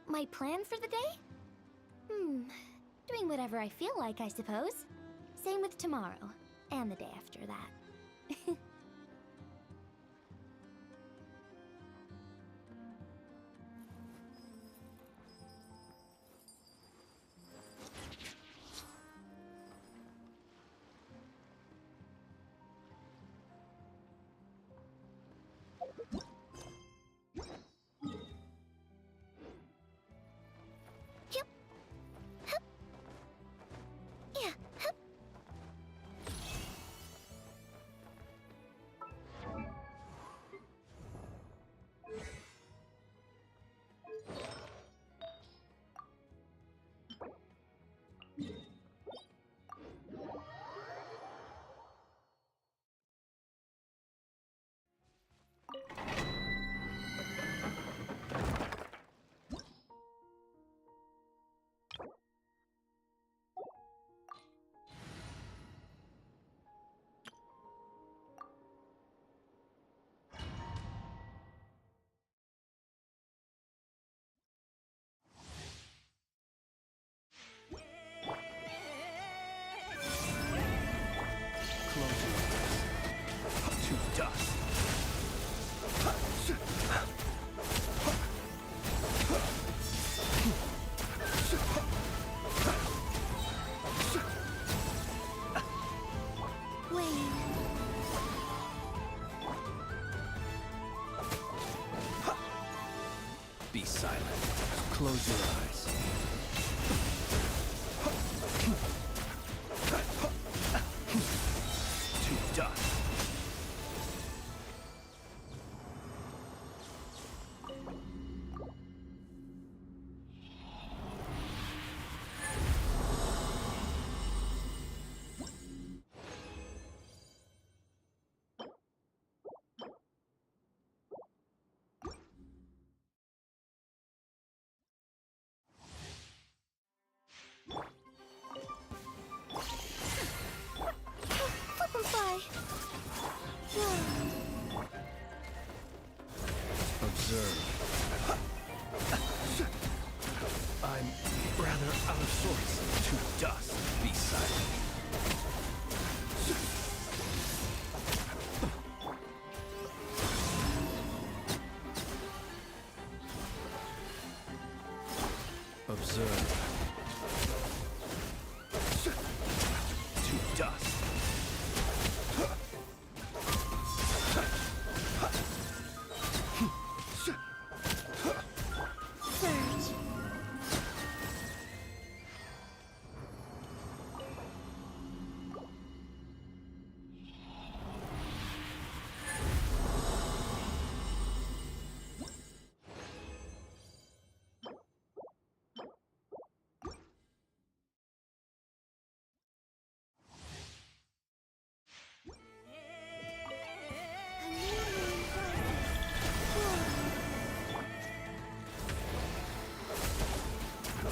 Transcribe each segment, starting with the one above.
My plan for the day? Doing whatever I feel like, I suppose. Same with tomorrow, and the day after that. Be silent. Close your eyes. To dust. Observe. I'm rather out of sorts. To dust. Be silent. Observe. To dust.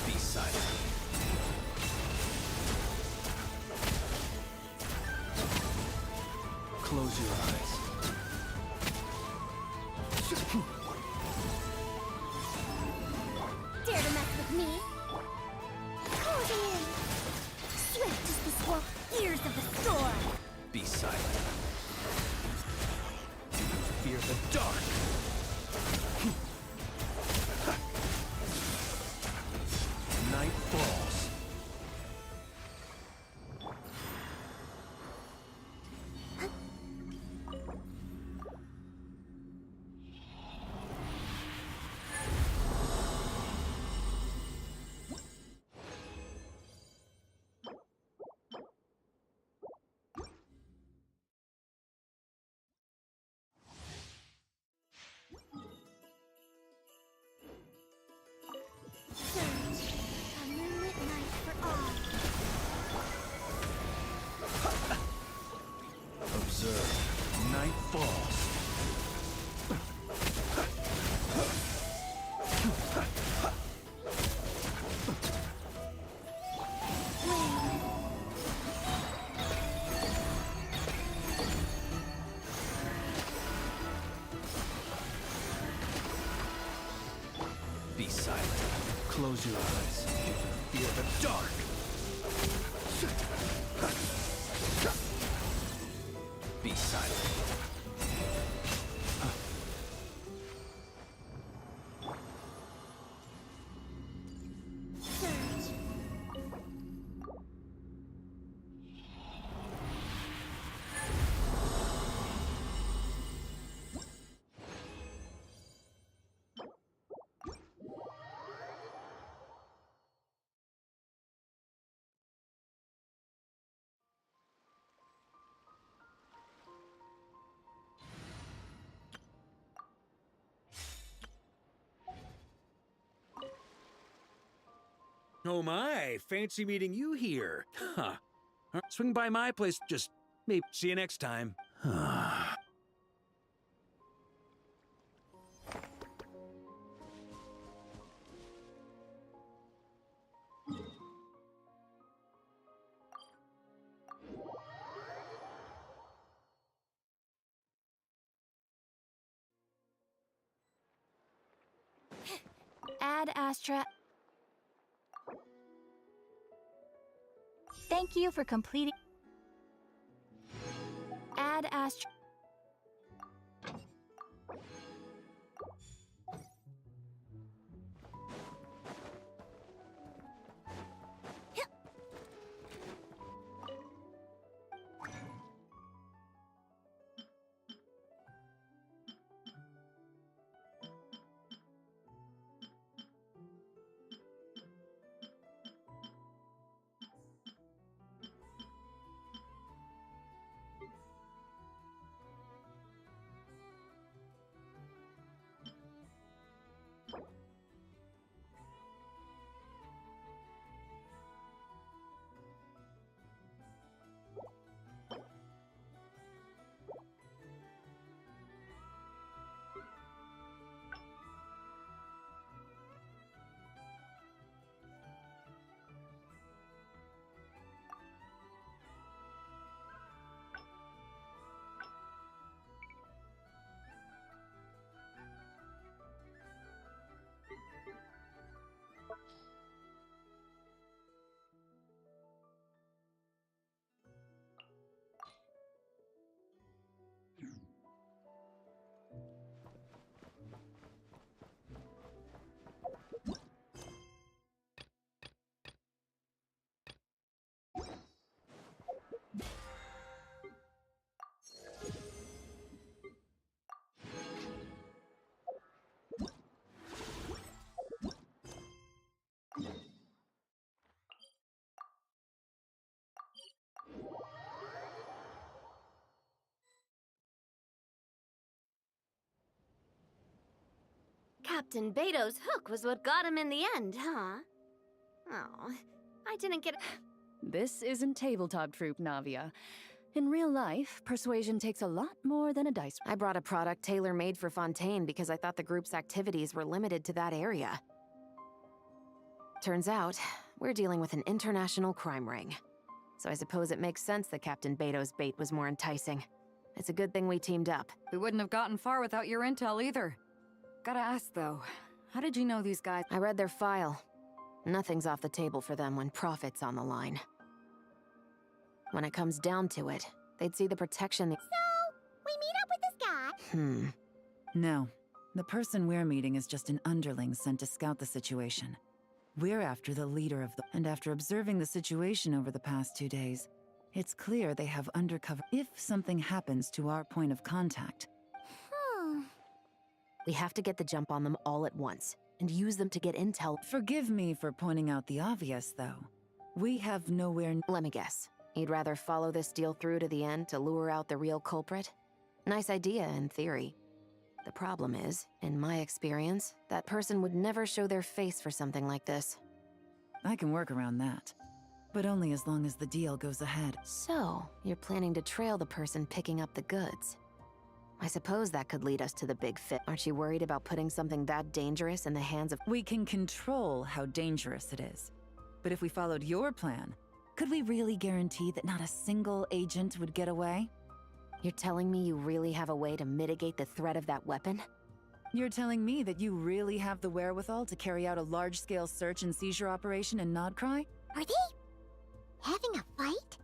Be silent. Close your eyes. Dare to mess with me? Closing in! Swift as the swamp ears of the storm! Be silent. Do you fear the dark? Night falls. A moonlit night for all. Observe. Night falls. Be Be silent. Close your eyes. Fear the dark. Be silent. Surge. Oh my, fancy meeting you here. Huh. Swing by my place, just maybe. See you next time. Ad Astra. Thank you for completing. Ad Astra. Captain Beto's hook was what got him in the end, huh? Oh, I didn't get... This isn't tabletop troop, Navia. In real life, persuasion takes a lot more than a dice. I brought a product tailor-made for Fontaine because I thought the group's activities were limited to that area. Turns out, we're dealing with an international crime ring. So I suppose it makes sense that Captain Beto's bait was more enticing. It's a good thing we teamed up. We wouldn't have gotten far without your intel either. Gotta ask, though, how did you know these guys? I read their file. Nothing's off the table for them when profit's on the line. When it comes down to it, they'd see the protection they... So, we meet up with this guy. No. The person we're meeting is just an underling sent to scout the situation. We're after the leader of the... And after observing the situation over the past 2 days, it's clear they have undercover... If something happens to our point of contact... We have to get the jump on them all at once, and use them to get intel. Forgive me for pointing out the obvious, though. We have nowhere... Let me guess. You'd rather follow this deal through to the end to lure out the real culprit? Nice idea, in theory. The problem is, in my experience, that person would never show their face for something like this. I can work around that. But only as long as the deal goes ahead. So, you're planning to trail the person picking up the goods. I suppose that could lead us to the big fit. Aren't you worried about putting something that dangerous in the hands of... We can control how dangerous it is. But if we followed your plan, could we really guarantee that not a single agent would get away? You're telling me you really have a way to mitigate the threat of that weapon? You're telling me that you really have the wherewithal to carry out a large-scale search and seizure operation in Nodcry? Are they having a fight?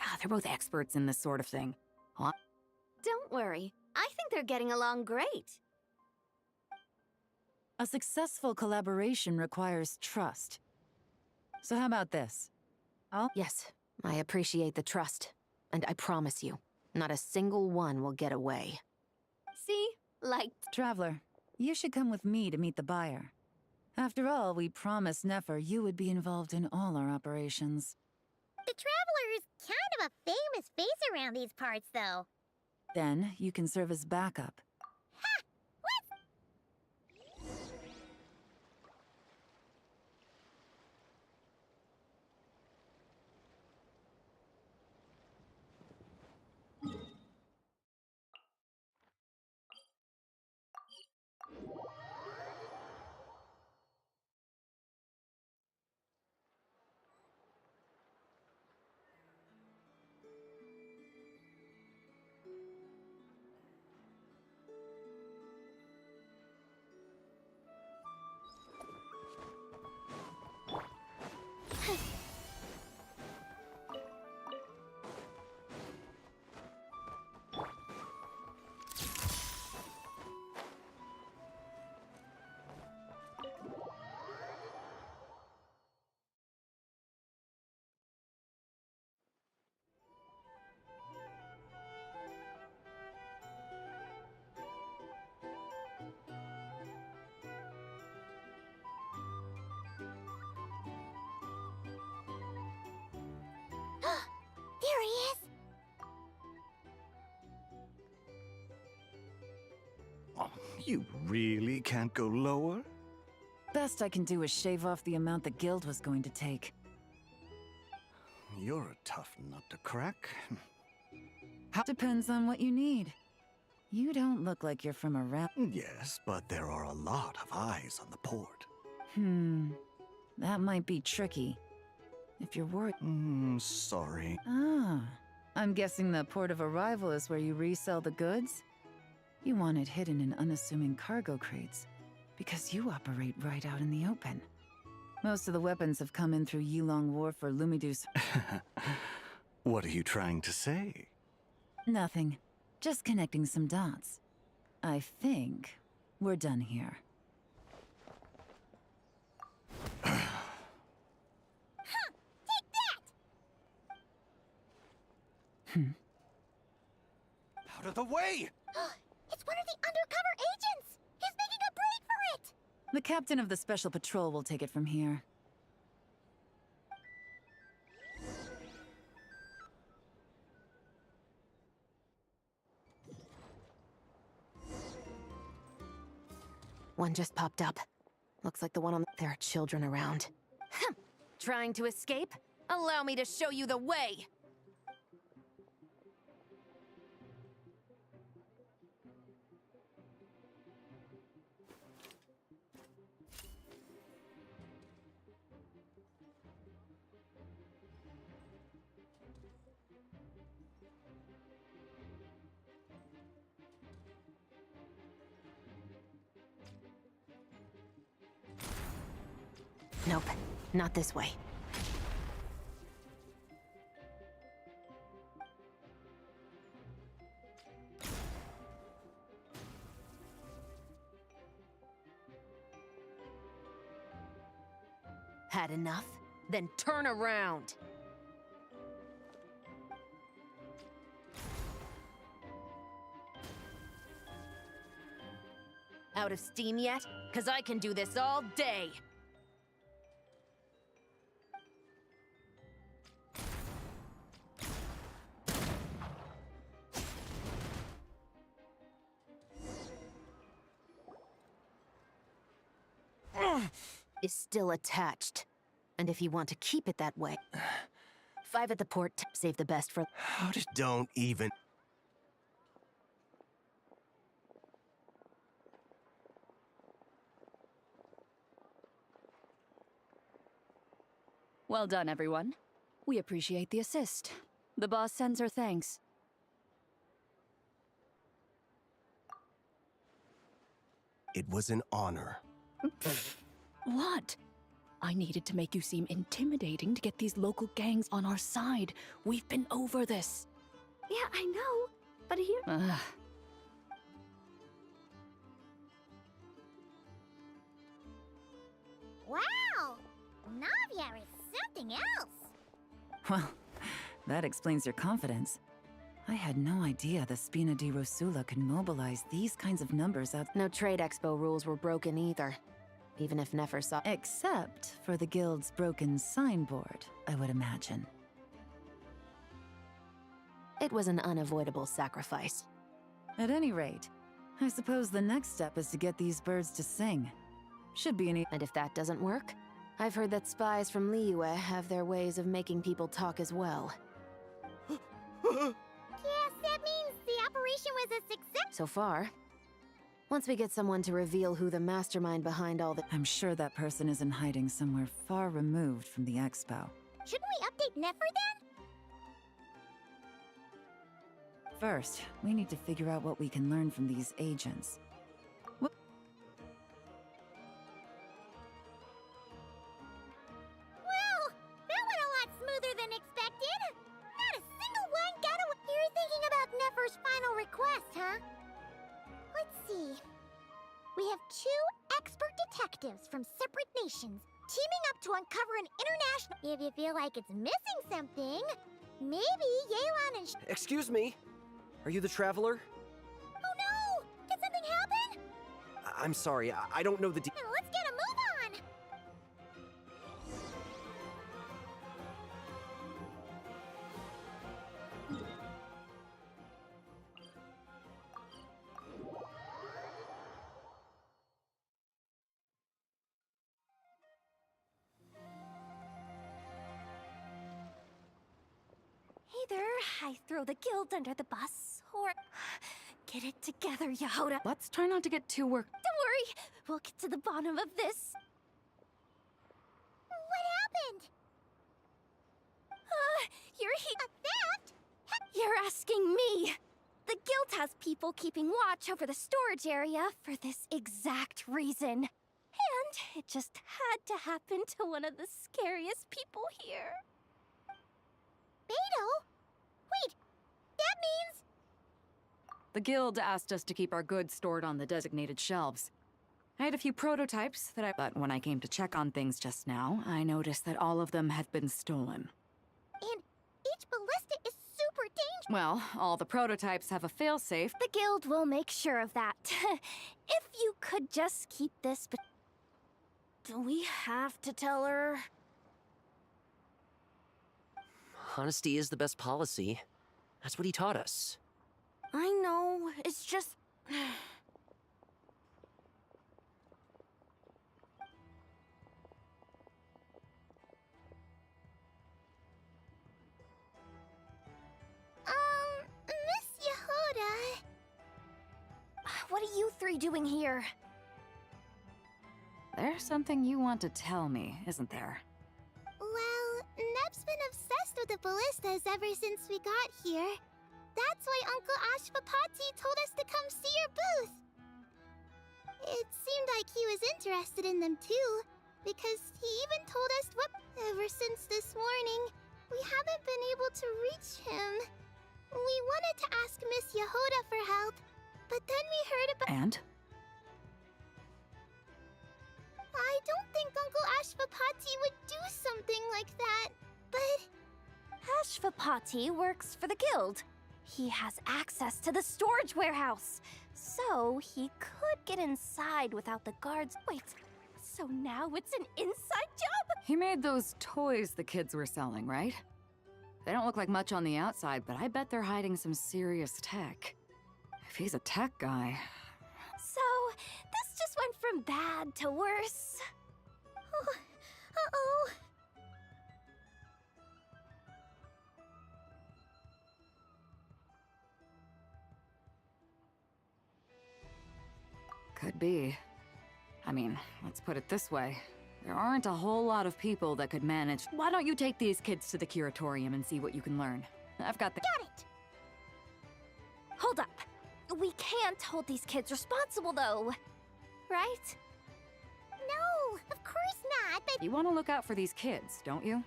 Ah, they're both experts in this sort of thing. Huh? Don't worry. I think they're getting along great. A successful collaboration requires trust. So how about this? Yes, I appreciate the trust. And I promise you, not a single one will get away. See? Like, Traveler, you should come with me to meet the buyer. After all, we promised Nefer you would be involved in all our operations. the Traveler is kind of a famous face around these parts, though. Then, you can serve as backup. There he is! Oh, you really can't go lower? Best I can do is shave off the amount the guild was going to take. You're a tough nut to crack. Depends on what you need. You don't look like you're from around. Yes, but there are a lot of eyes on the port. That might be tricky. If you're worried. Sorry. Ah, I'm guessing the port of arrival is where you resell the goods? You want it hidden in unassuming cargo crates, because you operate right out in the open. Most of the weapons have come in through Yilong Wharf or Lumidus. What are you trying to say? Nothing. Just connecting some dots. I think we're done here. Out of the way! It's one of the undercover agents! He's making a break for it! The captain of the special patrol will take it from here. One just popped up. Looks like the one on there are children around. Trying to escape? Allow me to show you the way! Nope, not this way. Had enough? Then turn around! Out of steam yet? 'Cause I can do this all day! Is still attached. And if you want to keep it that way... 5 at the port, save the best for... How did... Don't even... Well done, everyone. We appreciate the assist. The boss sends her thanks. It was an honor. What? I needed to make you seem intimidating to get these local gangs on our side. We've been over this. Yeah, I know. But here... Ugh. Wow! Navia is something else! Well, that explains your confidence. I had no idea the Spina di Rosula could mobilize these kinds of numbers out. No trade expo rules were broken either. Even if Nefer saw. Except for the guild's broken signboard, I would imagine. It was an unavoidable sacrifice. At any rate, I suppose the next step is to get these birds to sing. Should be any. And if that doesn't work, I've heard that spies from Liyue have their ways of making people talk as well. Yes, that means the operation was a success. So far. Once we get someone to reveal who the mastermind behind all the— I'm sure that person is in hiding somewhere far removed from the expo. Shouldn't we update Nefer then? First, we need to figure out what we can learn from these agents. Well, that went a lot smoother than expected. Not a single one got away. You're thinking about Nefer's final request, huh? Let's see. We have 2 expert detectives from separate nations teaming up to uncover an international... If you feel like it's missing something, maybe Yelan and... Excuse me? Are you the traveler? Oh no! Did something happen? I'm sorry, I don't know the Now let's get a move on! Either I throw the guild under the bus, or... Get it together, Yehoda. Let's try not to get too worked. Don't worry, we'll get to the bottom of this. What happened? You're a theft? You're asking me. The guild has people keeping watch over the storage area for this exact reason. And it just had to happen to one of the scariest people here. Beto? Wait, that means... The guild asked us to keep our goods stored on the designated shelves. I had a few prototypes but when I came to check on things just now, I noticed that all of them had been stolen. And each ballista is super dangerous. Well, all the prototypes have a failsafe. The guild will make sure of that. If you could just keep this, but... Do we have to tell her? Honesty is the best policy. That's what he taught us. I know, it's just... Miss Yehoda... What are you 3 doing here? There's something you want to tell me, isn't there? Well, Neb's been obsessed with the ballistas ever since we got here. That's why Uncle Ashvapati told us to come see your booth. It seemed like he was interested in them too, because he even told us what... Ever since this morning, we haven't been able to reach him. We wanted to ask Miss Yehoda for help, but then we heard about... And? I don't think Uncle Ashvapati would do something like that, but... Ashvapati works for the guild. He has access to the storage warehouse, so he could get inside without the guards. Wait, so now it's an inside job? He made those toys the kids were selling, right? They don't look like much on the outside, but I bet they're hiding some serious tech. If he's a tech guy... So, this just went from bad to worse. Uh-oh. Could be. I mean, let's put it this way. There aren't a whole lot of people that could manage. Why don't you take these kids to the curatorium and see what you can learn? I've got the— Got it! Hold up. We can't hold these kids responsible, though. right? No, of course not, but You want to look out for these kids, don't you?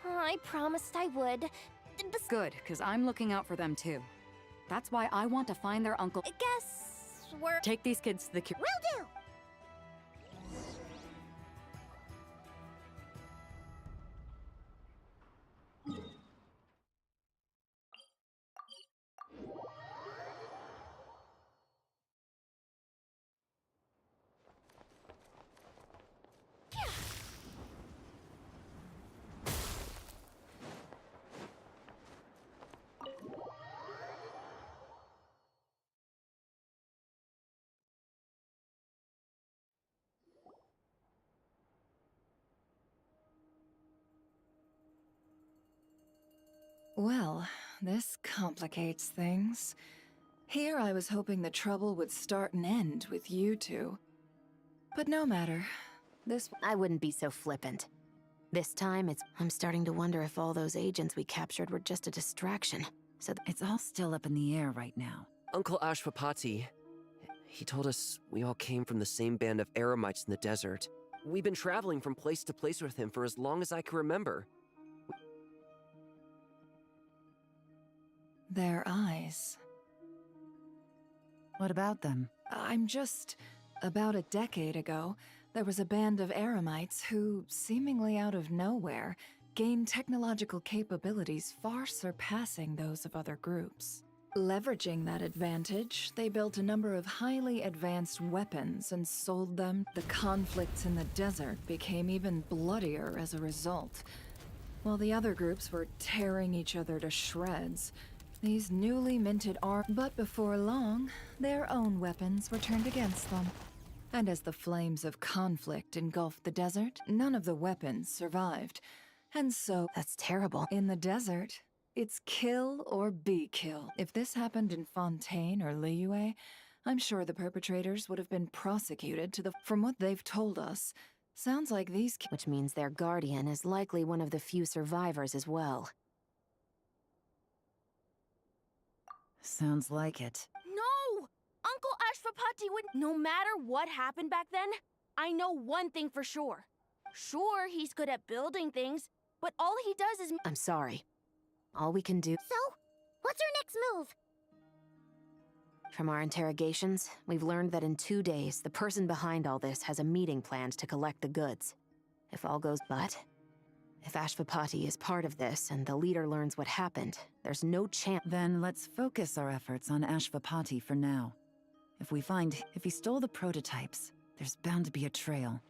I promised I would. Good, because I'm looking out for them too. That's why I want to find their uncle. I guess we're... Take these kids to the cure. Will do! Well, this complicates things. Here I was hoping the trouble would start and end with you two. But no matter. I wouldn't be so flippant. This time, I'm starting to wonder if all those agents we captured were just a distraction. So It's all still up in the air right now. Uncle Ashwapati, he told us we all came from the same band of eremites in the desert. We've been traveling from place to place with him for as long as I can remember. Their eyes. What about them? About a decade ago, there was a band of eremites who, seemingly out of nowhere, gained technological capabilities far surpassing those of other groups. Leveraging that advantage, they built a number of highly advanced weapons and sold them. The conflicts in the desert became even bloodier as a result. While the other groups were tearing each other to shreds, these newly minted but before long, their own weapons were turned against them. And as the flames of conflict engulfed the desert, none of the weapons survived. And so, that's terrible. in the desert, it's kill or be killed. If this happened in Fontaine or Liyue, I'm sure the perpetrators would have been prosecuted From what they've told us, sounds like these Which means their guardian is likely one of the few survivors as well. Sounds like it. No! Uncle Ashwapati would... No matter what happened back then, I know one thing for sure. Sure, he's good at building things, but all he does is... I'm sorry. All we can do... So, what's our next move? From our interrogations, we've learned that in 2 days, the person behind all this has a meeting planned to collect the goods. If all goes but... If Ashwapati is part of this and the leader learns what happened, there's no chance... Then let's focus our efforts on Ashwapati for now. If he stole the prototypes, there's bound to be a trail.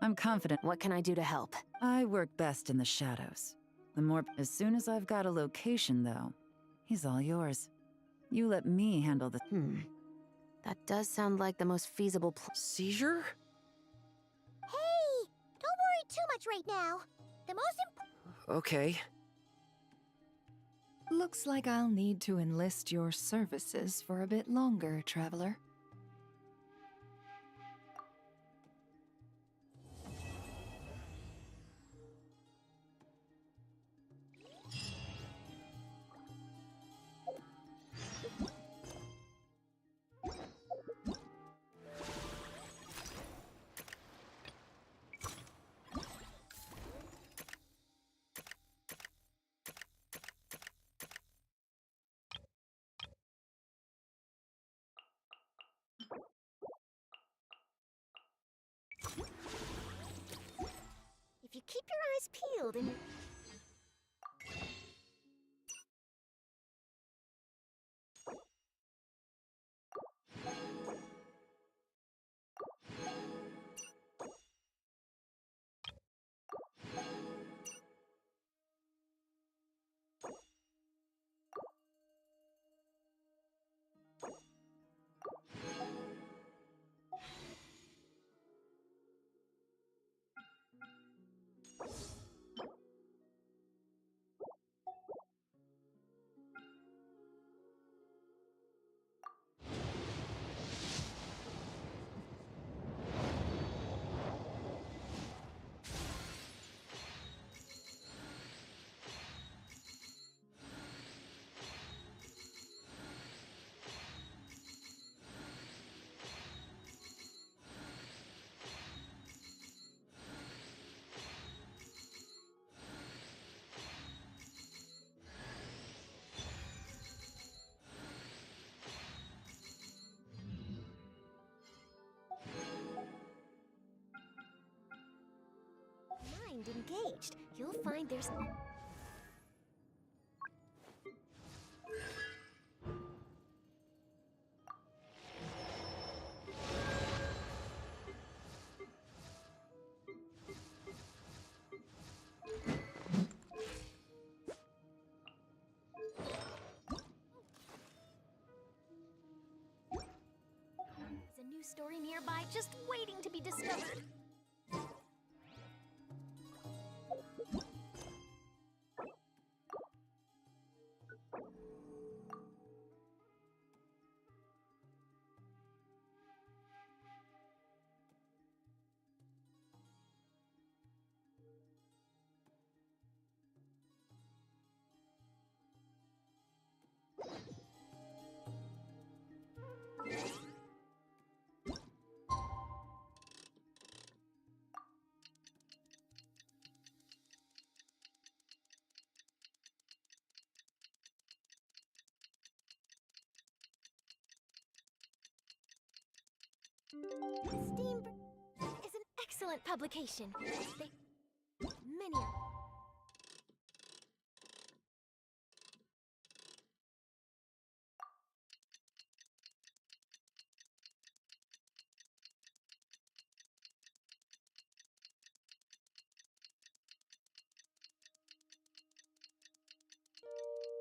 I'm confident. What can I do to help? I work best in the shadows. As soon as I've got a location, though, he's all yours. You let me handle the... That does sound like the most feasible Seizure? Hey! Don't worry too much right now. The most Okay. Looks like I'll need to enlist your services for a bit longer, Traveler. If you keep your eyes peeled and... and engaged, you'll find there's... There's a new story nearby just waiting to be discovered. Steam is an excellent publication. Many are...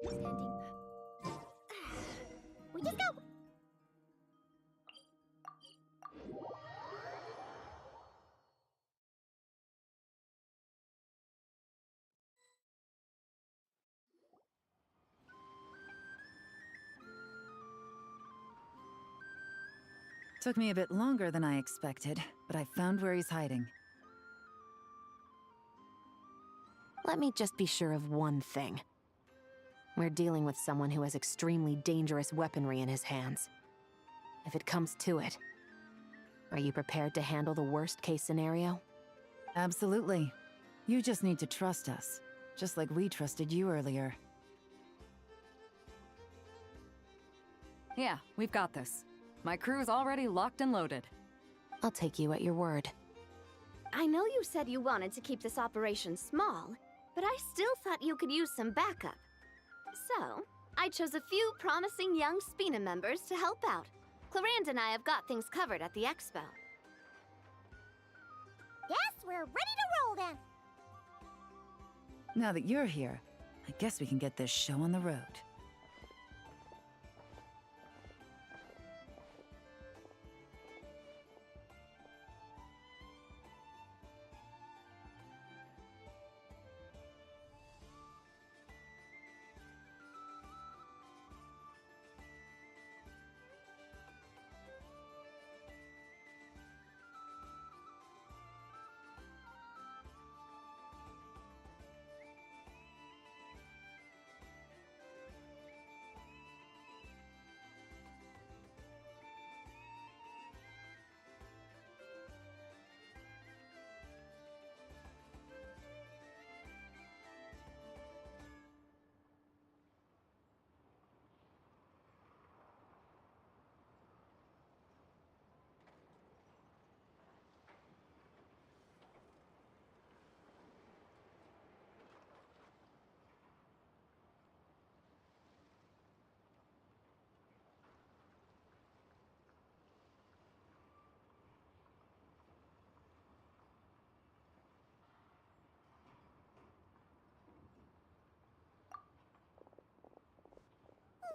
Standing up. We just go! Took me a bit longer than I expected, but I found where he's hiding. Let me just be sure of one thing. We're dealing with someone who has extremely dangerous weaponry in his hands. If it comes to it, are you prepared to handle the worst-case scenario? Absolutely. You just need to trust us, just like we trusted you earlier. Yeah, we've got this. My crew's already locked and loaded. I'll take you at your word. I know you said you wanted to keep this operation small, but I still thought you could use some backup. So, I chose a few promising young Spina members to help out. Clarande and I have got things covered at the expo. Yes, we're ready to roll then! Now that you're here, I guess we can get this show on the road.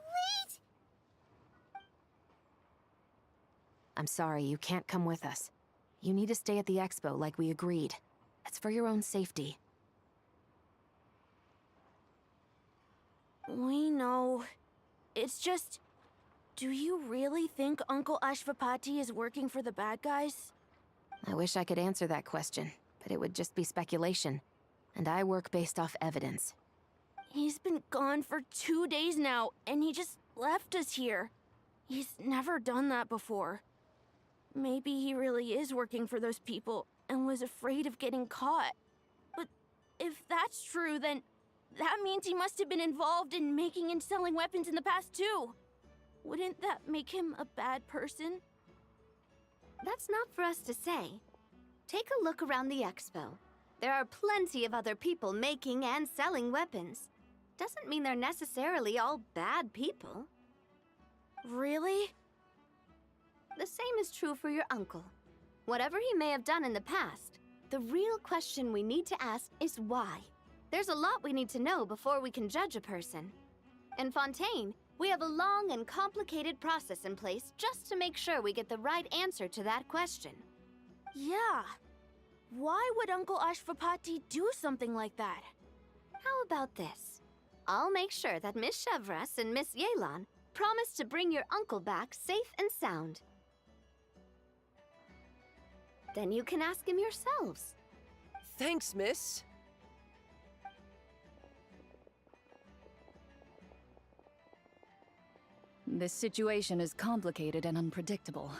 Wait! I'm sorry, you can't come with us. You need to stay at the expo like we agreed. It's for your own safety. We know. It's just... Do you really think Uncle Ashvapati is working for the bad guys? I wish I could answer that question, but it would just be speculation. And I work based off evidence. He's been gone for 2 days now, and he just left us here. He's never done that before. Maybe he really is working for those people and was afraid of getting caught. But if that's true, then that means he must have been involved in making and selling weapons in the past too. Wouldn't that make him a bad person? That's not for us to say. Take a look around the expo. There are plenty of other people making and selling weapons. Doesn't mean they're necessarily all bad people. Really? The same is true for your uncle. Whatever he may have done in the past, the real question we need to ask is why. There's a lot we need to know before we can judge a person. In Fontaine, we have a long and complicated process in place just to make sure we get the right answer to that question. Yeah. Why would Uncle Ashvapati do something like that? How about this? I'll make sure that Miss Chevras and Miss Yelan promise to bring your uncle back safe and sound. Then you can ask him yourselves. Thanks, miss. This situation is complicated and unpredictable.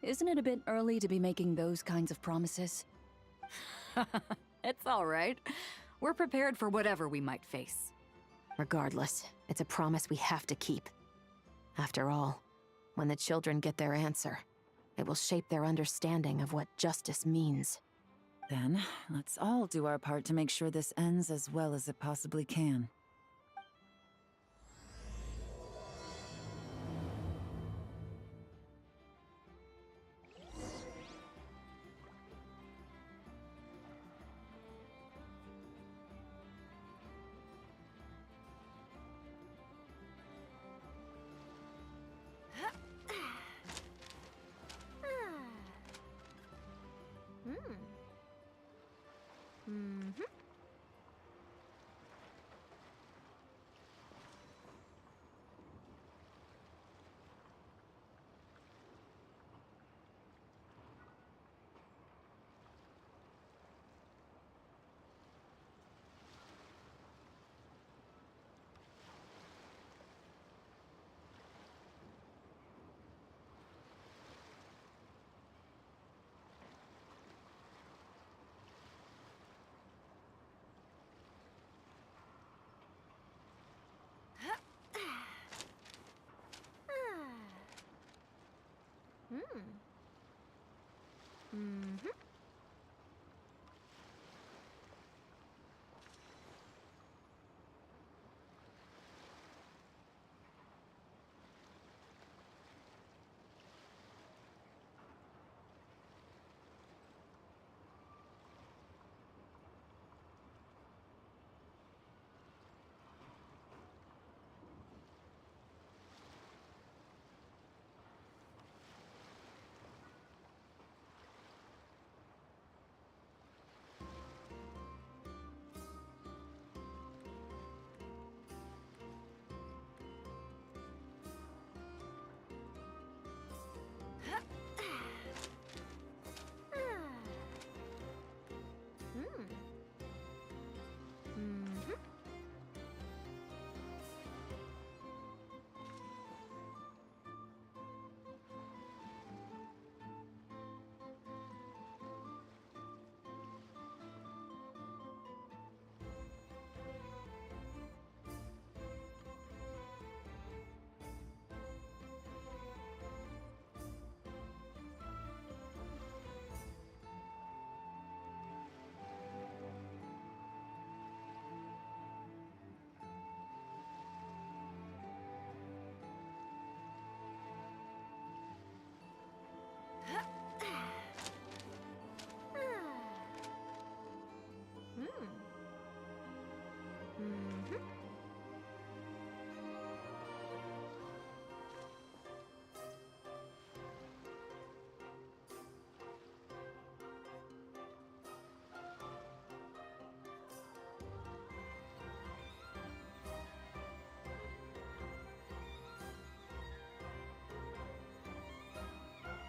Isn't it a bit early to be making those kinds of promises? It's all right. We're prepared for whatever we might face. Regardless, it's a promise we have to keep. After all, when the children get their answer, it will shape their understanding of what justice means. Then, let's all do our part to make sure this ends as well as it possibly can.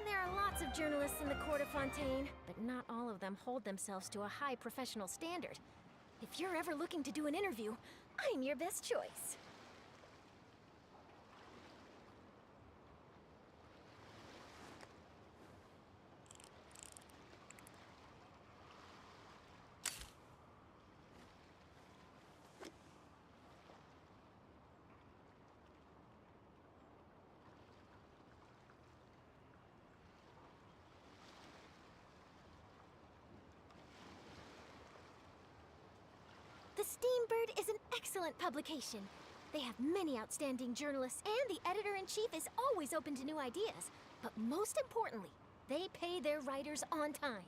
There are lots of journalists in the court of Fontaine, but not all of them hold themselves to a high professional standard. If you're ever looking to do an interview, I'm your best choice. Bird is an excellent publication. They have many outstanding journalists, and the editor-in-chief is always open to new ideas. But most importantly, they pay their writers on time.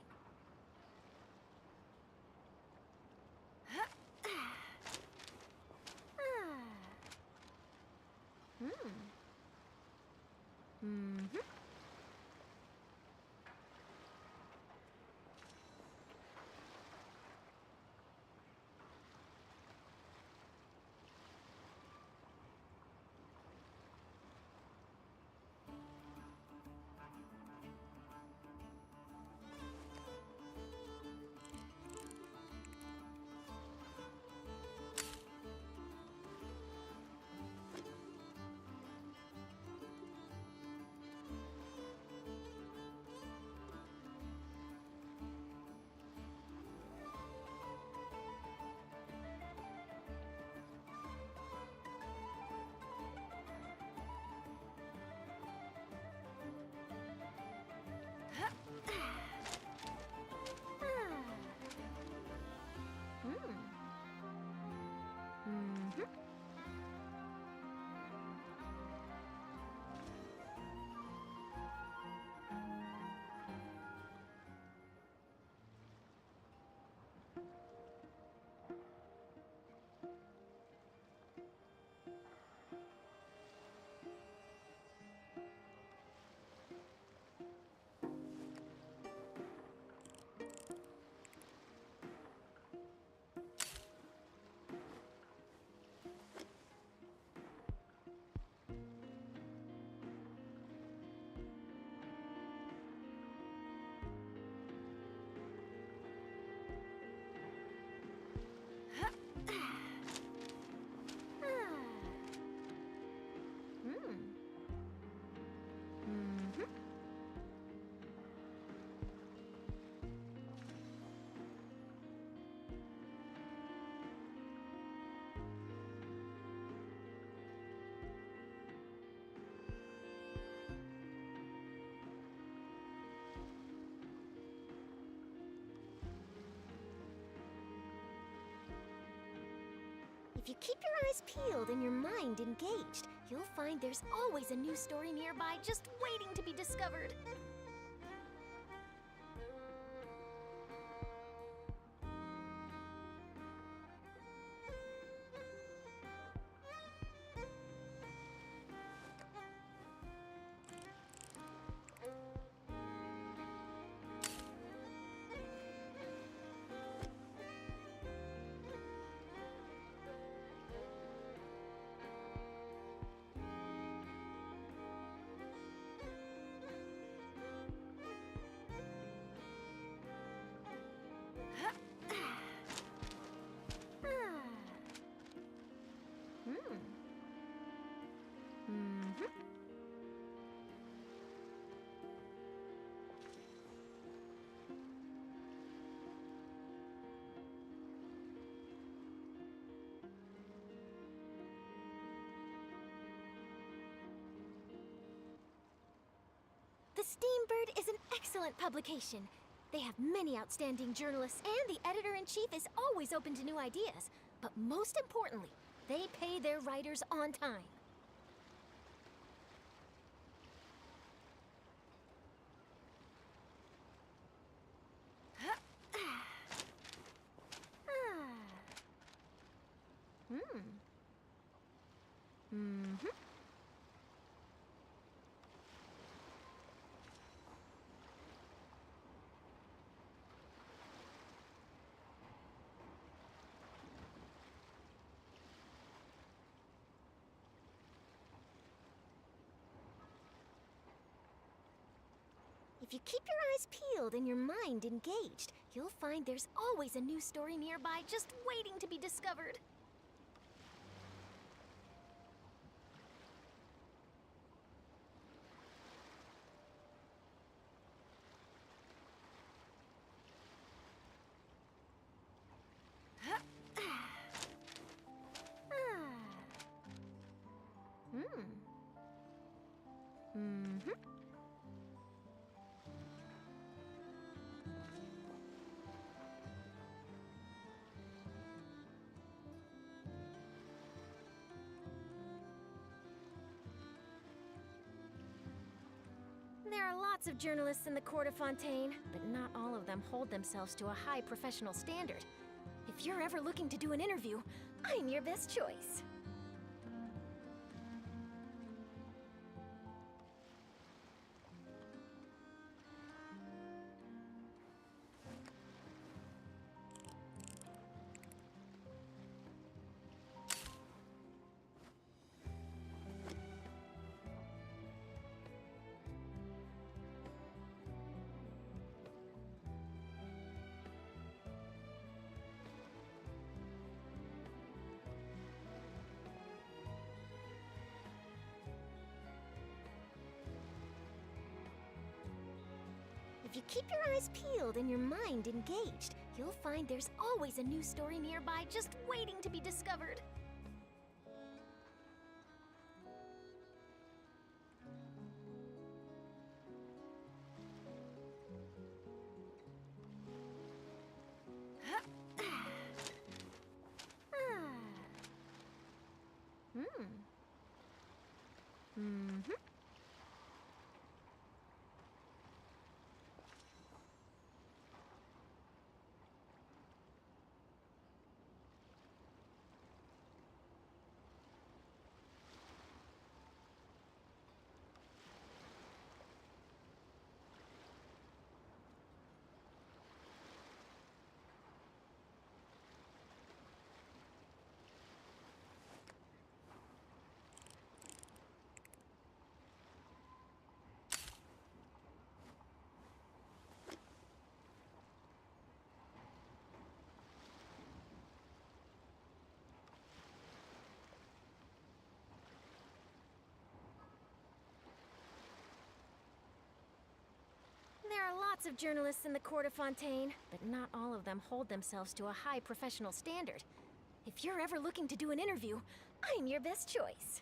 If you keep your eyes peeled and your mind engaged, you'll find there's always a new story nearby just waiting to be discovered. The Steambird is an excellent publication. They have many outstanding journalists, and the editor-in-chief is always open to new ideas. But most importantly, they pay their writers on time. If you keep your eyes peeled and your mind engaged, you'll find there's always a new story nearby just waiting to be discovered. There are lots of journalists in the court of Fontaine, but not all of them hold themselves to a high professional standard. If you're ever looking to do an interview, I'm your best choice. If you keep your eyes peeled and your mind engaged, you'll find there's always a new story nearby just waiting to be discovered. There are lots of journalists in the court of Fontaine, but not all of them hold themselves to a high professional standard. If you're ever looking to do an interview, I'm your best choice.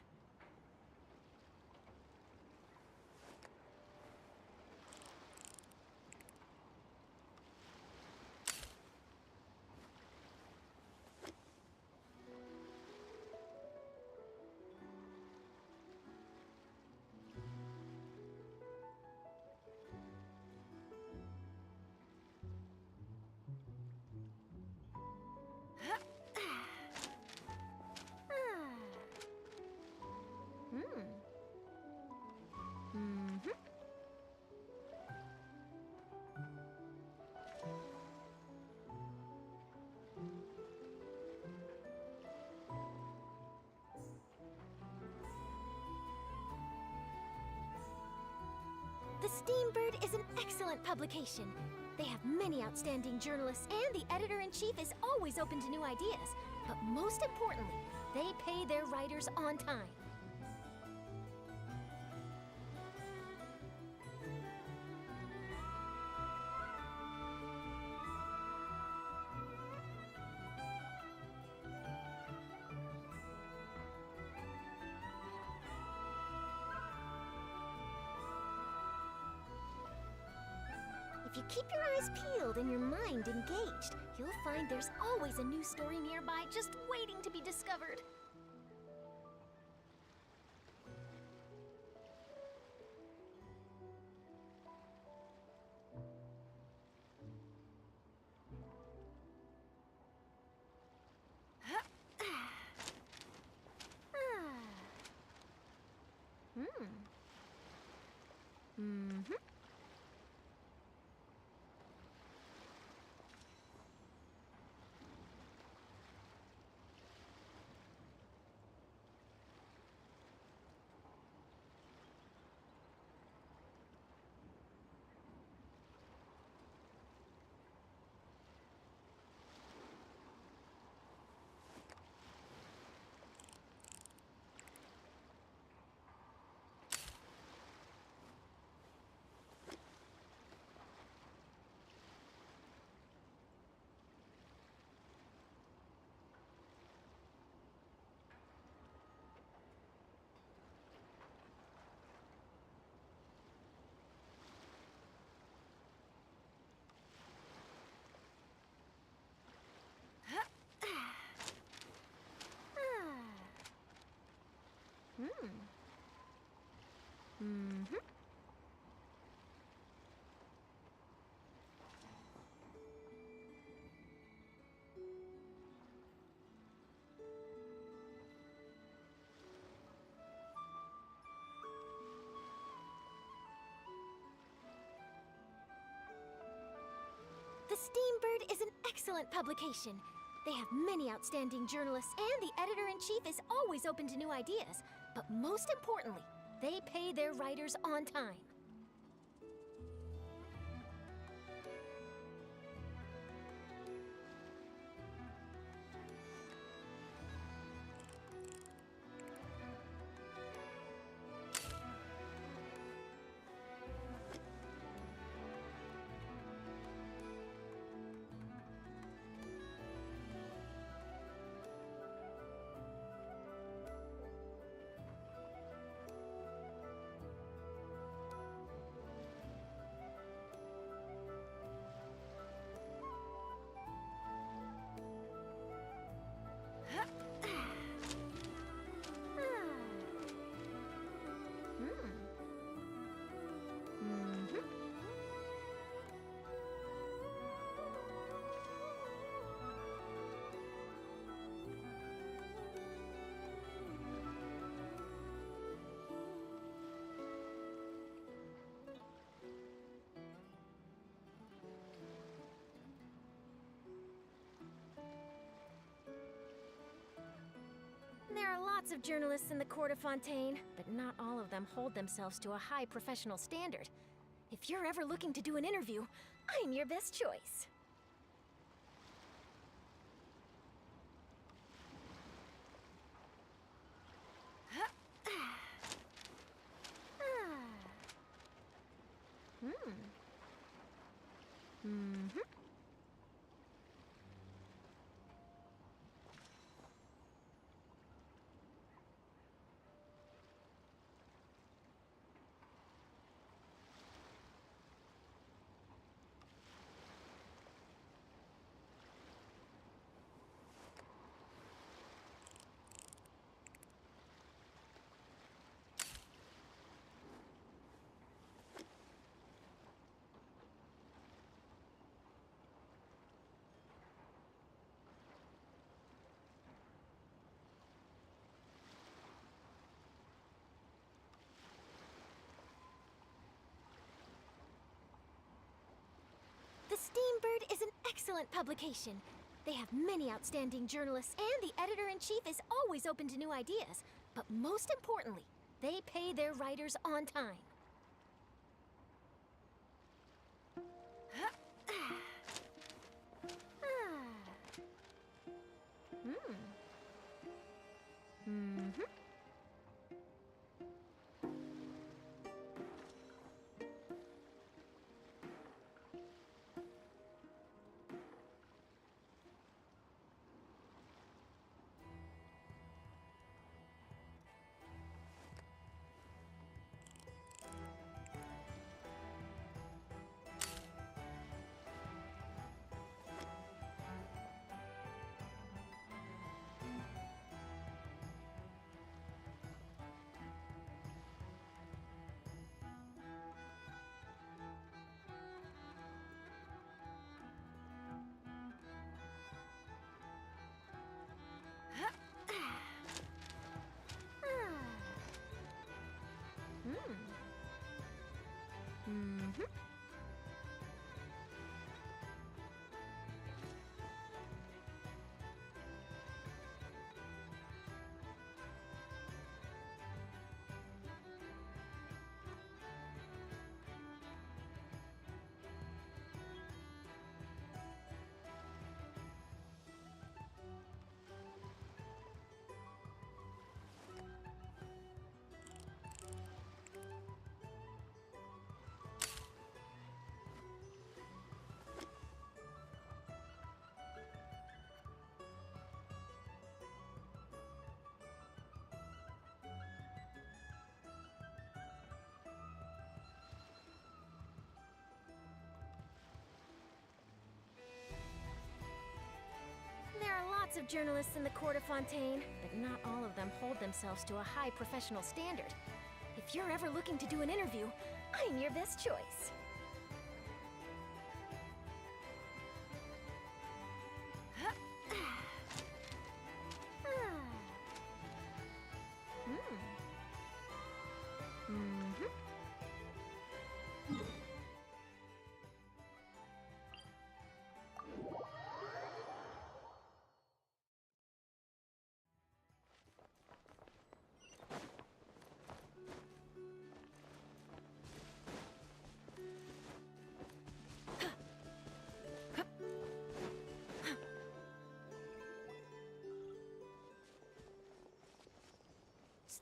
The Steambird is an excellent publication. They have many outstanding journalists, and the editor-in-chief is always open to new ideas. But most importantly, they pay their writers on time. If you keep your eyes peeled and your mind engaged, you'll find there's always a new story nearby just waiting to be discovered. Bird is an excellent publication. They have many outstanding journalists, and the editor-in-chief is always open to new ideas. But most importantly, they pay their writers on time. There are lots of journalists in the court of Fontaine, but not all of them hold themselves to a high professional standard. If you're ever looking to do an interview, I'm your best choice. The Steambird is an excellent publication. They have many outstanding journalists, and the editor-in-chief is always open to new ideas. But most importantly, they pay their writers on time. There are lots of journalists in the court of Fontaine, but not all of them hold themselves to a high professional standard. If you're ever looking to do an interview, I'm your best choice.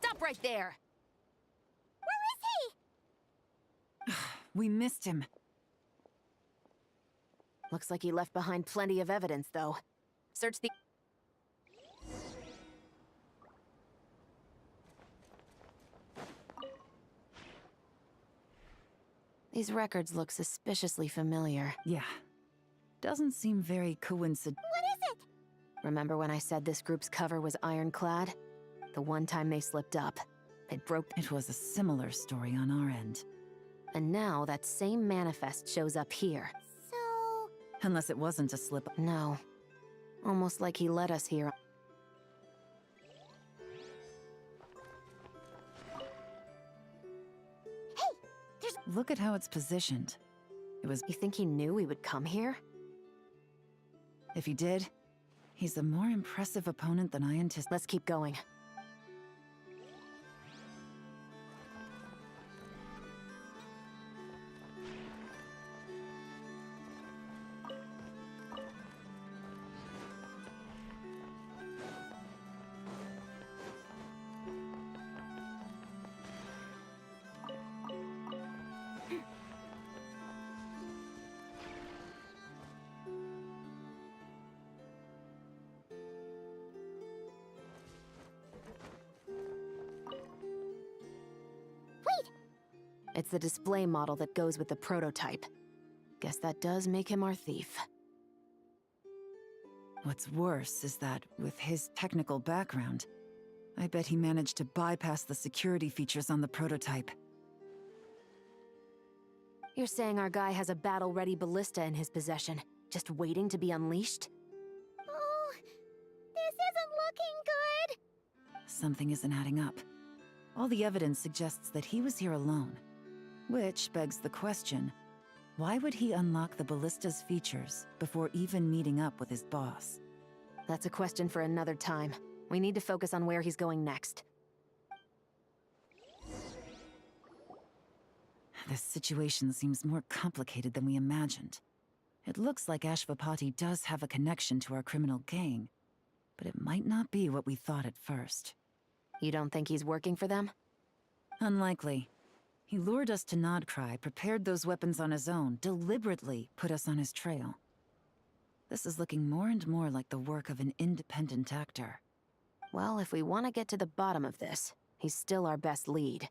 Stop right there! Where is he? We missed him. Looks like he left behind plenty of evidence, though. Search the... These records look suspiciously familiar. Yeah. Doesn't seem very coincidental. What is it? Remember when I said this group's cover was ironclad? The one time they slipped up, it broke... It was a similar story on our end. And now that same manifest shows up here. So... Unless it wasn't a slip. No. Almost like he led us here. Look at how it's positioned. It was... You think he knew we would come here? If he did, he's a more impressive opponent than I anticipated. Let's keep going. It's the display model that goes with the prototype. Guess that does make him our thief. What's worse is that, with his technical background, I bet he managed to bypass the security features on the prototype. You're saying our guy has a battle-ready ballista in his possession, just waiting to be unleashed? Oh, this isn't looking good. Something isn't adding up. All the evidence suggests that he was here alone. Which begs the question, why would he unlock the ballista's features before even meeting up with his boss? That's a question for another time. We need to focus on where he's going next. This situation seems more complicated than we imagined. It looks like Ashvapati does have a connection to our criminal gang, but it might not be what we thought at first. You don't think he's working for them? Unlikely. He lured us to Nodcry, prepared those weapons on his own, deliberately put us on his trail. This is looking more and more like the work of an independent actor. Well, if we want to get to the bottom of this, he's still our best lead.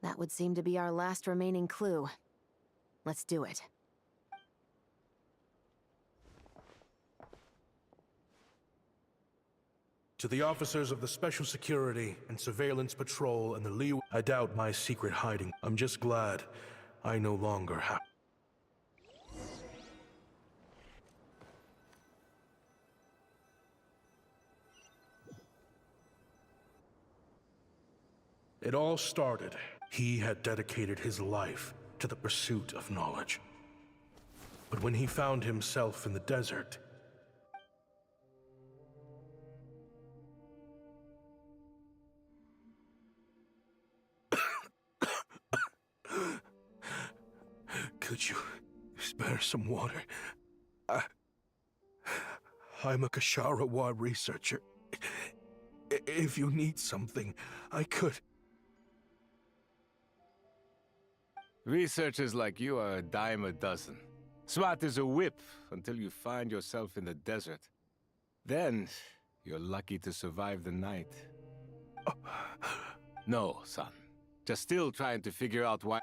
That would seem to be our last remaining clue. Let's do it. To the officers of the Special Security and Surveillance Patrol and the Lee, I doubt my secret hiding. I'm just glad I no longer have. It all started. He had dedicated his life to the pursuit of knowledge. But when he found himself in the desert, could you spare some water? I'm a Kasharawa researcher. If you need something, I could. Researchers like you are a dime a dozen. Smart as a whip until you find yourself in the desert. Then, you're lucky to survive the night. No, son. Just still trying to figure out why...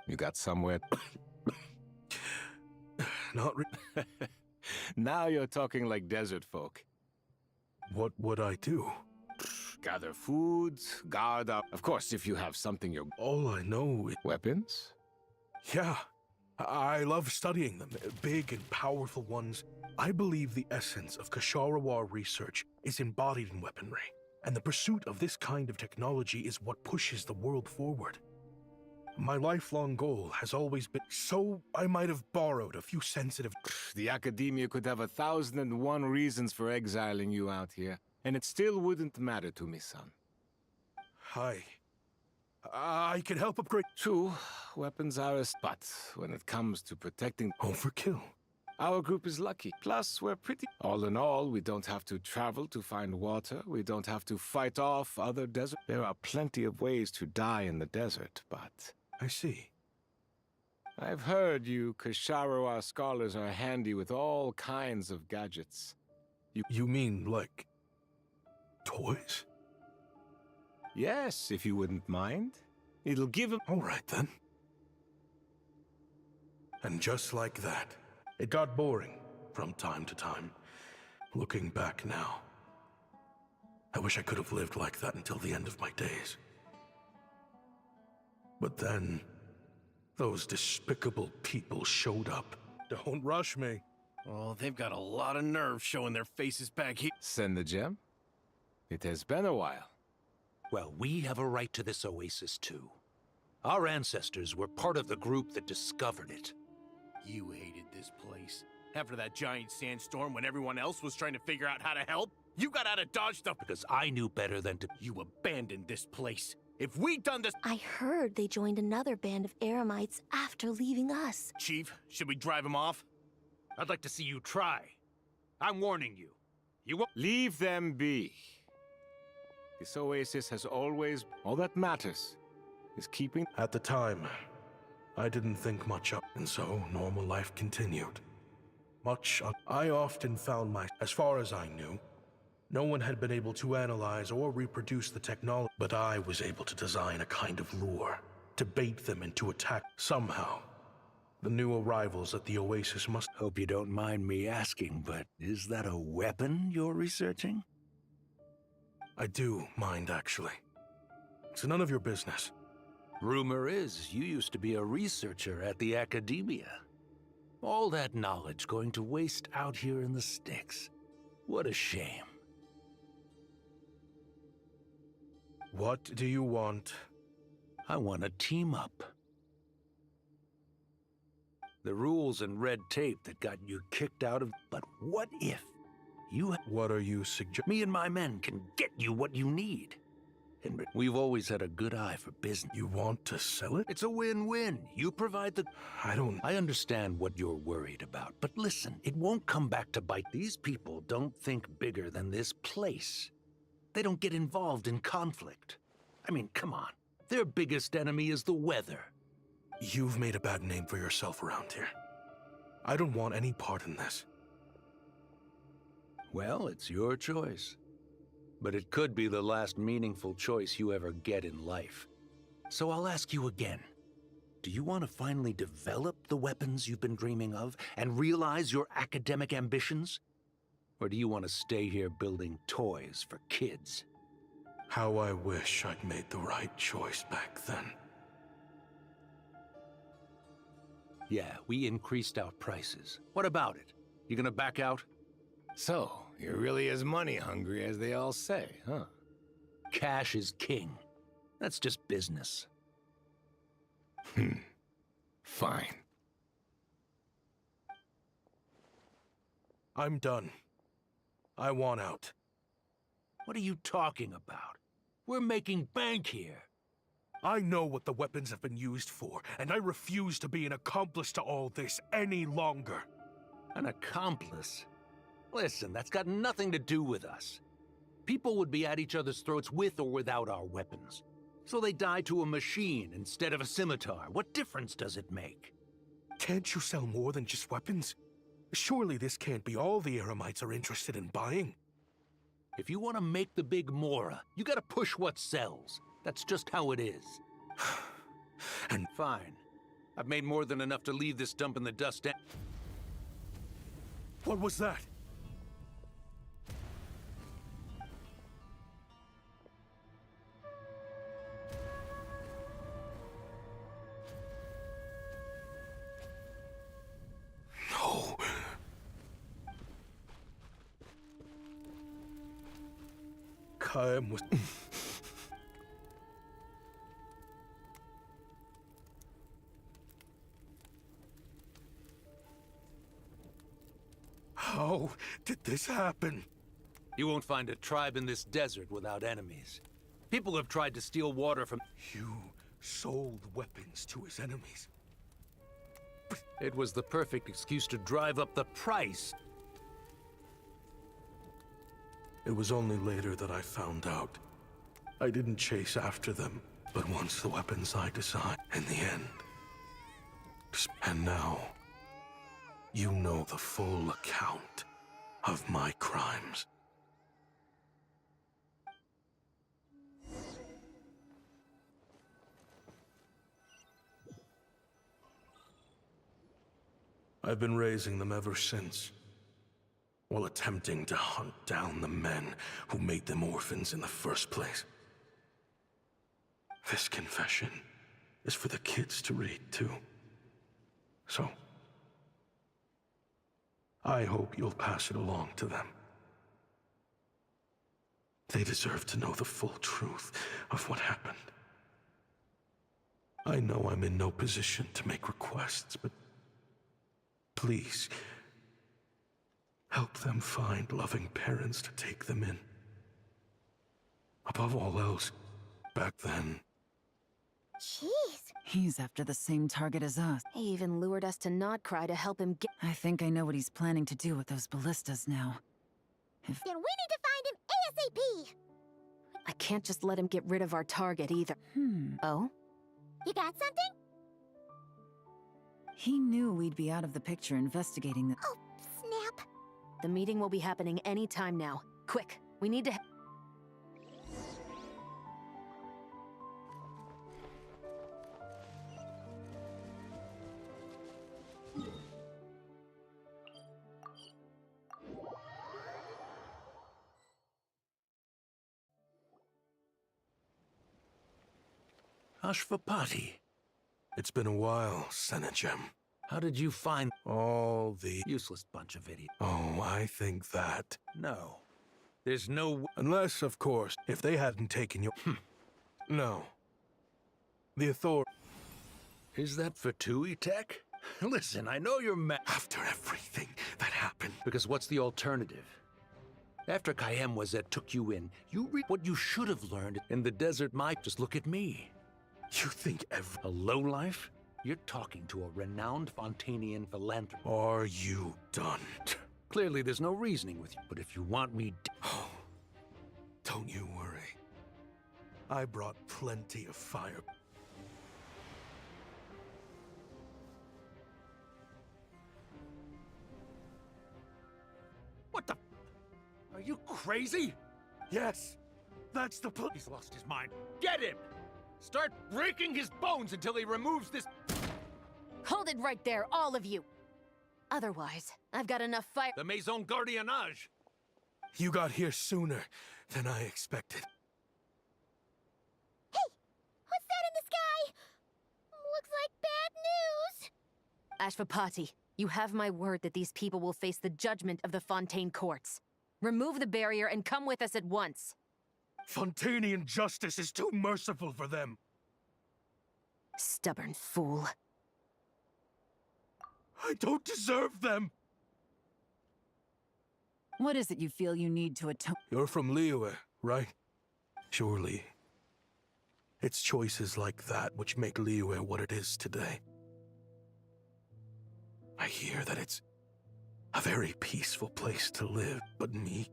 You got somewhere? Not Now you're talking like desert folk. What would I do? Gather foods, guard up. Of course, if you have something you're... All I know is... Weapons? Yeah. I love studying them. Big and powerful ones. I believe the essence of Kasharawa research is embodied in weaponry. And the pursuit of this kind of technology is what pushes the world forward. My lifelong goal has always been, so I might have borrowed a few sensitive... The Academia could have 1,001 reasons for exiling you out here, and it still wouldn't matter to me, son. I can help upgrade... True, weapons are a... But when it comes to protecting... Overkill. Our group is lucky. Plus, we're pretty... All in all, we don't have to travel to find water. We don't have to fight off other desert... There are plenty of ways to die in the desert, but... I see. I've heard you Kasharawa scholars are handy with all kinds of gadgets. You mean, like... toys? Yes, if you wouldn't mind. It'll give him... All right, then. And just like that, it got boring from time to time. Looking back now, I wish I could have lived like that until the end of my days. But then, those despicable people showed up. Don't rush me. Oh, they've got a lot of nerve showing their faces back here. Send the gem? It has been a while. Well, we have a right to this oasis, too. Our ancestors were part of the group that discovered it. You hated this place. After that giant sandstorm when everyone else was trying to figure out how to help, you got out of Dodge stuff Because I knew better than to... You abandoned this place. If we'd done this... I heard they joined another band of Eremites after leaving us. Chief, should we drive him off? I'd like to see you try. I'm warning you. You won't... Leave them be. This oasis has always... All that matters is keeping... At the time, I didn't think much of, and so normal life continued. I often found as far as I knew, no one had been able to analyze or reproduce the technology, but I was able to design a kind of lure to bait them into attack. Somehow, the new arrivals at the oasis must... Hope you don't mind me asking, but is that a weapon you're researching? I do mind, actually. It's none of your business. Rumor is you used to be a researcher at the Academia. All that knowledge going to waste out here in the sticks. What a shame. What do you want? I want to team up. The rules and red tape that got you kicked out of... But what if you... What are you suggesting? Me and my men can get you what you need. And we've always had a good eye for business. You want to sell it? It's a win-win. You provide the... I understand what you're worried about, but listen, it won't come back to bite. These people don't think bigger than this place. They don't get involved in conflict. I mean, come on. Their biggest enemy is the weather. You've made a bad name for yourself around here. I don't want any part in this. Well, it's your choice. But it could be the last meaningful choice you ever get in life. So I'll ask you again. Do you want to finally develop the weapons you've been dreaming of and realize your academic ambitions? Or do you want to stay here building toys for kids? How I wish I'd made the right choice back then. Yeah, we increased our prices. What about it? You gonna back out? So, you're really as money hungry as they all say, huh? Cash is king. That's just business. Fine. I'm done. I want out. What are you talking about? We're making bank here. I know what the weapons have been used for, and I refuse to be an accomplice to all this any longer. An accomplice? Listen, that's got nothing to do with us. People would be at each other's throats with or without our weapons. So they die to a machine instead of a scimitar. What difference does it make? Can't you sell more than just weapons? Surely this can't be all the Eremites are interested in buying. If you want to make the big Mora, you gotta push what sells. That's just how it is. And fine. I've made more than enough to leave this dump in the dust. What was that? No. Kaem was... How did this happen? You won't find a tribe in this desert without enemies. People have tried to steal water from... You sold weapons to his enemies. It was the perfect excuse to drive up the price. It was only later that I found out. I didn't chase after them, but once the weapons I designed in the end. And now, you know the full account of my crimes. I've been raising them ever since, while attempting to hunt down the men who made them orphans in the first place. This confession is for the kids to read, too. So, I hope you'll pass it along to them. They deserve to know the full truth of what happened. I know I'm in no position to make requests, but please, help them find loving parents to take them in. Above all else, back then... Jeez. He's after the same target as us. He even lured us to not cry to help him get... I think I know what he's planning to do with those ballistas now. Then we need to find him ASAP! I can't just let him get rid of our target either. Oh? You got something? He knew we'd be out of the picture investigating the... Oh, snap. The meeting will be happening any time now. Quick, we need to... Ashvapati. It's been a while, Senegem. How did you find all the... useless bunch of idiots? Oh, I think that... No. There's no... Unless, of course, if they hadn't taken your... No. The authority... Is that Fatui tech? Listen, I know you're mad... After everything that happened... Because what's the alternative? After Kaem took you in, you read what you should have learned in the desert might. Just look at me. You think a lowlife? You're talking to a renowned Fontanian philanthropist. Are you done? Clearly there's no reasoning with you, but if you want me... Oh, don't you worry. I brought plenty of fire. What the? Are you crazy? Yes, that's the plan. He's lost his mind. Get him! Start breaking his bones until he removes this. Hold it right there, all of you! Otherwise, I've got enough fire— The Maison Gardiennage! You got here sooner than I expected. Hey! What's that in the sky? Looks like bad news! Ashvapati, you have my word that these people will face the judgment of the Fontaine courts. Remove the barrier and come with us at once. Fontanian justice is too merciful for them. Stubborn fool. I don't deserve them. What is it you feel you need to atone? You're from Liyue, right? Surely. It's choices like that which make Liyue what it is today. I hear that it's a very peaceful place to live, but me?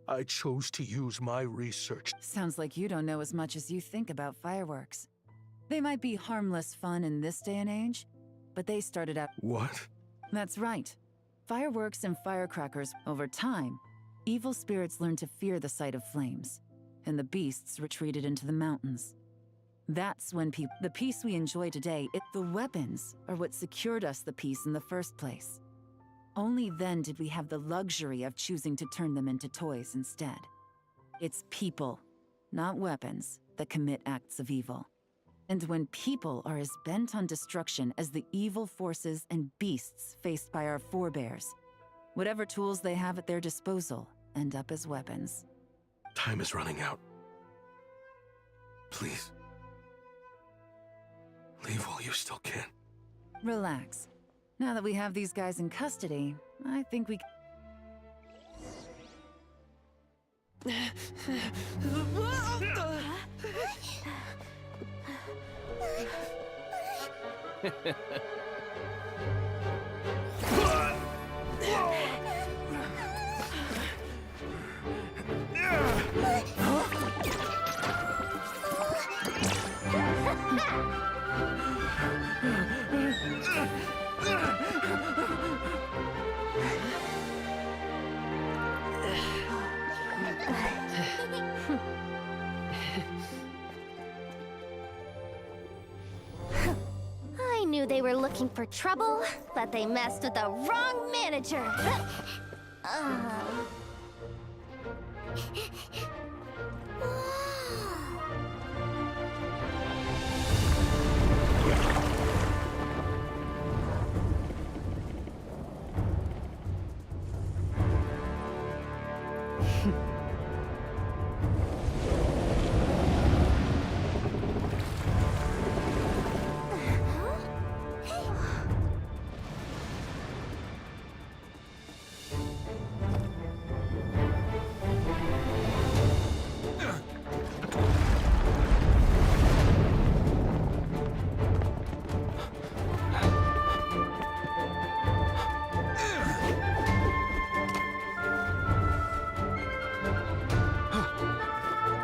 I chose to use my research. Sounds like you don't know as much as you think about fireworks. They might be harmless fun in this day and age, but they started out— What? That's right. Fireworks and firecrackers, over time, evil spirits learned to fear the sight of flames, and the beasts retreated into the mountains. That's when the peace we enjoy today— the weapons are what secured us the peace in the first place. Only then did we have the luxury of choosing to turn them into toys instead. It's people, not weapons, that commit acts of evil. And when people are as bent on destruction as the evil forces and beasts faced by our forebears, whatever tools they have at their disposal end up as weapons. Time is running out. Please. Leave while you still can. Relax. Now that we have these guys in custody, I think we I knew they were looking for trouble, but they messed with the wrong manager.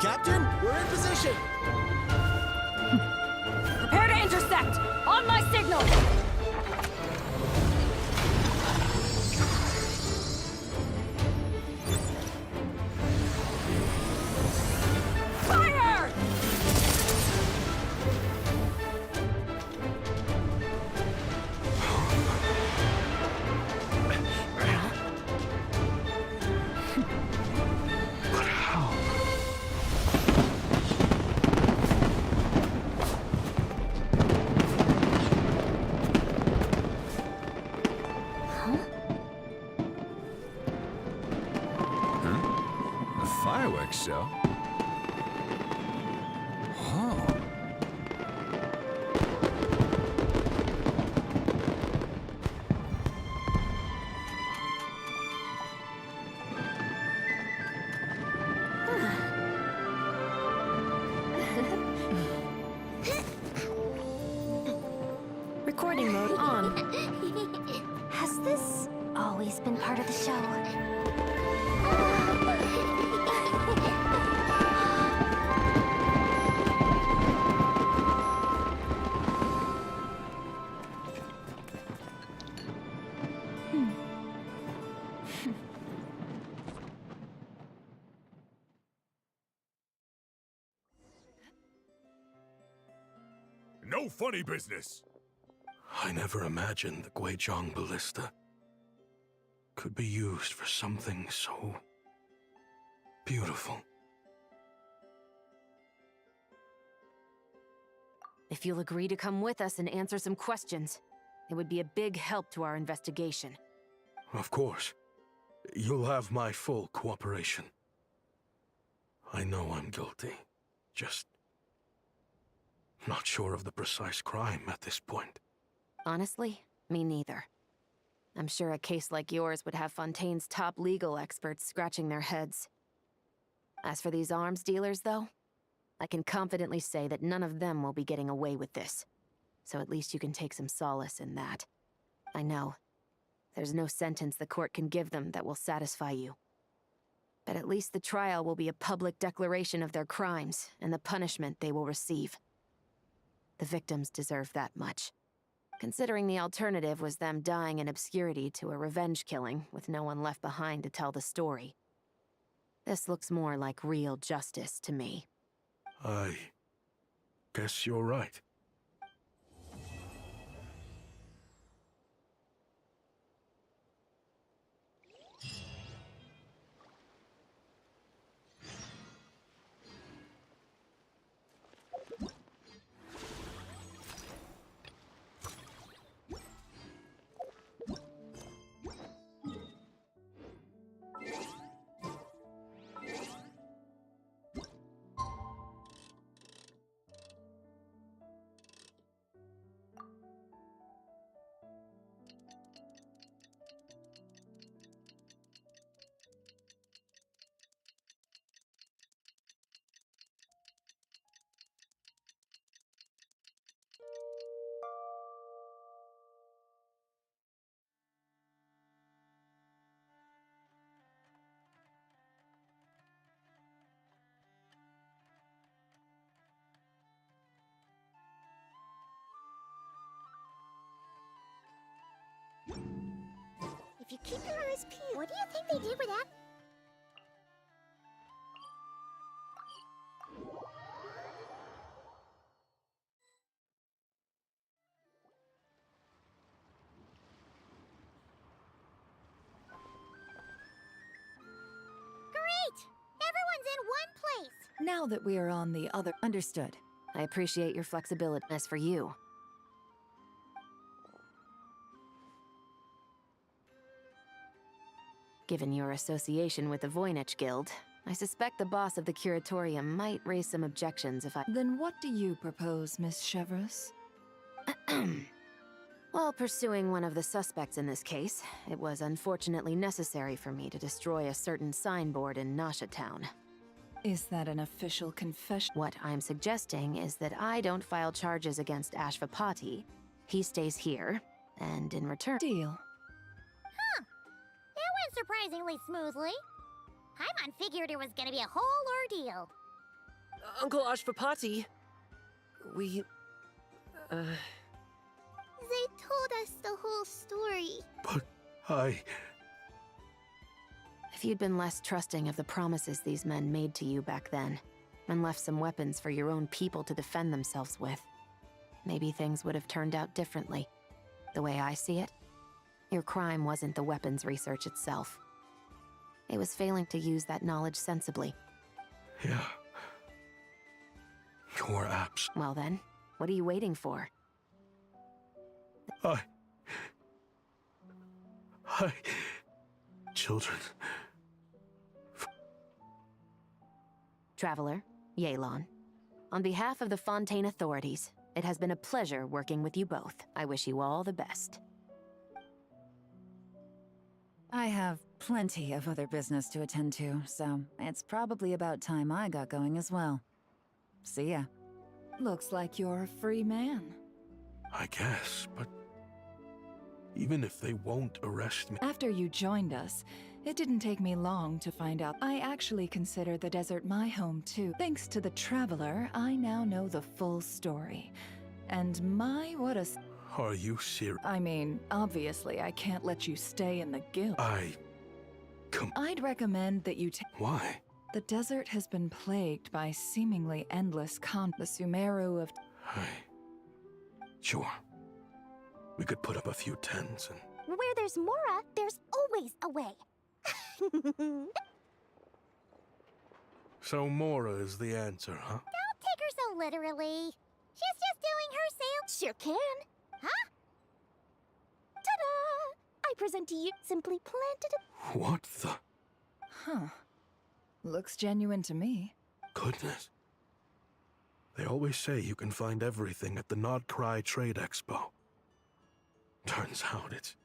Captain, we're in position! Prepare to intersect! On my signal! Fire! But how? A fireworks show? Oh. Recording mode on. Has this always been part of the show? No funny business! I never imagined the Guizhong ballista could be used for something so beautiful. If you'll agree to come with us and answer some questions, it would be a big help to our investigation. Of course. You'll have my full cooperation. I know I'm guilty. Just not sure of the precise crime at this point. Honestly, me neither. I'm sure a case like yours would have Fontaine's top legal experts scratching their heads. As for these arms dealers, though, I can confidently say that none of them will be getting away with this. So at least you can take some solace in that. I know. There's no sentence the court can give them that will satisfy you. But at least the trial will be a public declaration of their crimes and the punishment they will receive. The victims deserve that much. Considering the alternative was them dying in obscurity to a revenge killing with no one left behind to tell the story. This looks more like real justice to me. I guess you're right. If you keep your eyes peeled, what do you think they did with that? Great! Everyone's in one place! Now that we are on the other... Understood. I appreciate your flexibility. As for you, given your association with the Voynich Guild, I suspect the boss of the Curatorium might raise some objections if I... Then what do you propose, Miss Chevreuse? While pursuing one of the suspects in this case, it was unfortunately necessary for me to destroy a certain signboard in Nasha Town. Is that an official confession? What I'm suggesting is that I don't file charges against Ashvapati. He stays here, and in return... Deal. Huh. It went surprisingly smoothly. Paimon figured it was gonna be a whole ordeal. Uncle Ashvapati, we... They told us the whole story. But I... If you'd been less trusting of the promises these men made to you back then, and left some weapons for your own people to defend themselves with, maybe things would have turned out differently. The way I see it, your crime wasn't the weapons research itself. It was failing to use that knowledge sensibly. Yeah. You're abs... Well then, what are you waiting for? Children... Traveler, Yelan. On behalf of the Fontaine authorities, it has been a pleasure working with you both. I wish you all the best. I have plenty of other business to attend to, so it's probably about time I got going as well. See ya. Looks like you're a free man. I guess, but... even if they won't arrest me... After you joined us, it didn't take me long to find out I actually consider the desert my home too. Thanks to the Traveler, I now know the full story. And my, what a... Are you serious? I mean, obviously I can't let you stay in the guild. I'd recommend that you take... Why? The desert has been plagued by seemingly endless the Sumeru of... Sure. We could put up a few tents and... Where there's Mora, there's always a way. So Mora is the answer, huh? Don't take her so literally. She's just doing her sales. Sure can. Huh? Ta-da! I present to you simply planted a... What the... Huh. Looks genuine to me. Goodness. They always say you can find everything at the Not Cry Trade Expo. Turns out it's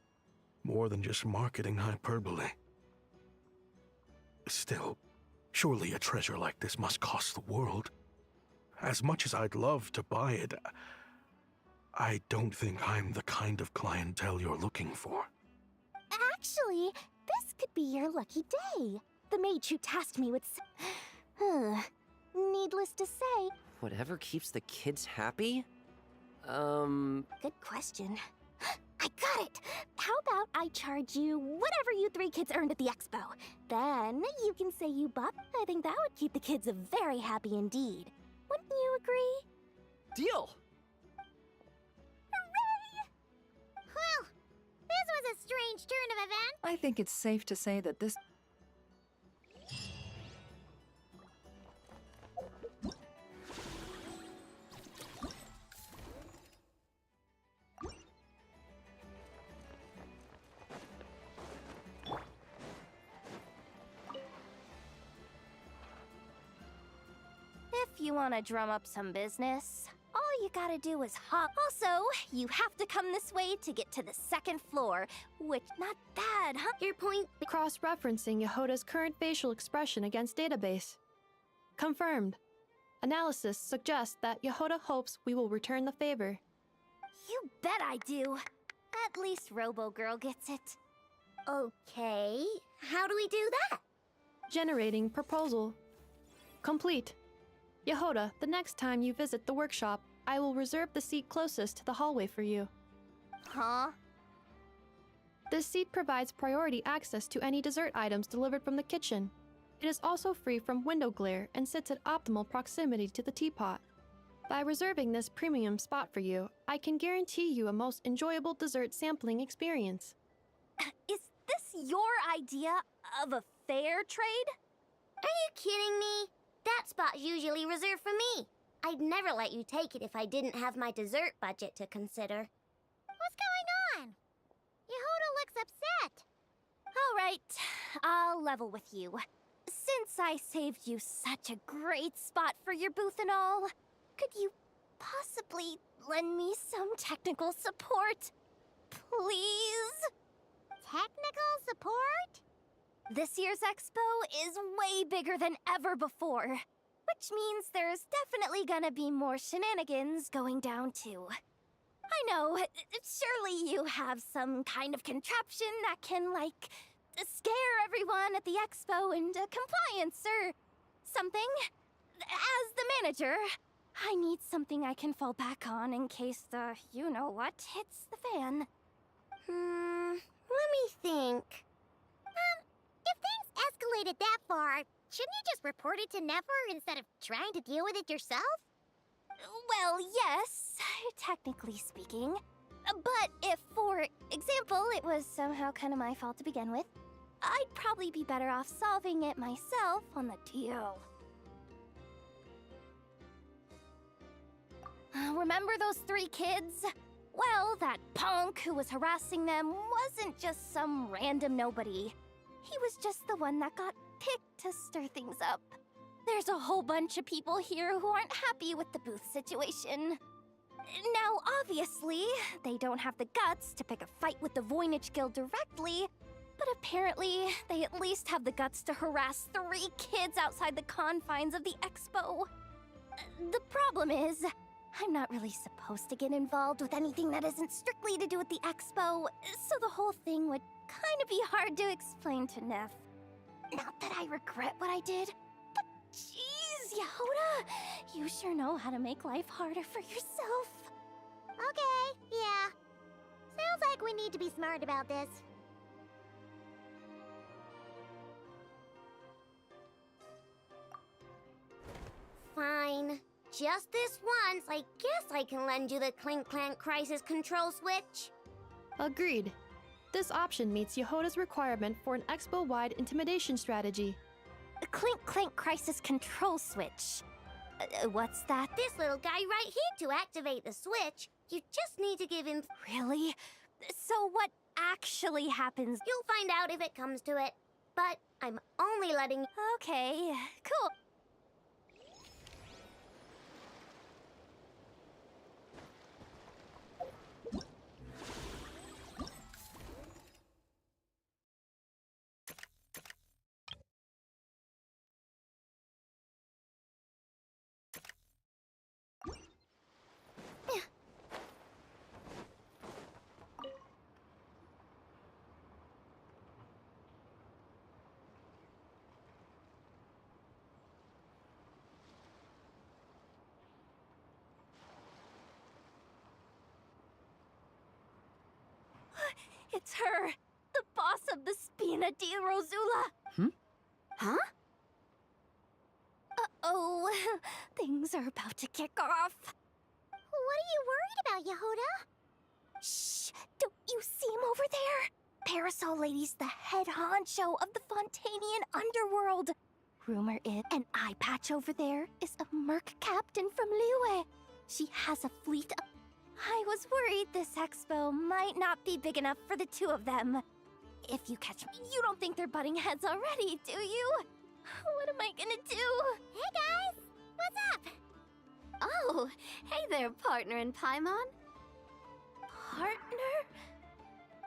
more than just marketing hyperbole. Still, surely a treasure like this must cost the world. As much as I'd love to buy it, I don't think I'm the kind of clientele you're looking for. Actually, this could be your lucky day. The mage who tasked me with... Needless to say... Whatever keeps the kids happy? Good question. I got it! How about I charge you whatever you 3 kids earned at the expo? Then you can say you bought... I think that would keep the kids very happy indeed. Wouldn't you agree? Deal! Hooray! Well, this was a strange turn of events. I think it's safe to say that this... If you want to drum up some business, all you gotta do is hop. Also, you have to come this way to get to the 2nd floor, which not bad, huh? Your point... Cross-referencing Yehoda's current facial expression against database. Confirmed. Analysis suggests that Yehoda hopes we will return the favor. You bet I do. At least Robo-Girl gets it. Okay, how do we do that? Generating proposal. Complete. Yehoda, the next time you visit the workshop, I will reserve the seat closest to the hallway for you. Huh? This seat provides priority access to any dessert items delivered from the kitchen. It is also free from window glare and sits at optimal proximity to the teapot. By reserving this premium spot for you, I can guarantee you a most enjoyable dessert sampling experience. Is this your idea of a fair trade? Are you kidding me? That spot's usually reserved for me. I'd never let you take it if I didn't have my dessert budget to consider. What's going on? Yehoda looks upset. All right, I'll level with you. Since I saved you such a great spot for your booth and all, could you possibly lend me some technical support? Please? Technical support? This year's expo is way bigger than ever before, which means there's definitely gonna be more shenanigans going down too. I know, surely you have some kind of contraption that can, like, scare everyone at the expo into compliance or something. As the manager, I need something I can fall back on in case the you-know-what hits the fan. Let me think. If things escalated that far, shouldn't you just report it to Nefer instead of trying to deal with it yourself? Well, yes, technically speaking. But if, for example, it was somehow kind of my fault to begin with, I'd probably be better off solving it myself on the DL. Remember those 3 kids? Well, that punk who was harassing them wasn't just some random nobody. He was just the one that got picked to stir things up. There's a whole bunch of people here who aren't happy with the booth situation. Now, obviously, they don't have the guts to pick a fight with the Voynich Guild directly, but apparently, they at least have the guts to harass 3 kids outside the confines of the expo. The problem is, I'm not really supposed to get involved with anything that isn't strictly to do with the expo, so the whole thing would kind of be hard to explain to Neff. Not that I regret what I did, but jeez, Yehoda, you sure know how to make life harder for yourself. Okay, yeah. Sounds like we need to be smart about this. Fine. just this once, I guess I can lend you the Clink Clank Crisis Control Switch. Agreed. This option meets Yehoda's requirement for an expo-wide intimidation strategy. The Clink Clank Crisis Control Switch. What's that? This little guy right here to activate the switch. You just need to give him... Really? So what actually happens? You'll find out if it comes to it. But I'm only letting... Okay, cool. It's her! The boss of the Spina di Rosula! Huh? Uh-oh. Things are about to kick off. What are you worried about, Yehoda? Shh! Don't you see him over there? Parasol Lady's the head honcho of the Fontanian underworld. Rumor is an eye patch over there is a merc captain from Liyue. She has a fleet of... I was worried this expo might not be big enough for the two of them. If you catch me, you don't think they're butting heads already, do you? What am I gonna do? Hey guys! What's up? Oh, hey there, partner in Paimon. Partner?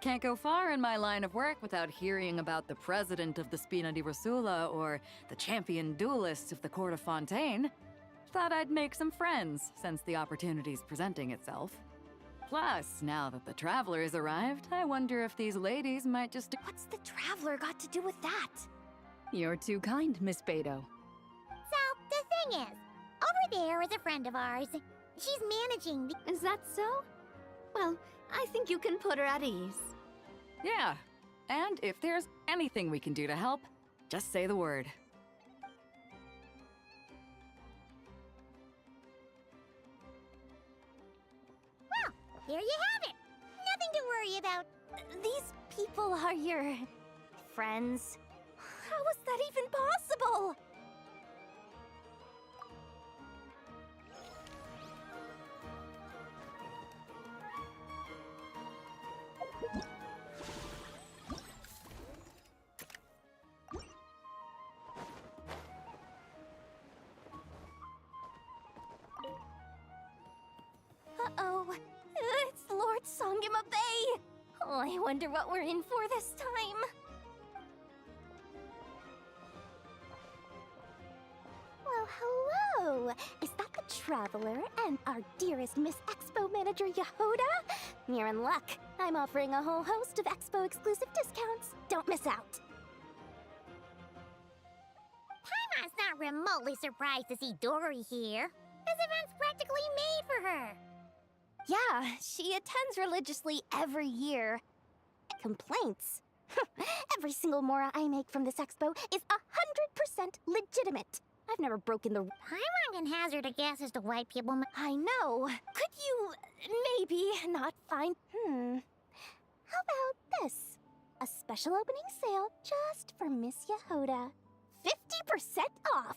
Can't go far in my line of work without hearing about the president of the Spina di Rosula or the champion duelist of the court of Fontaine. Thought I'd make some friends, since the opportunity's presenting itself. Plus, now that the Traveler's arrived, I wonder if these ladies might just... What's the Traveler got to do with that? You're too kind, Miss Beto. So, the thing is, over there is a friend of ours. She's managing the... Is that so? Well, I think you can put her at ease. Yeah, and if there's anything we can do to help, just say the word. Well, there you have it. Nothing to worry about. These people are your... friends? How is that even possible? Uh-oh. It's Lord Songima Bay! Oh, I wonder what we're in for this time. Well, hello! Is that the Traveler and our dearest Miss Expo Manager Yehoda? You're in luck. I'm offering a whole host of Expo-exclusive discounts. Don't miss out. Paimon's not remotely surprised to see Dory here. This event's practically made for her. Yeah, she attends religiously every year. Complaints? Every single mora I make from this expo is 100% legitimate. I've never broken the... Paimon can hazard a guess as to why people... I know. Could you maybe not find... How about this? A special opening sale just for Miss Yehoda. 50% off!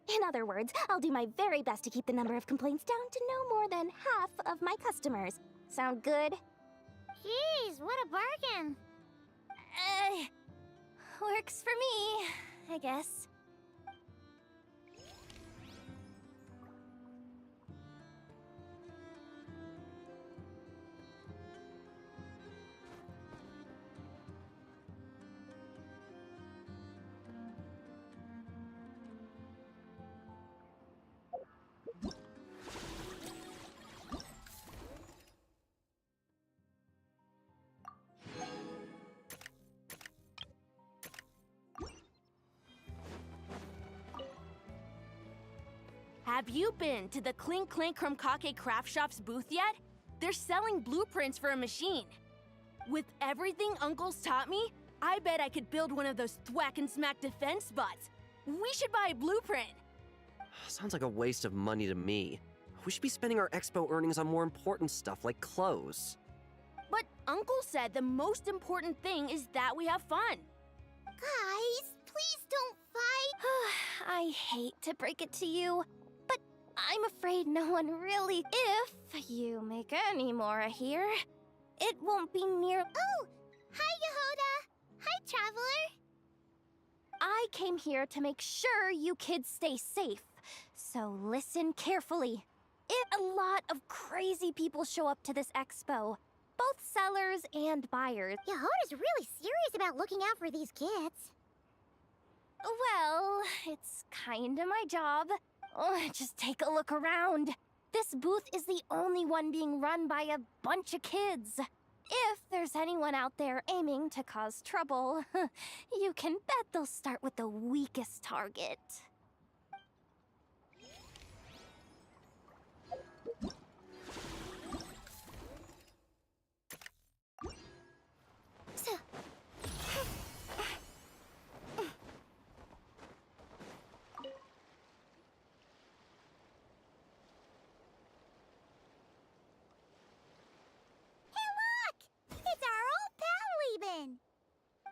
In other words, I'll do my very best to keep the number of complaints down to no more than half of my customers. Sound good? Jeez, what a bargain. Works for me, I guess. Have you been to the Clink Clank Krumkake Craft Shop's booth yet? They're selling blueprints for a machine. With everything Uncle's taught me, I bet I could build one of those thwack and smack defense bots. We should buy a blueprint. Sounds like a waste of money to me. We should be spending our expo earnings on more important stuff like clothes. But Uncle said the most important thing is that we have fun. Guys, please don't fight. I hate to break it to you, but I'm afraid no one really. If you make any more here, it won't be near. Oh, hi, Yehoda. Hi, Traveler. I came here to make sure you kids stay safe, so listen carefully. If a lot of crazy people show up to this expo, both sellers and buyers. Yehoda's really serious about looking out for these kids. Well, it's kinda my job. Oh, just take a look around. This booth is the only one being run by a bunch of kids. If there's anyone out there aiming to cause trouble, you can bet they'll start with the weakest target.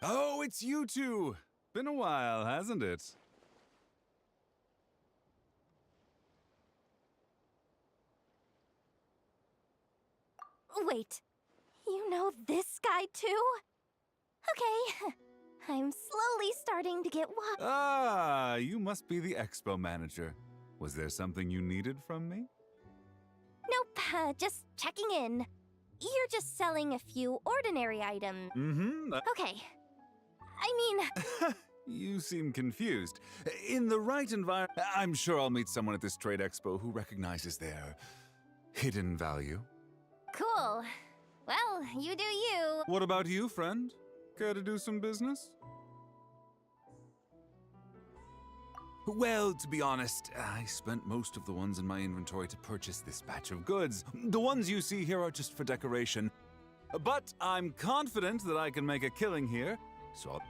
Oh, it's you two! Been a while, hasn't it? Wait, you know this guy too? Okay, I'm slowly starting to get Ah, you must be the expo manager. Was there something you needed from me? Nope, just checking in. You're just selling a few ordinary items. Mm-hmm. Okay. I mean... You seem confused. In the right environment, I'm sure I'll meet someone at this trade expo who recognizes their hidden value. Cool. Well, you do you. What about you, friend? Care to do some business? Well, to be honest, I spent most of the ones in my inventory to purchase this batch of goods. The ones you see here are just for decoration. But I'm confident that I can make a killing here, so I'll...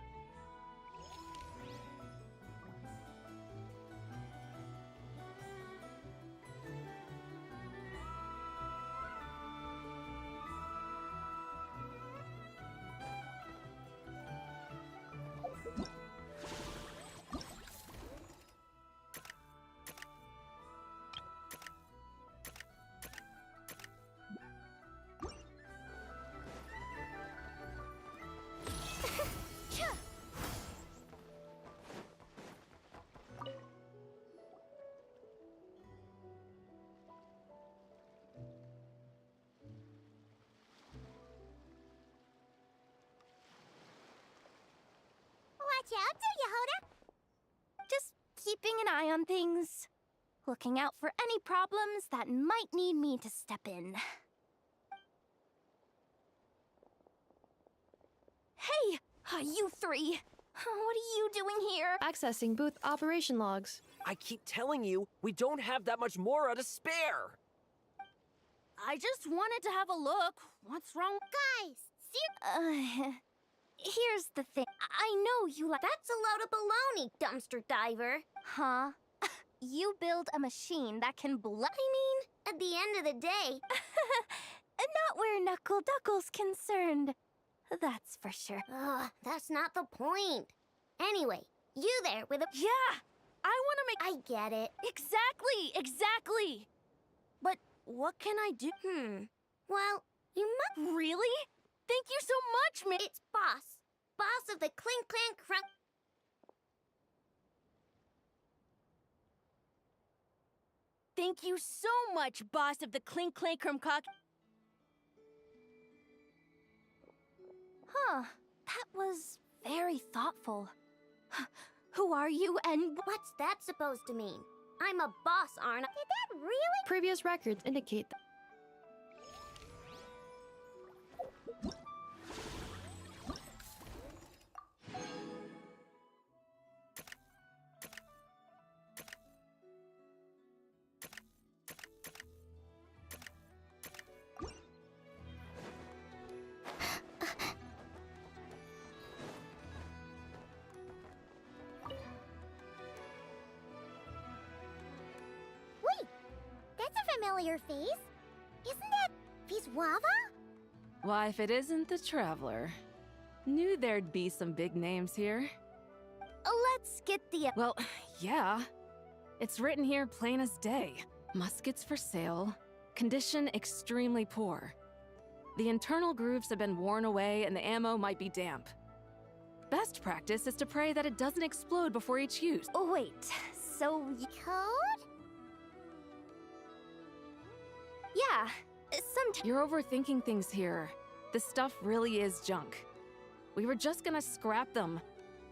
Watch out there, Yehoda. Just keeping an eye on things. Looking out for any problems that might need me to step in. Hey, you three. What are you doing here? Accessing booth operation logs. I keep telling you, we don't have that much Mora to spare. I just wanted to have a look. What's wrong? Guys, Here's the thing. I know you like— that's a load of baloney, dumpster diver. Huh? You build a machine that can blow— At the end of the day, Not where Knuckle Duckle's concerned. That's for sure. ugh, that's not the point. Anyway, you there with a... Yeah, I want to make... I get it. Exactly. But what can I do? Well, you must... Really? Thank you so much, man. It's Boss. Boss of the Clink Clank Crunk... Thank you so much, boss of the Clink Clank Cock. Huh. That was very thoughtful. Who are you and— What's that supposed to mean? I'm a boss, aren't I? Did that really? Previous records indicate that. familiar face. Isn't that Viswava? Why, if it isn't the Traveler. Knew there'd be some big names here. Let's get the... Well, yeah. It's written here plain as day. Muskets for sale. Condition extremely poor. The internal grooves have been worn away and the ammo might be damp. Best practice is to pray that it doesn't explode before each use. Oh, wait. So... Code? Yeah. You're overthinking things here. This stuff really is junk. We were just gonna scrap them,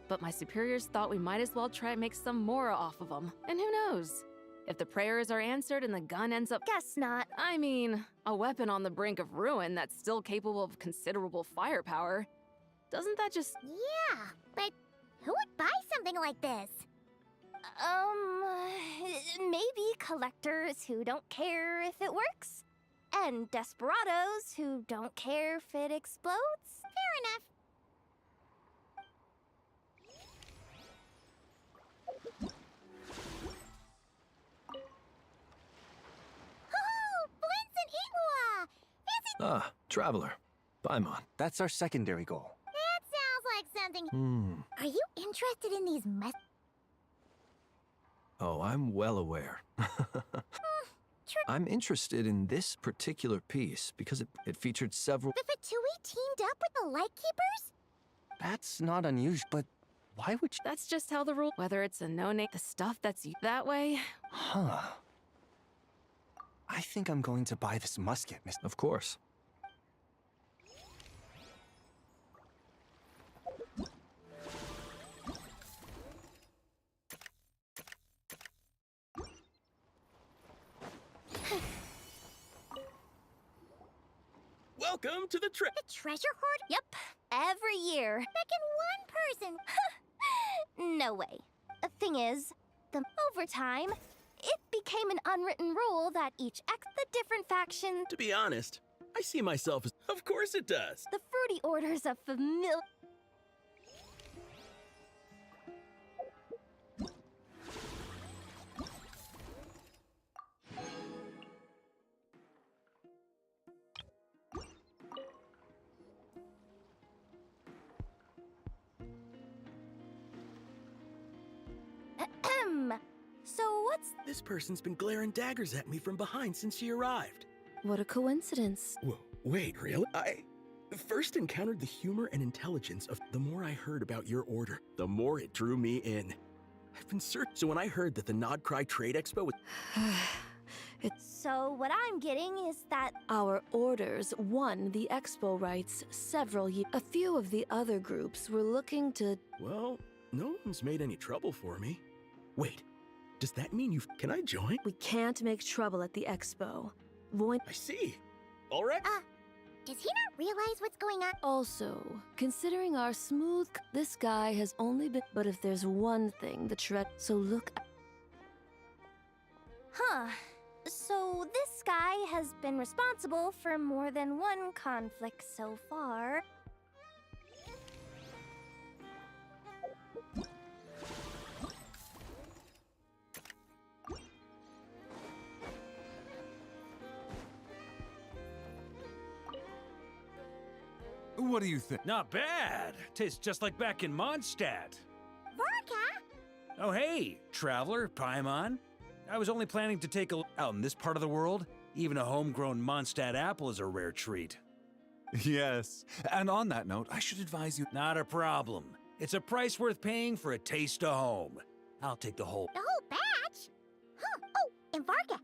but my superiors thought we might as well try and make some more off of them. And who knows? If the prayers are answered and the gun ends up— Guess not. I mean, a weapon on the brink of ruin that's still capable of considerable firepower. Doesn't that just— Yeah, but who would buy something like this? Maybe collectors who don't care if it works. And desperados who don't care if it explodes. Fair enough. Oh, Blinson Igua! Ah, Traveler. Paimon. That's our secondary goal. That sounds like something... Are you interested in these Oh, I'm well aware. I'm interested in this particular piece because it featured several... The Fatui teamed up with the Lightkeepers? That's not unusual, but why would you... That's just how the rule— Whether it's a no-name, the stuff that's that way... Huh. I think I'm going to buy this musket, Miss... Of course. Welcome to the trip. The treasure hoard? Yep. Every year. Back in one person. No way. The thing is, over time, it became an unwritten rule that the different factions... To be honest, I see myself as... Of course it does. The fruity orders of familiar... So what's... This person's been glaring daggers at me from behind since she arrived. What a coincidence. Wait, really? I first encountered the humor and intelligence of... The more I heard about your order, the more it drew me in. I've been searching. So when I heard that the Nodcry Trade Expo was... So what I'm getting is that... Our orders won the expo rights several years. A few of the other groups were looking to... Well, no one's made any trouble for me. Wait, does that mean Can I join? We can't make trouble at the expo. I see. All right. Does he not realize what's going on? Also, considering our smooth... This guy has only been... But if there's one thing the So look... Huh. So this guy has been responsible for more than one conflict so far. What do you think? Not bad. Tastes just like back in Mondstadt. Vorka? Oh, hey, Traveler, Paimon. I was only planning to take a out in this part of the world. Even a homegrown Mondstadt apple is a rare treat. Yes. And on that note, I should advise you... Not a problem. It's a price worth paying for a taste of home. I'll take the whole... The whole batch? Huh. Oh, and Varga,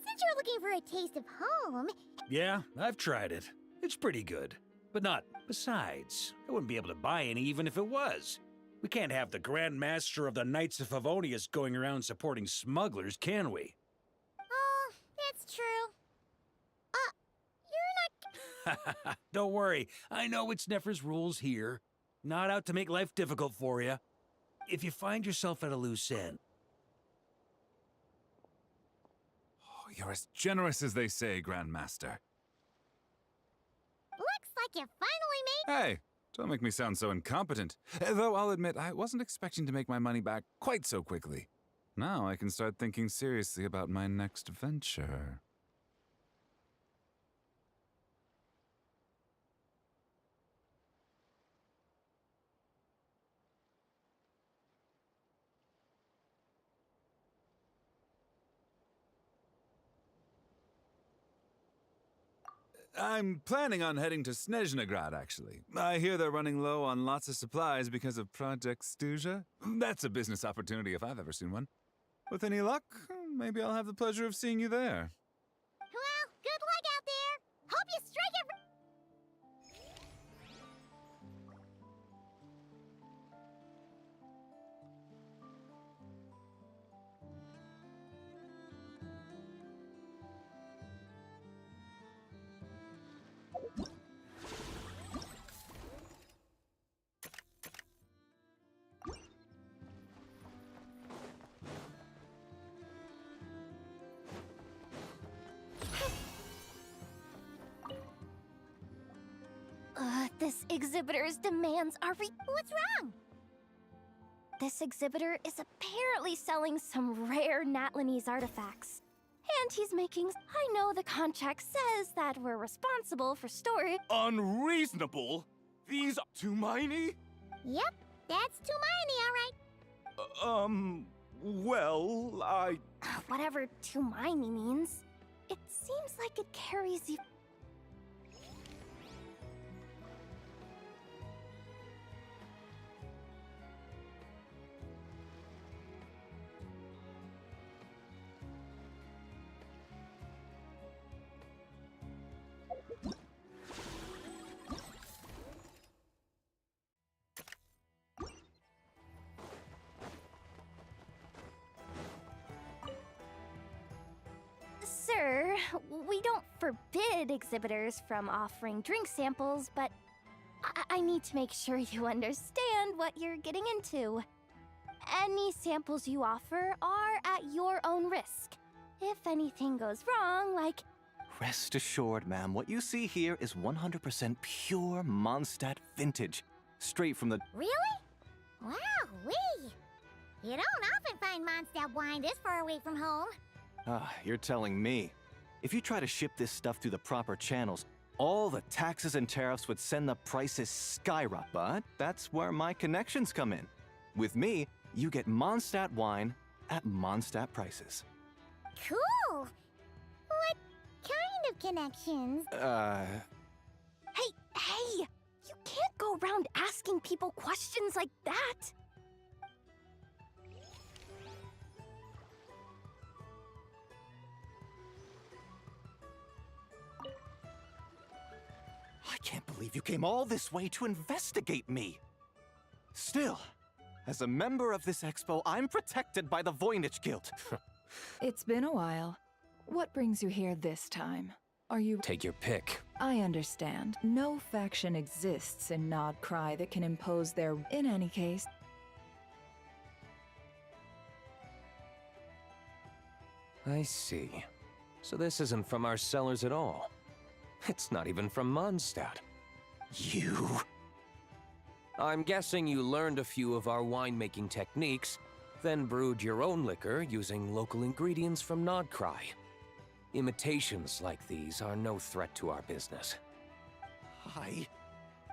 since you're looking for a taste of home... Yeah, I've tried it. It's pretty good. But not... Besides, I wouldn't be able to buy any even if it was. We can't have the Grand Master of the Knights of Favonius going around supporting smugglers, can we? Oh, that's true. You're not... Don't worry, I know it's Nefer's rules here. Not out to make life difficult for you. If you find yourself at a loose end... Oh, you're as generous as they say, Grandmaster. Looks like you finally made... Hey, don't make me sound so incompetent. Though I'll admit, I wasn't expecting to make my money back quite so quickly. Now I can start thinking seriously about my next venture. I'm planning on heading to Snezhnegrad, actually. I hear they're running low on lots of supplies because of Project Stuja. That's a business opportunity if I've ever seen one. With any luck, maybe I'll have the pleasure of seeing you there. Well, good luck out there. Hope you strike it. This exhibitor's demands are What's wrong? This exhibitor is apparently selling some rare Natlanese artifacts. And he's making... I know the contract says that we're responsible for storage... Unreasonable? These are too miny? Yep, that's too miny, all right. Well, I... Whatever too miny means. It seems like it carries you... Sir, we don't forbid exhibitors from offering drink samples, but I need to make sure you understand what you're getting into. Any samples you offer are at your own risk. If anything goes wrong, like... Rest assured, ma'am, what you see here is 100% pure Mondstadt vintage. Straight from the... Really? Wow-wee! You don't often find Mondstadt wine this far away from home. Ah, you're telling me. If you try to ship this stuff through the proper channels, all the taxes and tariffs would send the prices skyrocket. But that's where my connections come in. With me, you get Mondstadt wine at Mondstadt prices. Cool! What kind of connections? Hey! You can't go around asking people questions like that! I can't believe you came all this way to investigate me. Still, as a member of this expo, I'm protected by the Voynich Guild. It's been a while. What brings you here this time? Are you... Take your pick. I understand. No faction exists in Nodcry that can impose their... In any case... I see. So this isn't from our cellars at all. It's not even from Mondstadt. You... I'm guessing you learned a few of our winemaking techniques, then brewed your own liquor using local ingredients from Nodcry. Imitations like these are no threat to our business.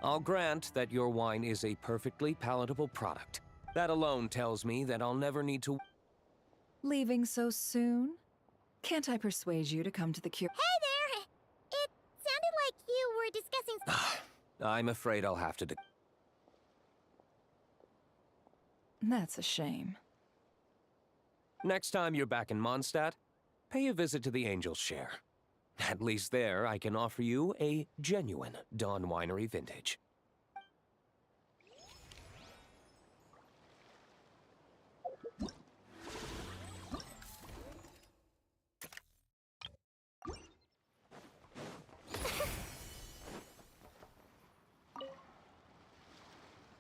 I'll grant that your wine is a perfectly palatable product. That alone tells me that I'll never need to... Leaving so soon? Can't I persuade you to come to the cure? Hey there! It sounded like you were discussing... I'm afraid I'll have to... That's a shame. Next time you're back in Mondstadt, pay a visit to the Angel's Share. At least there, I can offer you a genuine Dawn Winery vintage.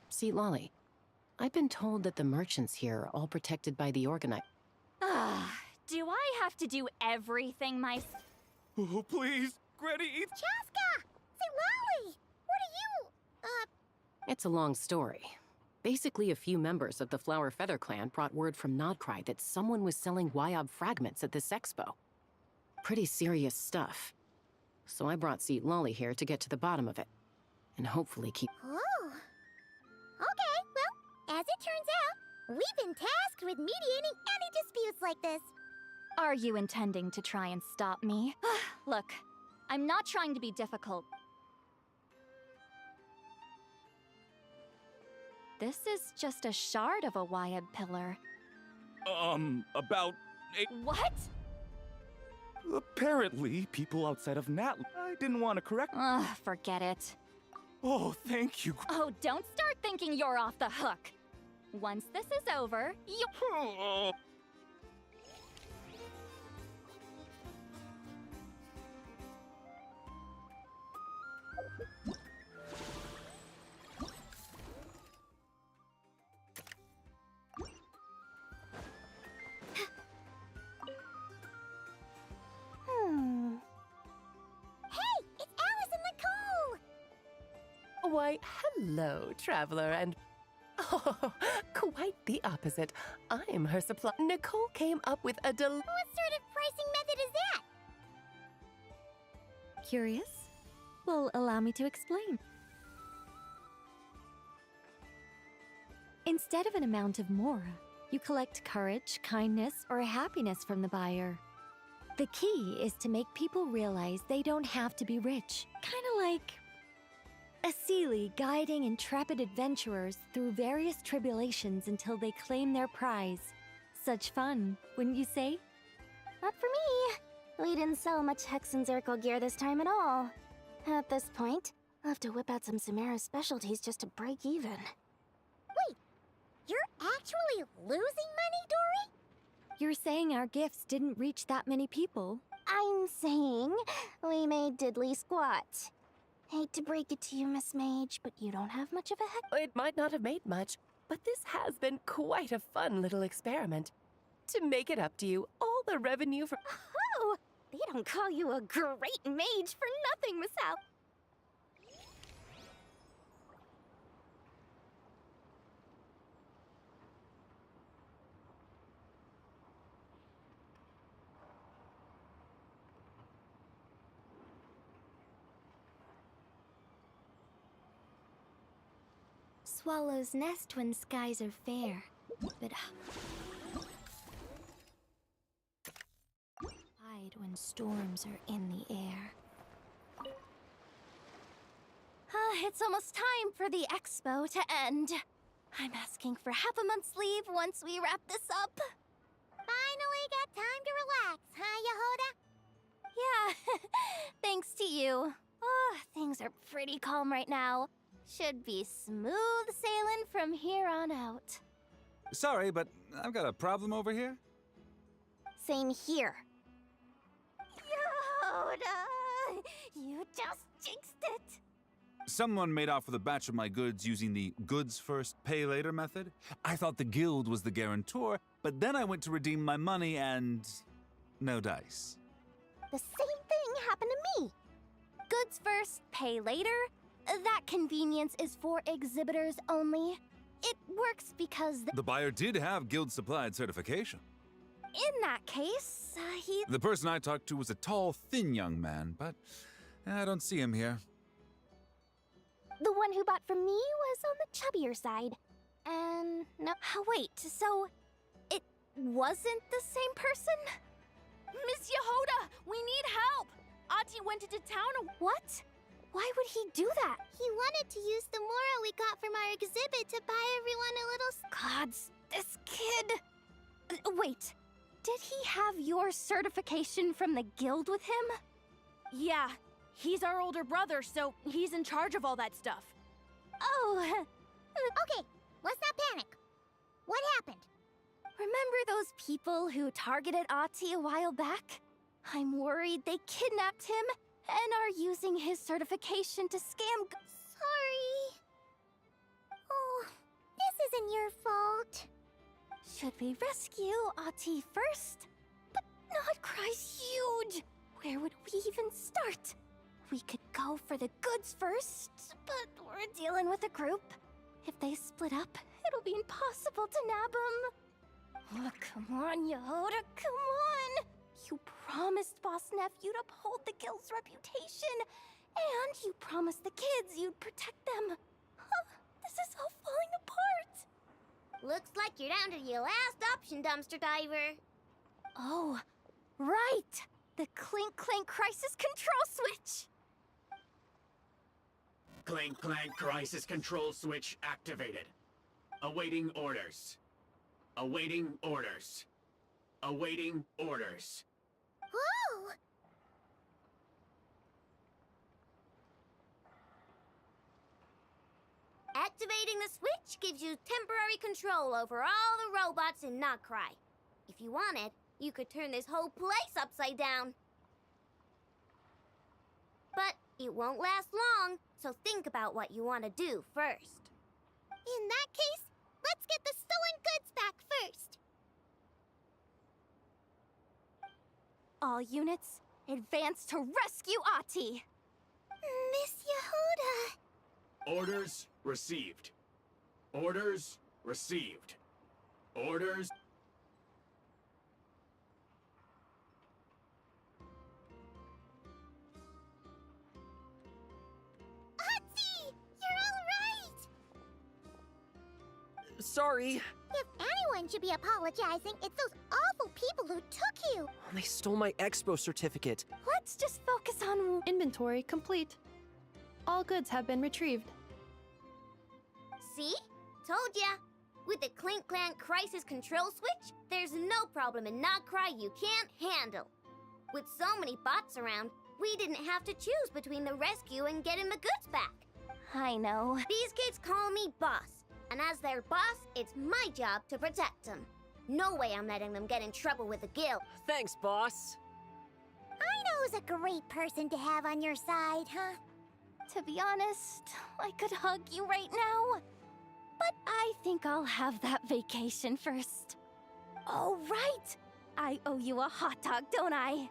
See, Lolly, I've been told that the merchants here are all protected by the organizer. Do I have to do everything myself? Oh, please! Granny, eat... Chaska! Say, Lolly! What are you... It's a long story. Basically, a few members of the Flower Feather clan brought word from Nodcry that someone was selling Wyob fragments at this expo. Pretty serious stuff. So I brought Seat Lolly here to get to the bottom of it. And hopefully keep... Oh. Okay, well, as it turns out, we've been tasked with mediating any disputes like this. Are you intending to try and stop me? Look, I'm not trying to be difficult. This is just a shard of a Wyeb pillar. About What? apparently people outside of Nat. I didn't want to correct. Ugh, forget it. Oh, thank you. Oh, don't start thinking you're off the hook. Once this is over, you... Hey, it's Alice and Nicole! Why, hello, traveler, and... Oh, quite the opposite. I'm her supply... Nicole came up with a What sort of pricing method is that? Curious? Well, allow me to explain. Instead of an amount of mora, you collect courage, kindness, or happiness from the buyer. The key is to make people realize they don't have to be rich. Kinda like a Seelie guiding intrepid adventurers through various tribulations until they claim their prize. Such fun, wouldn't you say? Not for me. We didn't sell much Hex and Zirkel gear this time at all. At this point, I'll have to whip out some Samara specialties just to break even. Wait, you're actually losing money, Dory? You're saying our gifts didn't reach that many people? I'm saying we made diddly squat. Hate to break it to you, Miss Mage, but you don't have much of a heck. It might not have made much, but this has been quite a fun little experiment. To make it up to you, all the revenue from... Oh, they don't call you a great mage for nothing, Miss Al. Swallow's nest when skies are fair, but hide when storms are in the air. It's almost time for the expo to end. I'm asking for half a month's leave once we wrap this up. Finally got time to relax, huh, Yehoda? Yeah, thanks to you. Oh, things are pretty calm right now. Should be smooth sailing from here on out. Sorry, but I've got a problem over here. Same here. Yehoda! You just jinxed it! Someone made off with a batch of my goods using the goods first, pay later method. I thought the guild was the guarantor, but then I went to redeem my money and... no dice. The same thing happened to me. Goods first, pay later? That convenience is for exhibitors only. It works because The buyer did have guild-supplied certification. in that case, he... The person I talked to was a tall, thin young man, but I don't see him here. The one who bought from me was on the chubbier side. And no... Wait, so... it wasn't the same person? Miss Yehoda, we need help! Ati went into town. What? Why would he do that? He wanted to use the mora we got from our exhibit to buy everyone a little... Gods, this kid... Wait, did he have your certification from the guild with him? Yeah, he's our older brother, so he's in charge of all that stuff. Oh, okay, let's not panic. What happened? Remember those people who targeted Ati a while back? I'm worried they kidnapped him and are using his certification to scam... Sorry. Oh, this isn't your fault. Should we rescue Ati first? But Nodcry's huge. Where would we even start? We could go for the goods first, but we're dealing with a group. If they split up, it'll be impossible to nab them. Oh, come on, Yehoda, come on! You promised Boss Nephew to uphold the guild's reputation, and you promised the kids you'd protect them. This is all falling apart. Looks like you're down to your last option, dumpster diver. Oh, right. The Clink Clank Crisis Control Switch! Clank Clank Crisis Control Switch activated. Awaiting orders. Awaiting orders. Awaiting orders. Whoa! Activating the switch gives you temporary control over all the robots in Notcry. If you wanted, you could turn this whole place upside down. But it won't last long, so think about what you want to do first. In that case, let's get the stolen goods back first. All units, advance to rescue Ahti! Miss Yehuda! Orders received. Orders received. Orders. Ahti! You're all right! Sorry. If anyone should be apologizing, it's those awful people who took you! They stole my expo certificate. Let's just focus on inventory complete. All goods have been retrieved. See? Told ya! With the Clink Clank Crisis Control Switch, there's no problem in Notcry you can't handle. With so many bots around, we didn't have to choose between the rescue and getting the goods back. I know. These kids call me boss, and as their boss, it's my job to protect them. No way I'm letting them get in trouble with the guild. Thanks, boss. I know who's a great person to have on your side, huh? To be honest, I could hug you right now. But I think I'll have that vacation first. Oh, right! I owe you a hot dog, don't I?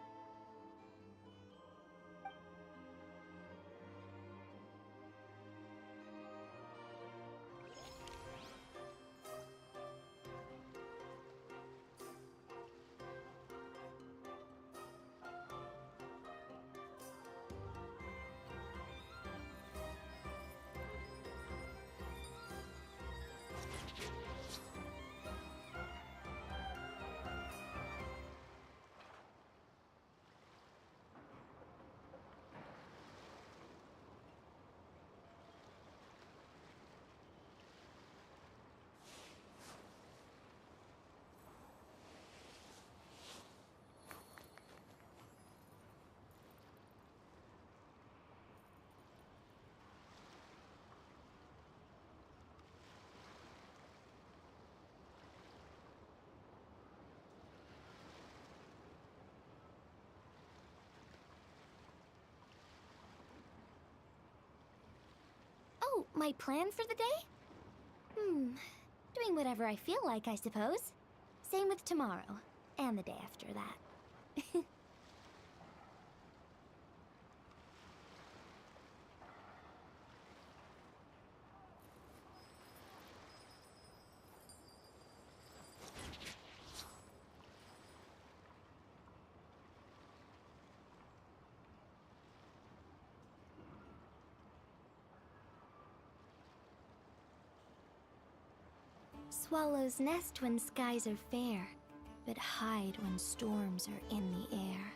Oh, my plan for the day? Doing whatever I feel like, I suppose. Same with tomorrow, and the day after that. Swallows nest when skies are fair, but hide when storms are in the air.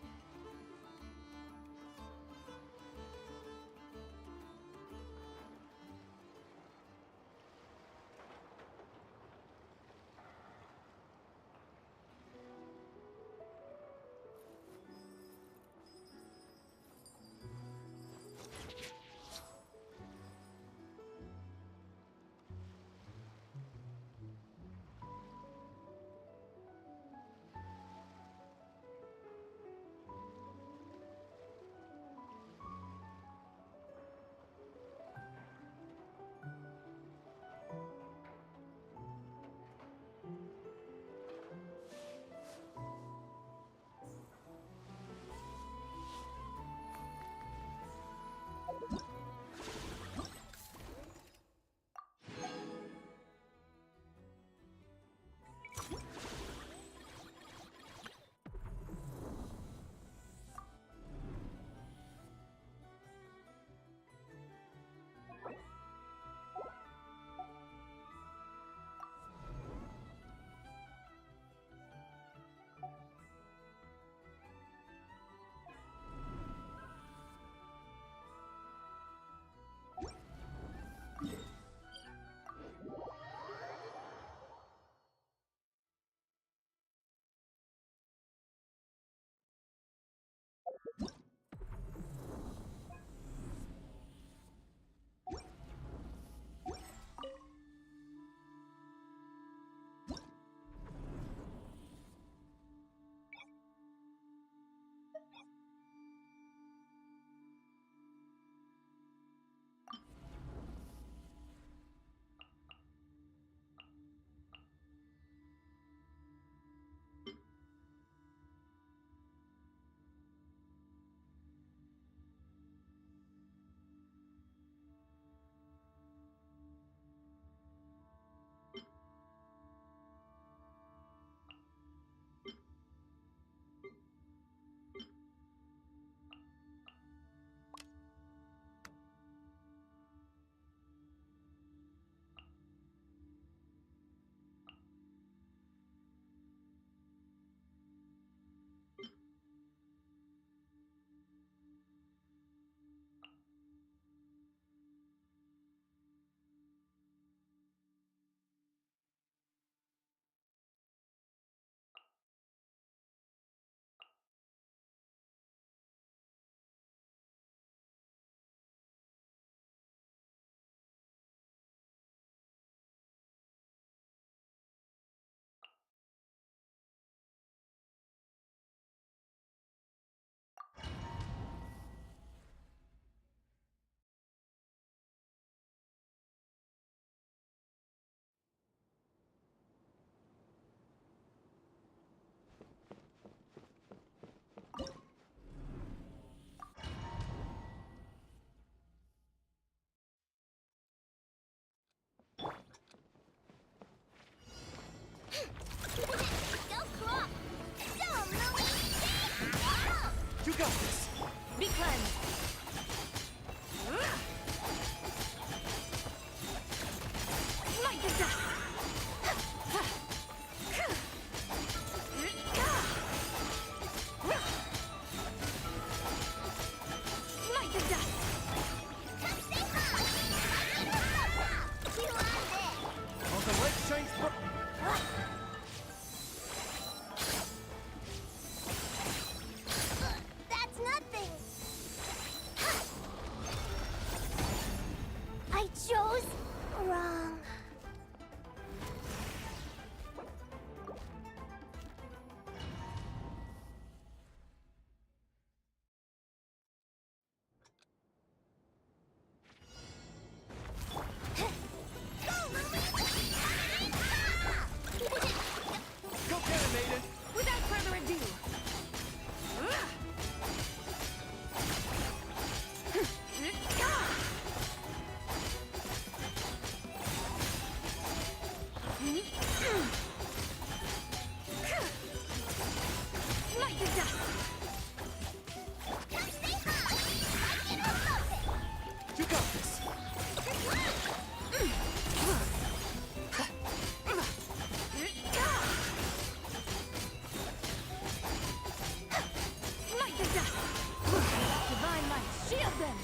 You got this! Be cleansed! Light the dust! Light the dust! Oh, the light shines That's nothing! I chose wrong. Go get it, Maiden! Without further ado! Light the dust! You got this! Light the dust! Divine light, shield them!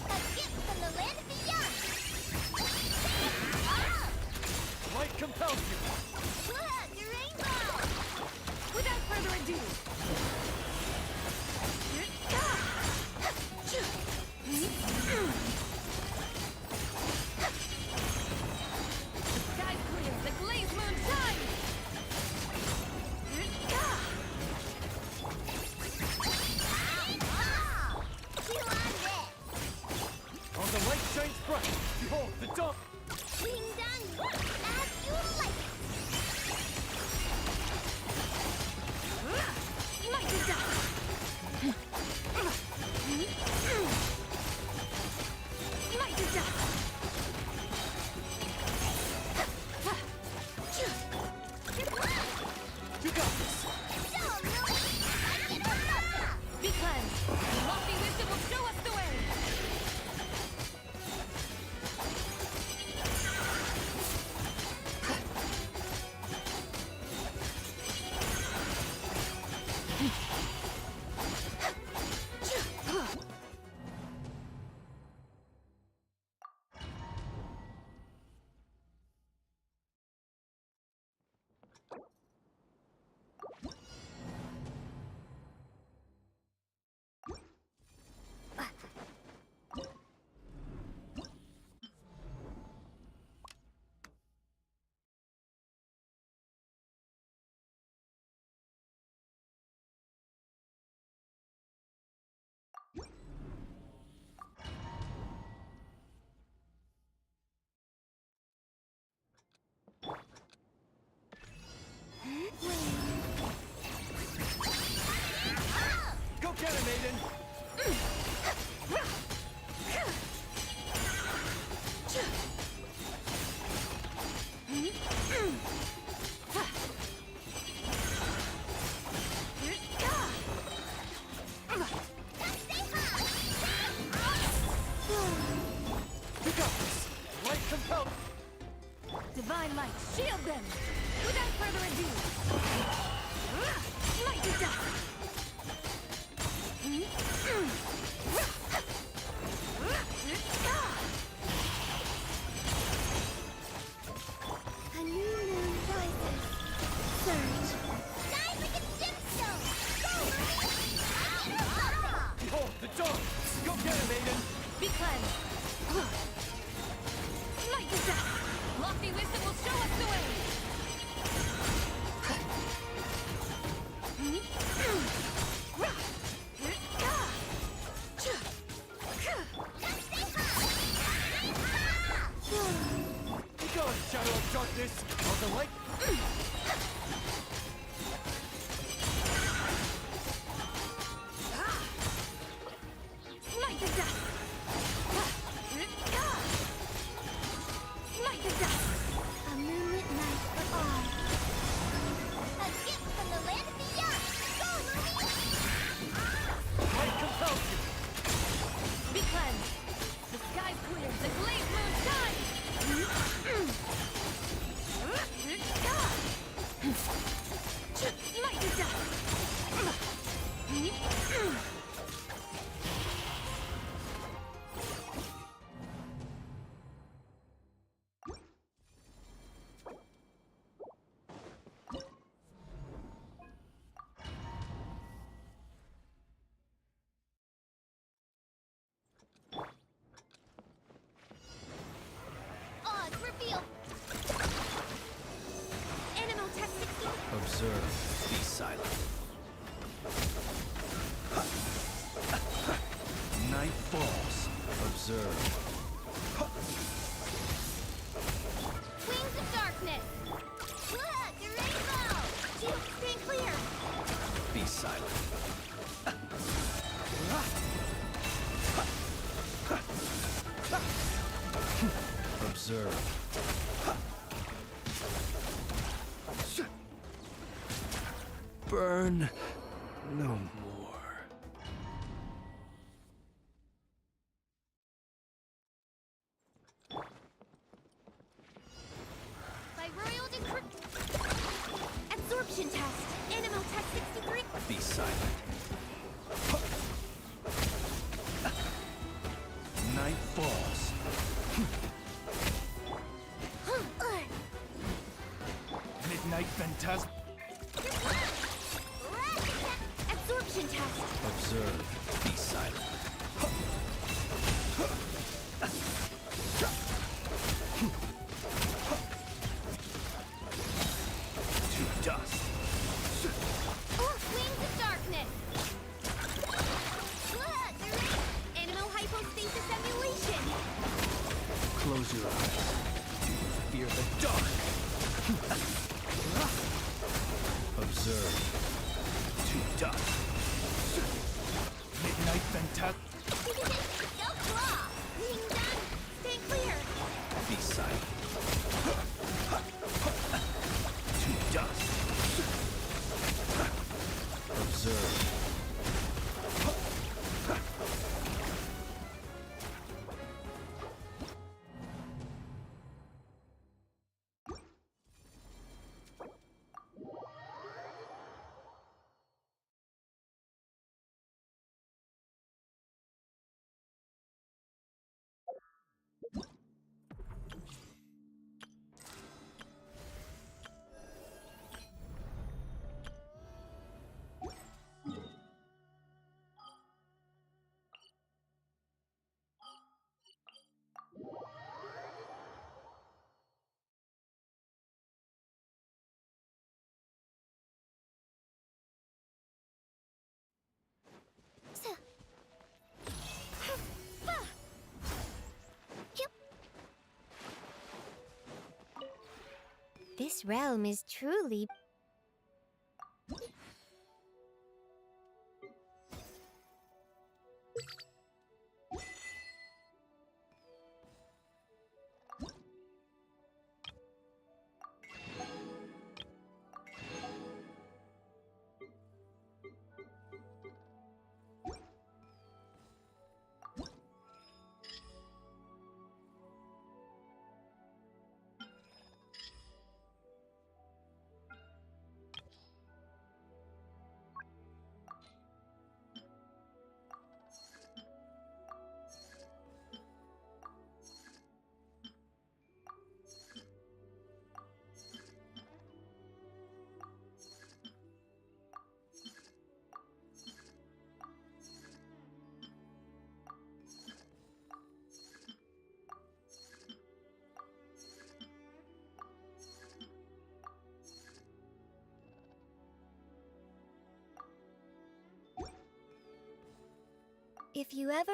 A gift from the land beyond! Light compels you! Pull out your rainbow! Without further ado! Sky clear, the glaze moon shines! Oh, the light shines bright! Behold, the dawn! Ding dong! As you like it! Light the dust! Light the dust! You got this! Be cleansed! Lofty wisdom will show us the way! Oz, reveal! Animal test 60. Observe. Be silent. Night falls. Observe. Wings of darkness. Look, a rainbow! Shield, stand clear. Be silent. Observe. Burn no more. By royal decree. Absorption test. Animal test 63. Be silent. Night falls. Midnight phantasm. Absorption test. Observe. Be silent. To dust. Wings of darkness. Look, a rain. Animal hypostasis emulation. Close your eyes. Do you fear the dark? Observe. To dust. Midnight phantasm. Go claw. Wing done. Stand clear. Be silent. To dust. Observe. This realm is truly... If you ever...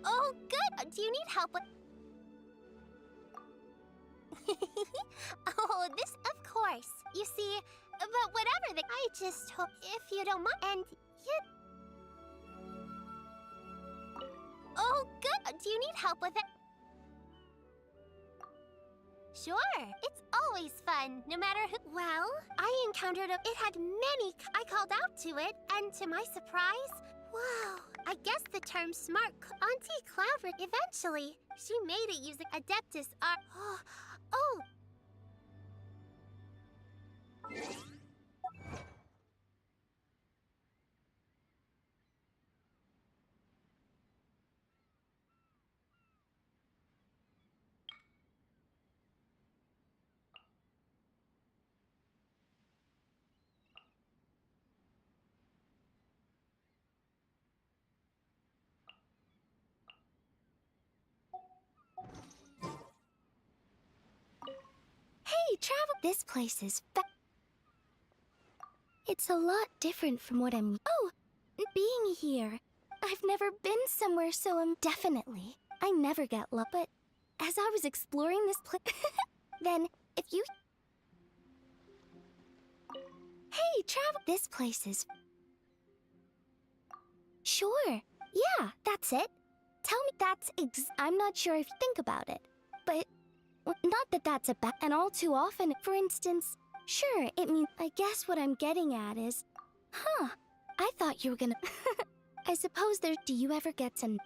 Oh, good! Do you need help with... Oh, this, of course. You see, but whatever the... I just hope, if you don't mind, and you... Oh, good! Do you need help with it? Sure, it's always fun, no matter who. Well, I encountered it had many. I called out to it, and to my surprise, wow, I guess the term smart Auntie Cloudrick eventually. She made it using Adeptus Art. Oh. Hey, travel. This place is it's a lot different from what I'm. Oh, being here. I've never been somewhere, so I'm definitely. I never get lost. But as I was exploring this place, then if you. Hey, travel. This place is. Sure. Yeah, that's it. Tell me that's I'm not sure if you think about it, but not that that's a bad. And all too often, for instance, sure, it means. I guess what I'm getting at is, I thought you were gonna. I suppose there. Do you ever get to?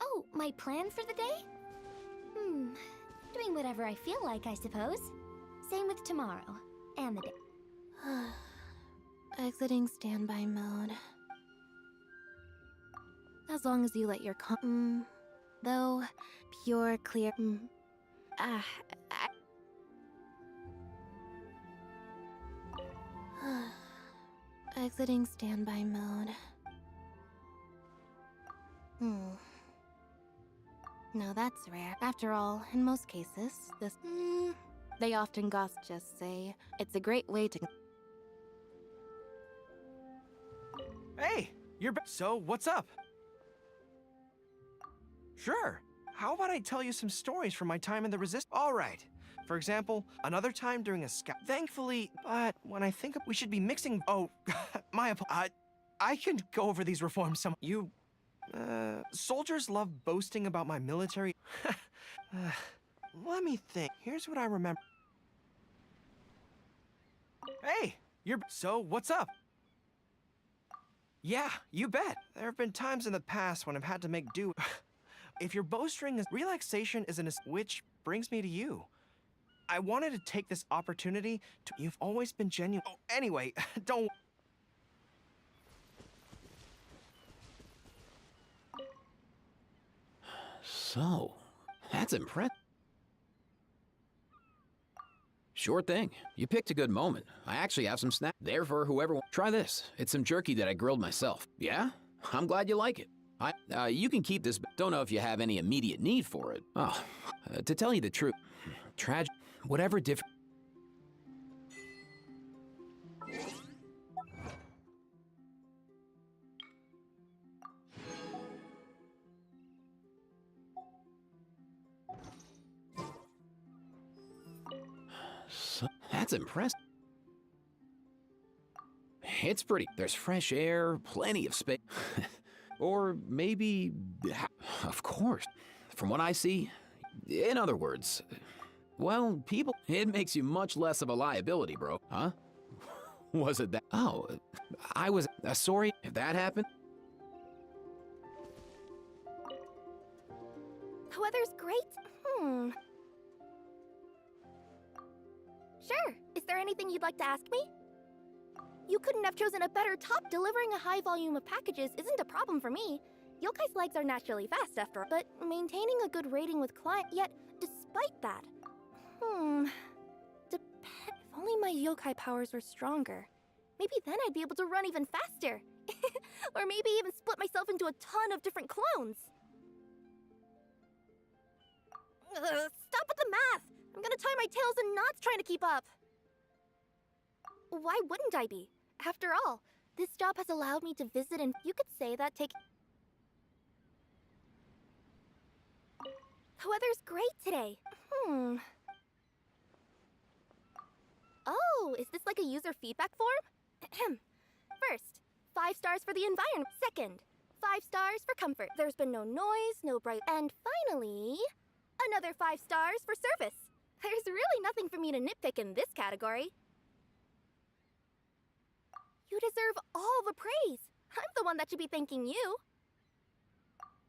Oh, my plan for the day? Doing whatever I feel like, I suppose. Same with tomorrow. And the day. Exiting standby mode. As long as you let your though, pure, clear. Exiting standby mode. No, that's rare. After all, in most cases, this. They often just say it's a great way to. Hey, so what's up? Sure. How about I tell you some stories from my time in the Resist? All right. For example, another time during a scout. Thankfully, but when I think we should be mixing. Oh, I can go over these reforms some. Soldiers love boasting about my military. Let me think. Here's what I remember. Hey, so what's up? Yeah, you bet. There have been times in the past when I've had to make do. If your bowstring is relaxation is which brings me to you. I wanted to take this opportunity to. You've always been genuine. Oh, anyway, don't. So, that's impressive. Sure thing. You picked a good moment. I actually have some snacks there for whoever wants. Try this. It's some jerky that I grilled myself. Yeah? I'm glad you like it. You can keep this, but don't know if you have any immediate need for it. Oh, to tell you the truth, whatever different. So, that's impressive. It's pretty. There's fresh air, plenty of space. Or maybe, of course, from what I see, in other words, well, people, it makes you much less of a liability, bro. Huh? Was it that? Oh, I was sorry if that happened. The weather's great. Sure. Is there anything you'd like to ask me? You couldn't have chosen a better top. Delivering a high volume of packages isn't a problem for me. Yokai's legs are naturally fast after all. But maintaining a good rating with client, yet despite that. If only my yokai powers were stronger. Maybe then I'd be able to run even faster. Or maybe even split myself into a ton of different clones. Stop with the math! I'm gonna tie my tails in knots trying to keep up. Why wouldn't I be? After all, this job has allowed me to visit, and you could say that the weather's great today. Oh, is this like a user feedback form? First, 5 stars for the environment. Second, 5 stars for comfort. There's been no noise, no bright. And finally, another 5 stars for service. There's really nothing for me to nitpick in this category. You deserve all the praise. I'm the one that should be thanking you.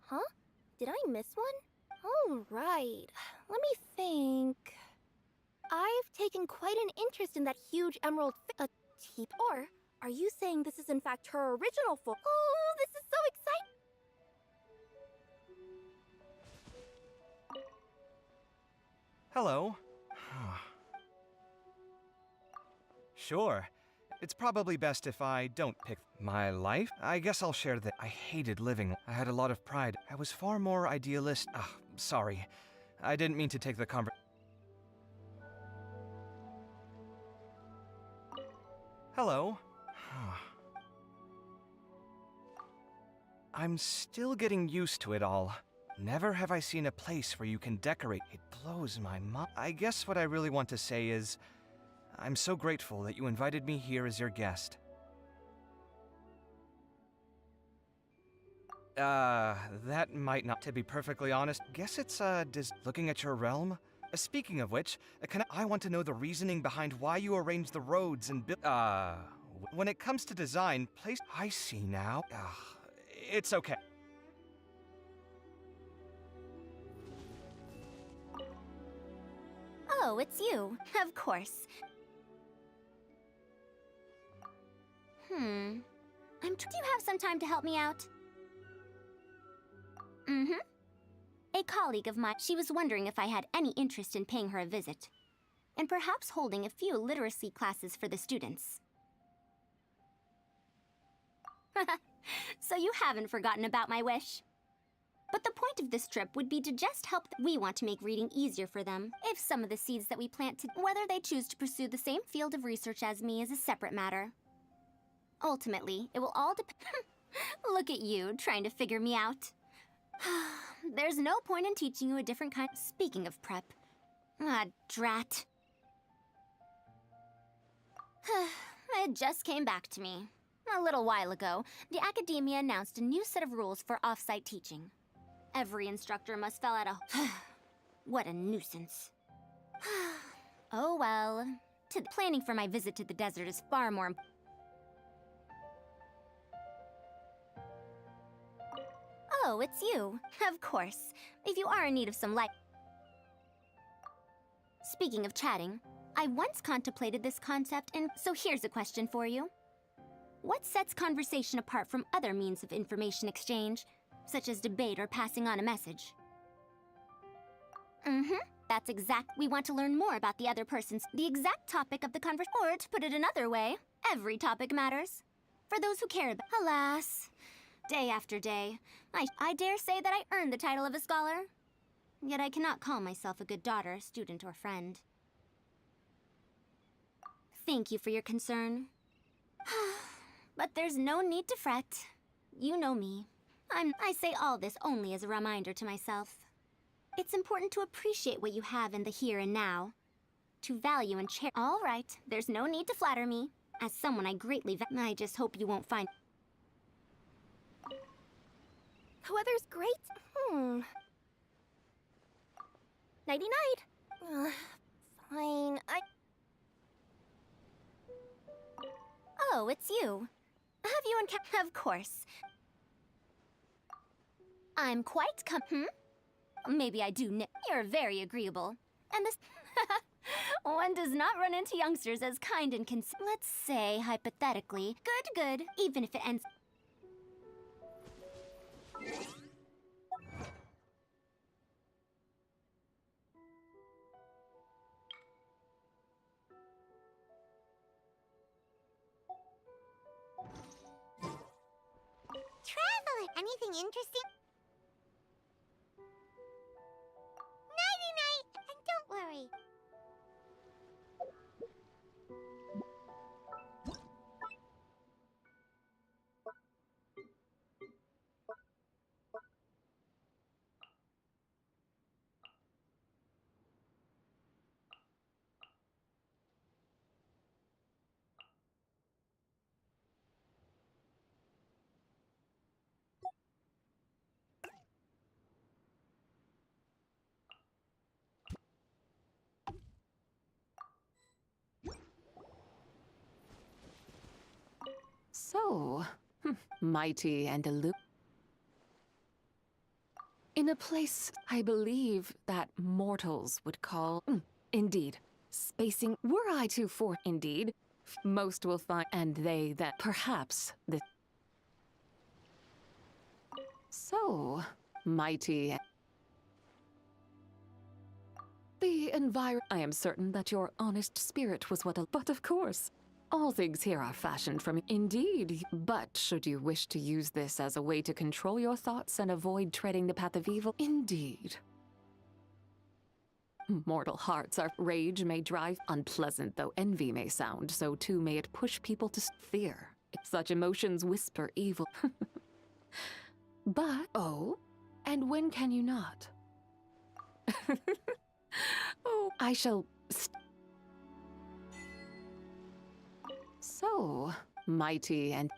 Huh? Did I miss one? Oh, right. Let me think. I've taken quite an interest in that huge emerald a teep. Or are you saying this is in fact her original form? Oh, this is so exciting! Hello. Sure. It's probably best if I don't pick my life. I guess I'll share that I hated living. I had a lot of pride. I was far more idealist. Sorry. I didn't mean to take the conversation. Hello. I'm still getting used to it all. Never have I seen a place where you can decorate. It blows my mind. I guess what I really want to say is, I'm so grateful that you invited me here as your guest. That might not, to be perfectly honest. Guess it's, looking at your realm? Speaking of which, I want to know the reasoning behind why you arrange the roads and when it comes to design, place... I see now. It's okay. Oh, it's you. Of course. Do you have some time to help me out? A colleague of mine, she was wondering if I had any interest in paying her a visit, and perhaps holding a few literacy classes for the students. So you haven't forgotten about my wish. But the point of this trip would be to just help. We want to make reading easier for them. If some of the seeds that we planted, whether they choose to pursue the same field of research as me is a separate matter. Ultimately, it will all depend. Look at you, trying to figure me out. There's no point in teaching you a different kind. Speaking of prep. Drat. It just came back to me. A little while ago, the academia announced a new set of rules for off-site teaching. Every instructor must fill out a... What a nuisance. Oh well. Planning for my visit to the desert is far more important. Oh, it's you. Of course. If you are in need of some light... Speaking of chatting, I once contemplated this concept, and so here's a question for you. What sets conversation apart from other means of information exchange, such as debate or passing on a message? That's exact. We want to learn more about the other person's... The exact topic of the conversation. Or, to put it another way, every topic matters. For those who care about... Alas... Day after day, I dare say that I earned the title of a scholar. Yet I cannot call myself a good daughter, student, or friend. Thank you for your concern. But there's no need to fret. You know me. I say all this only as a reminder to myself. It's important to appreciate what you have in the here and now. To value and cherish. All right, there's no need to flatter me. As someone I greatly value, I just hope you won't find... The weather's great. Nighty-night. Fine, Oh, it's you. Have you encountered... Of course. I'm quite Maybe I do You're very agreeable. And this... One does not run into youngsters as kind and Let's say, hypothetically. Good. Even if it ends... Traveler, anything interesting? Nighty-night, and don't worry. mighty and in a place I believe that mortals would call, indeed, spacing. Were I to for, indeed, most will find, and they that perhaps the. So, mighty. The environment. I am certain that your honest spirit was what a. But of course, all things here are fashioned from. Indeed, but should you wish to use this as a way to control your thoughts and avoid treading the path of evil, indeed. Mortal hearts are. Rage may drive, unpleasant though envy may sound, so too may it push people to fear. Such emotions whisper evil. But, oh, and when can you not? Oh, I shall. So, mighty and.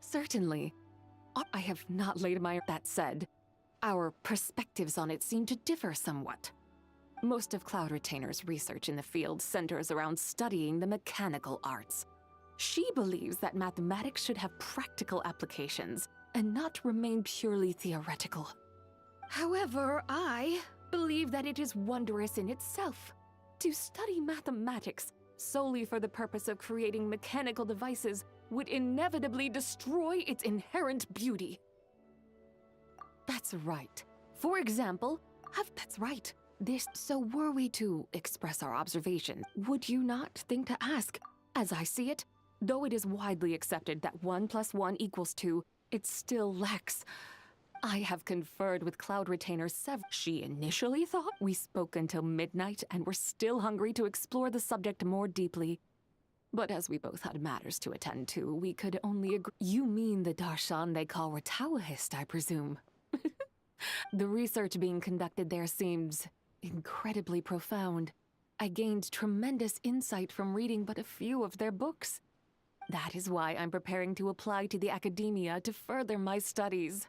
Certainly. I have not laid my. That said, our perspectives on it seem to differ somewhat. Most of Cloud Retainer's research in the field centers around studying the mechanical arts. She believes that mathematics should have practical applications and not remain purely theoretical. However, I believe that it is wondrous in itself. To study mathematics solely for the purpose of creating mechanical devices would inevitably destroy its inherent beauty. That's right. For example, that's right. So were we to express our observation, would you not think to ask, as I see it, though it is widely accepted that 1 + 1 = 2, it still lacks. I have conferred with Cloud Retainer She initially thought we spoke until midnight and were still hungry to explore the subject more deeply. But as we both had matters to attend to, we could only agree. You mean the darshan they call Rataoist, I presume? The research being conducted there seems incredibly profound. I gained tremendous insight from reading but a few of their books. That is why I'm preparing to apply to the academia to further my studies.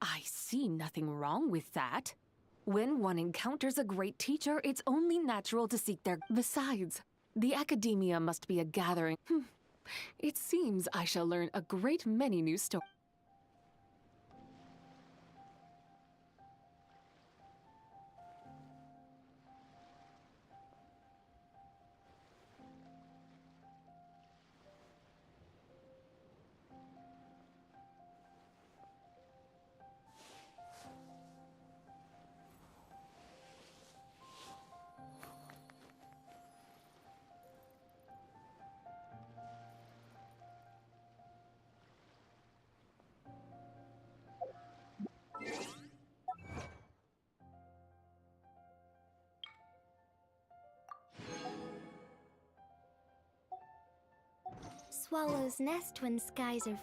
I see nothing wrong with that. When one encounters a great teacher, it's only natural to seek their. Besides, the academia must be a gathering. It seems I shall learn a great many new stories. Swallow's nest when skies are.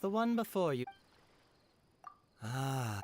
The one before you. Ah.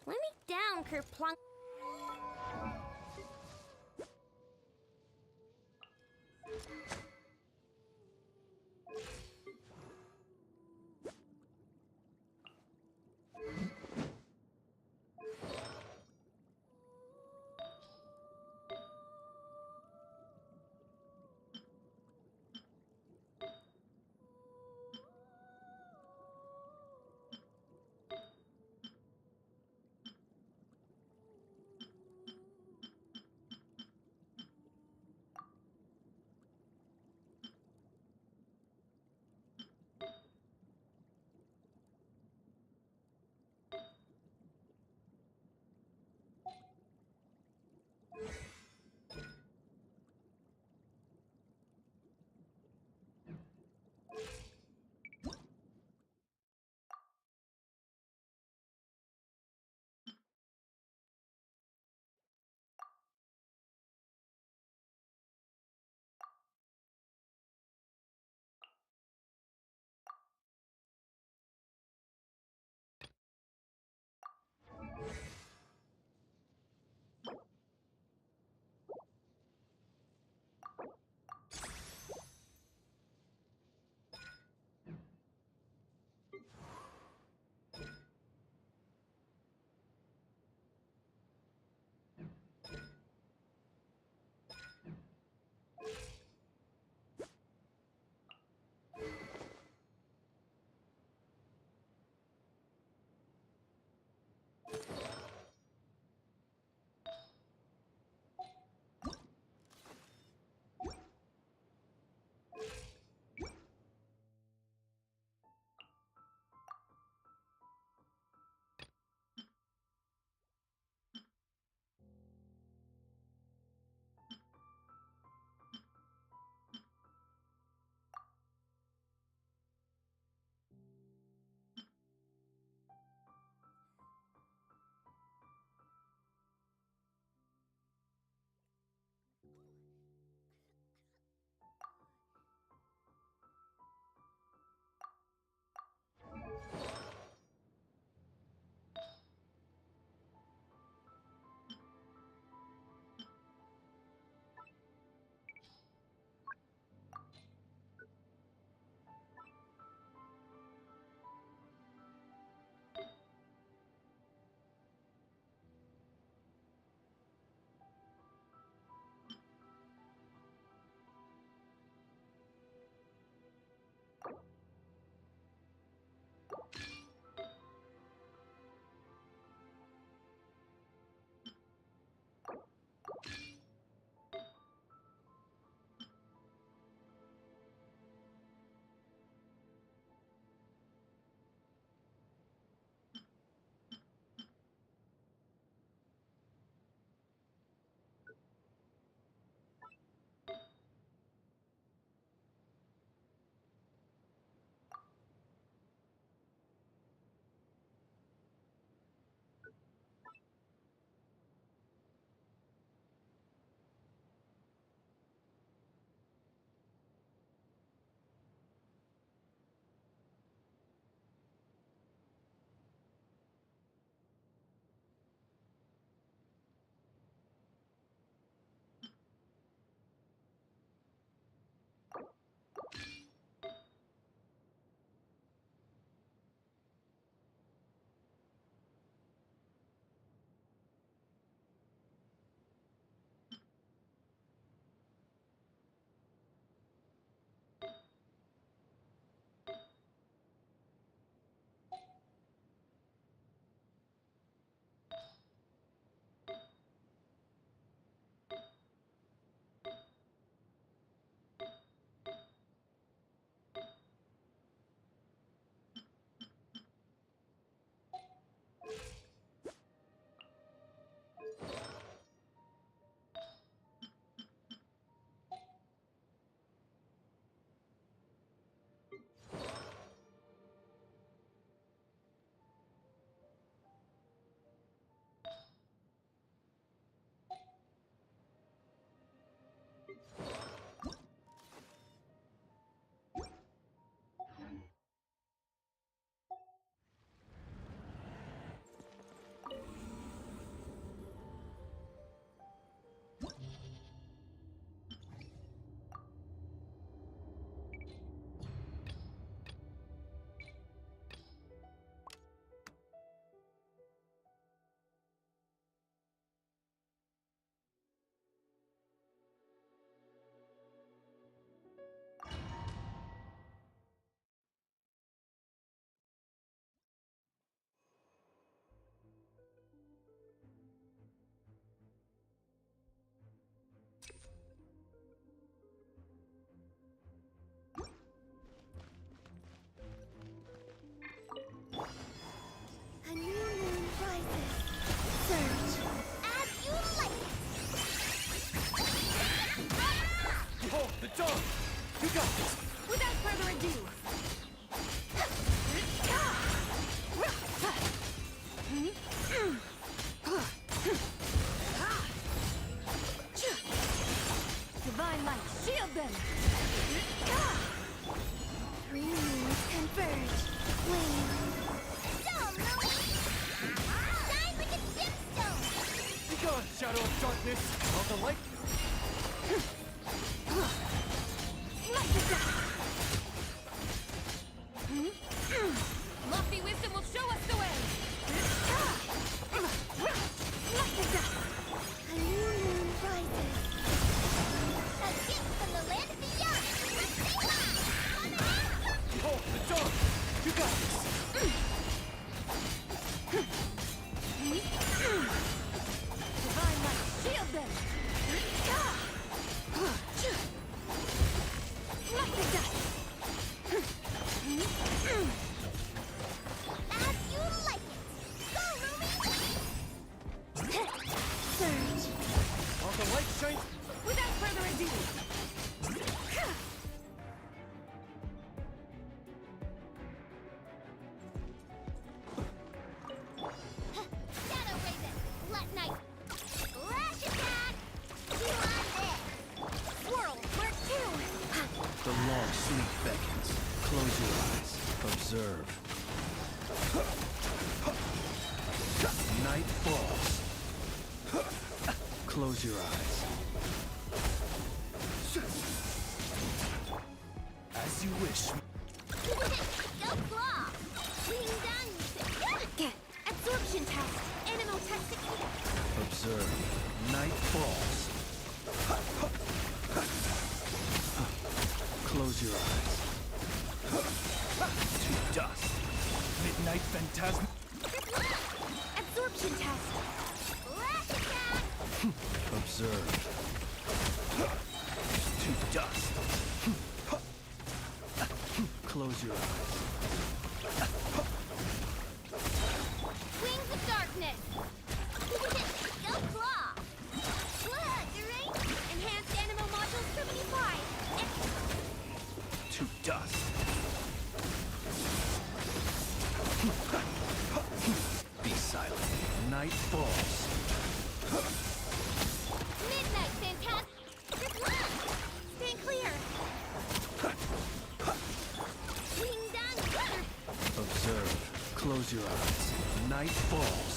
Let me down, Kerplunk. shadow of darkness, while the light... Lofty wisdom will show us the way! A new moon rises. A gift from the land beyond. Behold, the dawn! You got this! Divine light, shield them! Light the dust! As you like it. Go, Ruby! Surge. While the light shines... Without further ado! Shadow Raven. Let night. Lash attack. You on this. Swirl. Where to? The long sleep beckons. Close your eyes. Observe. Night falls. Close your eyes. As you wish. Go claw. Wing down. Absorption test. Animal test succeed. Observe. Night falls. Close your eyes. To dust. Midnight phantasm. Absorption test. Lash attack. Observe. To dust. Close your eyes. Wings of darkness. Go claw. Right. Enhanced animal module 75. To dust. Be silent. Night falls. Midnight phantasm. Stand clear. Wing down. Observe. Close your eyes. Night falls.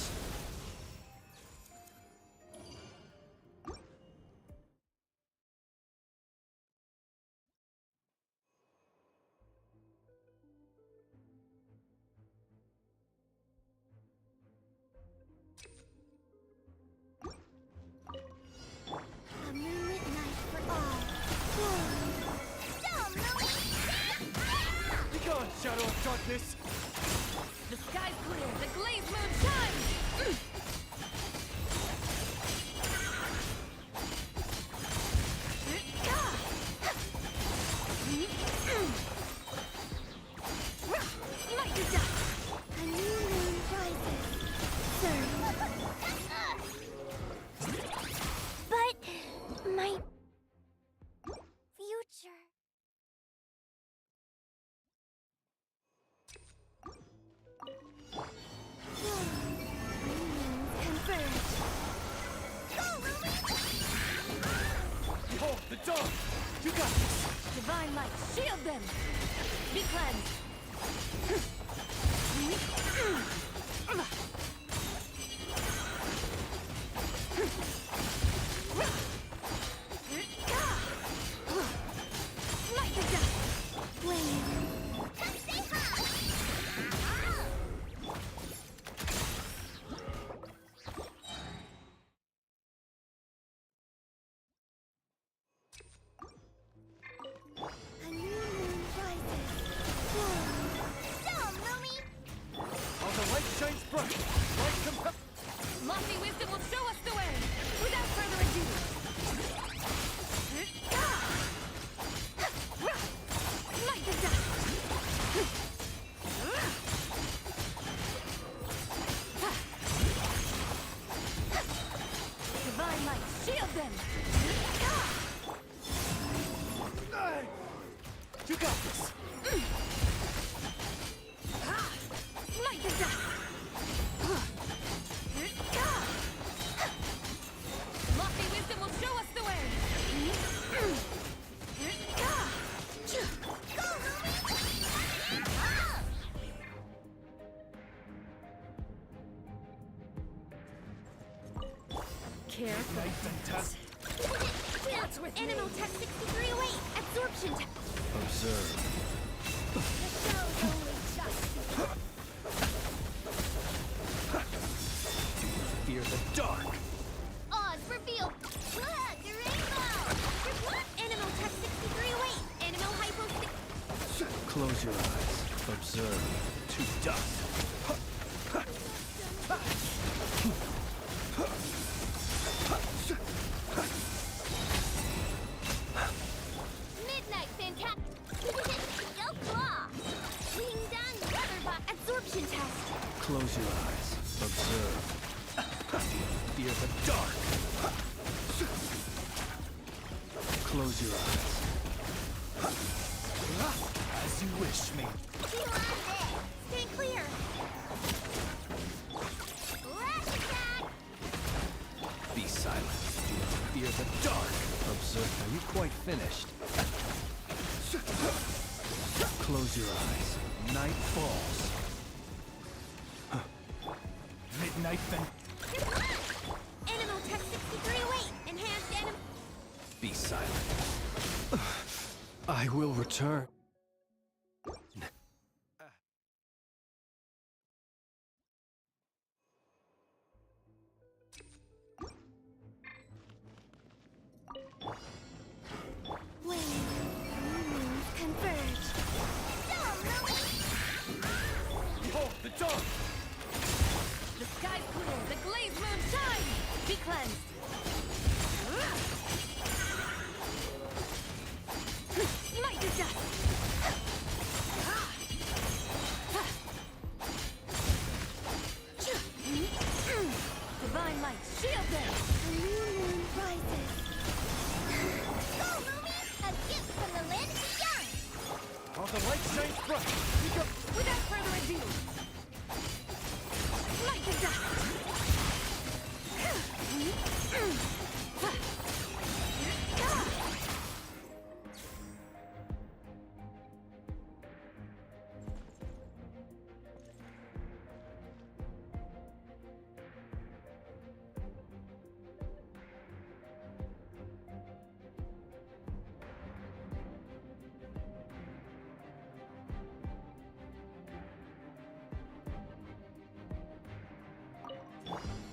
A moonlit night for all. Go, Louie! Begone, shadow of darkness! The sky's clear, the glazed moon shines! Light the dust! A new moon rises. But my future. Converge. Go, Ruby! Behold, the dawn! You got this! Divine light, shield them! Be cleansed! Light the dust! Flame. Stay high! A new moon rises. Storm, Lumi! While the light shines bright, light compel... Lofty wisdom will show us the way! Without further ado! Light the dust! Divine light, shield them! You got this! Light the dust! Lofty wisdom will show us the way! Careful. Dance with Animal Tech 6308. Absorption tech. Observe. Fear the dark. Odds revealed. Look, the rainbow. Animal Tech 6308. Animal Hypo. Close your eyes. Observe. To dust. Midnight fantastic. Yo claw. Ding dong rubber Absorption test. Close your eyes. Observe. Fear the dark. Close your eyes. As you wish, me. Stay clear. Lash attack. Be silent. Do not fear the dark. Observe. Are you quite finished? Close your eyes. Night falls. Midnight then. Animal Tech 6308. Enhanced animal. Be silent. I will return. When moons converge. Behold the dark! The sky's clear, the glazed moon shines! Be cleansed! Light your dust! Divine light, shield them! The new moon rises. Go, Lumi! A gift from the land beyond. While the light shines bright, we go. Without further ado, light the dust!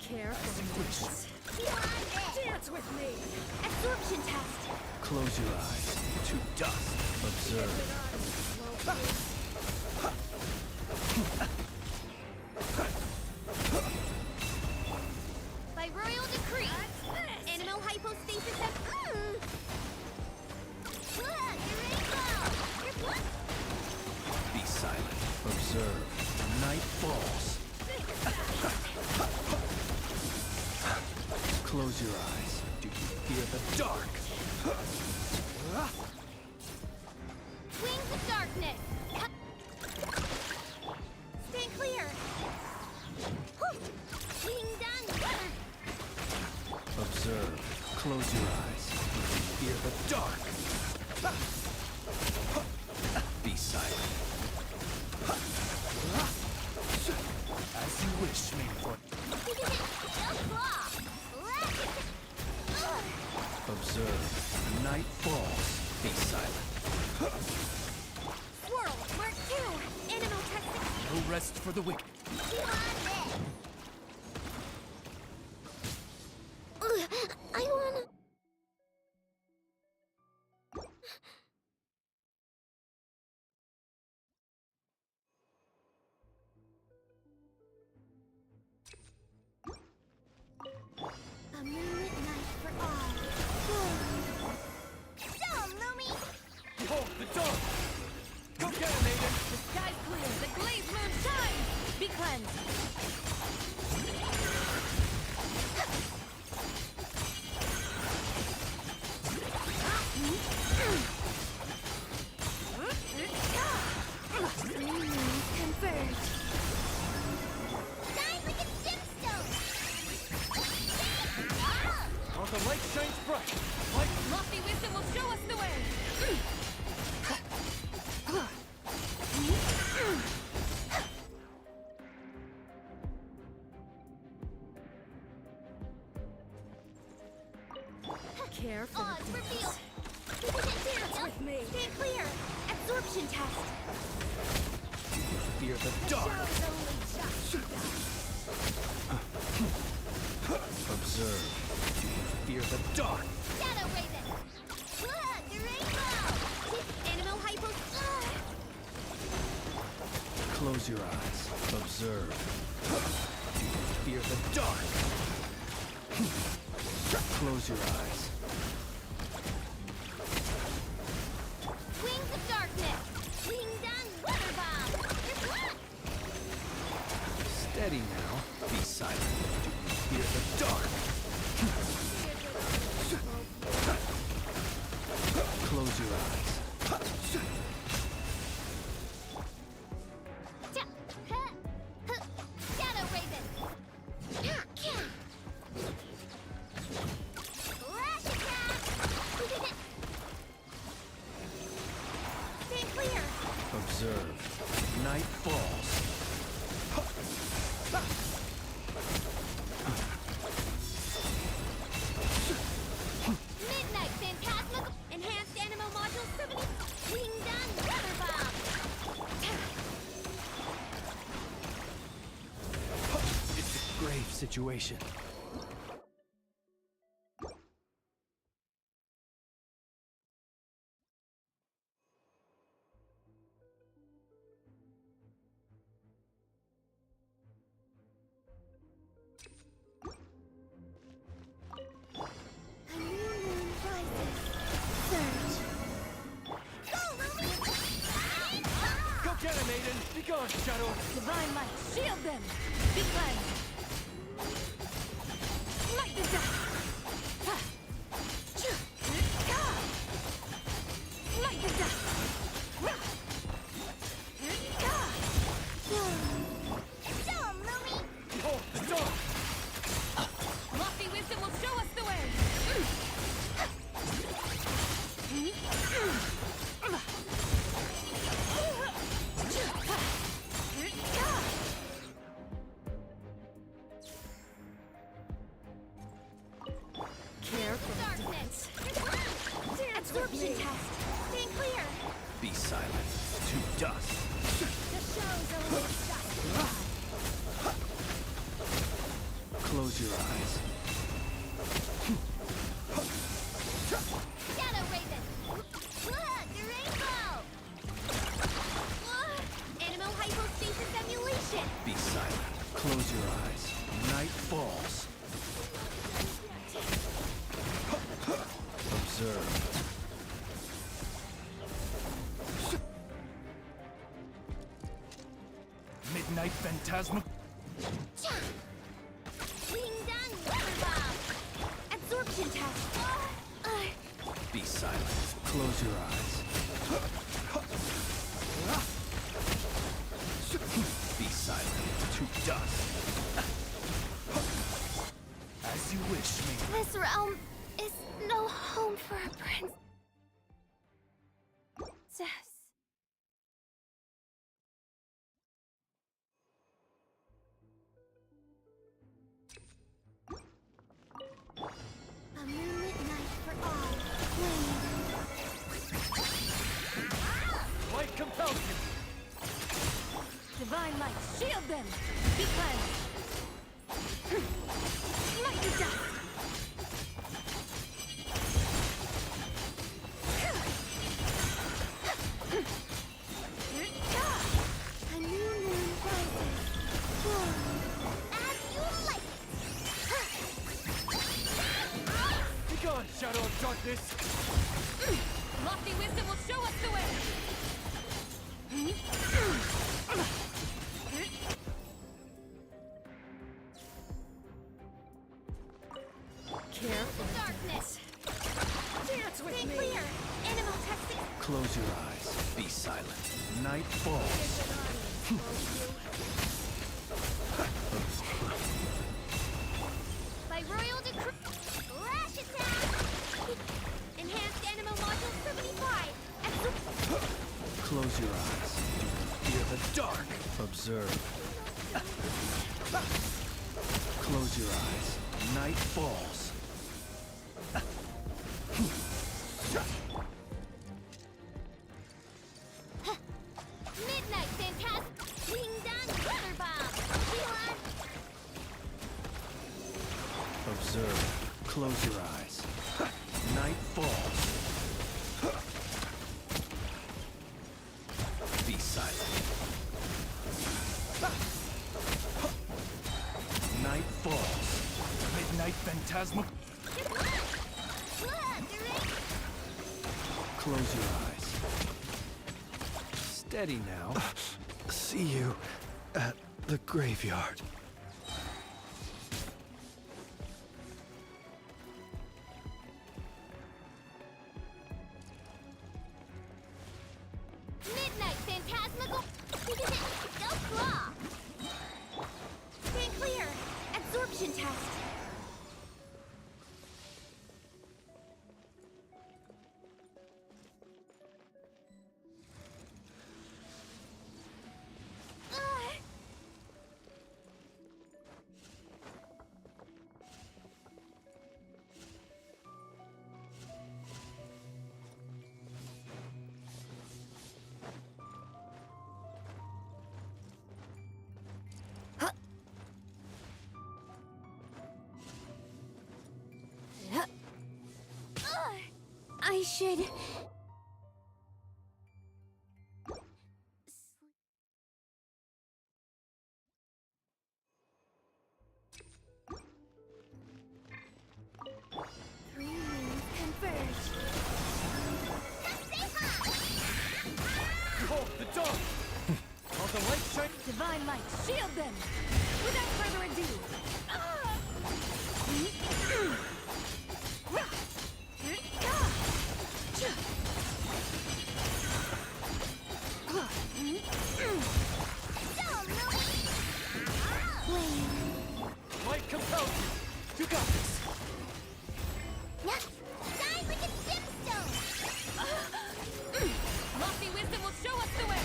Careful. Dance with me. Absorption test. Close your eyes. To dust. Observe. By royal decree, animal hypostasis has. Look, the rainbow. Be silent. Observe. Night falls. Close your eyes. Do you fear the dark? Wings of darkness. Stay clear. Ding dong. Observe. Close your eyes. Do you fear the dark? Be silent. As you wish, Mainfront. Observe. Night falls. Be silent. Swirl. Mark 2. Animal test. No rest for the wicked. I wanna. A moonlit night for all. Dumb, Lumi. Behold the dark! Go get him, Aiden! The sky's clear, the glazed moon shines! Be cleansed! Moons converge. Shine like a gemstone. While the light shines bright, Lofty wisdom will show us the way! Odds reveal. Dance with me. Stay clear. Absorption test. Fear the dark. Observe. Fear the dark. Shadow Raven. Look, the rainbow. Animal hypo. Close your eyes. Observe. Fear the dark. Close your eyes. Wings of darkness. Wing down weather bomb. Steady now. Be silent. Do you fear the dark? Close your eyes. Shadow Raven. Flash attack. Stay clear. Observe. Night falls. Midnight Phantasmic. Enhanced Animal Module 70. Wing down weather bomb. It's a grave situation. A new moon rises. Surge. Go, Lily! Go get him, Aiden! Be gone, Shadow! Divine light, shield them! Be cleansed! Light the dust! Light the dust! Show 'em, Lily! Behold the dark! Lofty wisdom will show us the way! Careful. Darkness. Absorption test. Stay clear. Be silent. To dust. The show's only starting. Close your eyes. Shadow Raven. Look, the rainbow. Animal hypostasis emulation. Be silent. Close your eyes. Night falls. Observe. Midnight Phantasma. Wing down weather bomb. Absorption test. Be silent. Close your eyes. Be silent. To dust. As you wish, me. This realm is no home for a princess. A moonlit night for all. Light compels you. Divine light, shield them! Be cleansed! Light the dust! A new moon rises. As you like. Be gone, Shadow of Darkness. Lofty wisdom will show us the way! Careful. Darkness. Dance with me. Clear. Animal testing. Close your eyes. Be silent. Night falls. By royal decree. Flash attack. Enhanced animal module 75. Close your eyes. Fear the dark. Observe. Close your eyes. Night falls. Midnight Phantasm! Ding Dong Weather Bomb! Elon! Observe. Close your eyes. Night falls. Be silent. Night falls. Midnight Phantasma. Close your eyes. Steady now. See you at the graveyard. Midnight Phantasmical! Go claw! Stand clear! Absorption test! I should... Three moons converge. Behold the dawn! All the light shine. Divine light, shield them! Without further ado! Light compels you. You got this. Shine like a gemstone! Lofty wisdom will show us the way!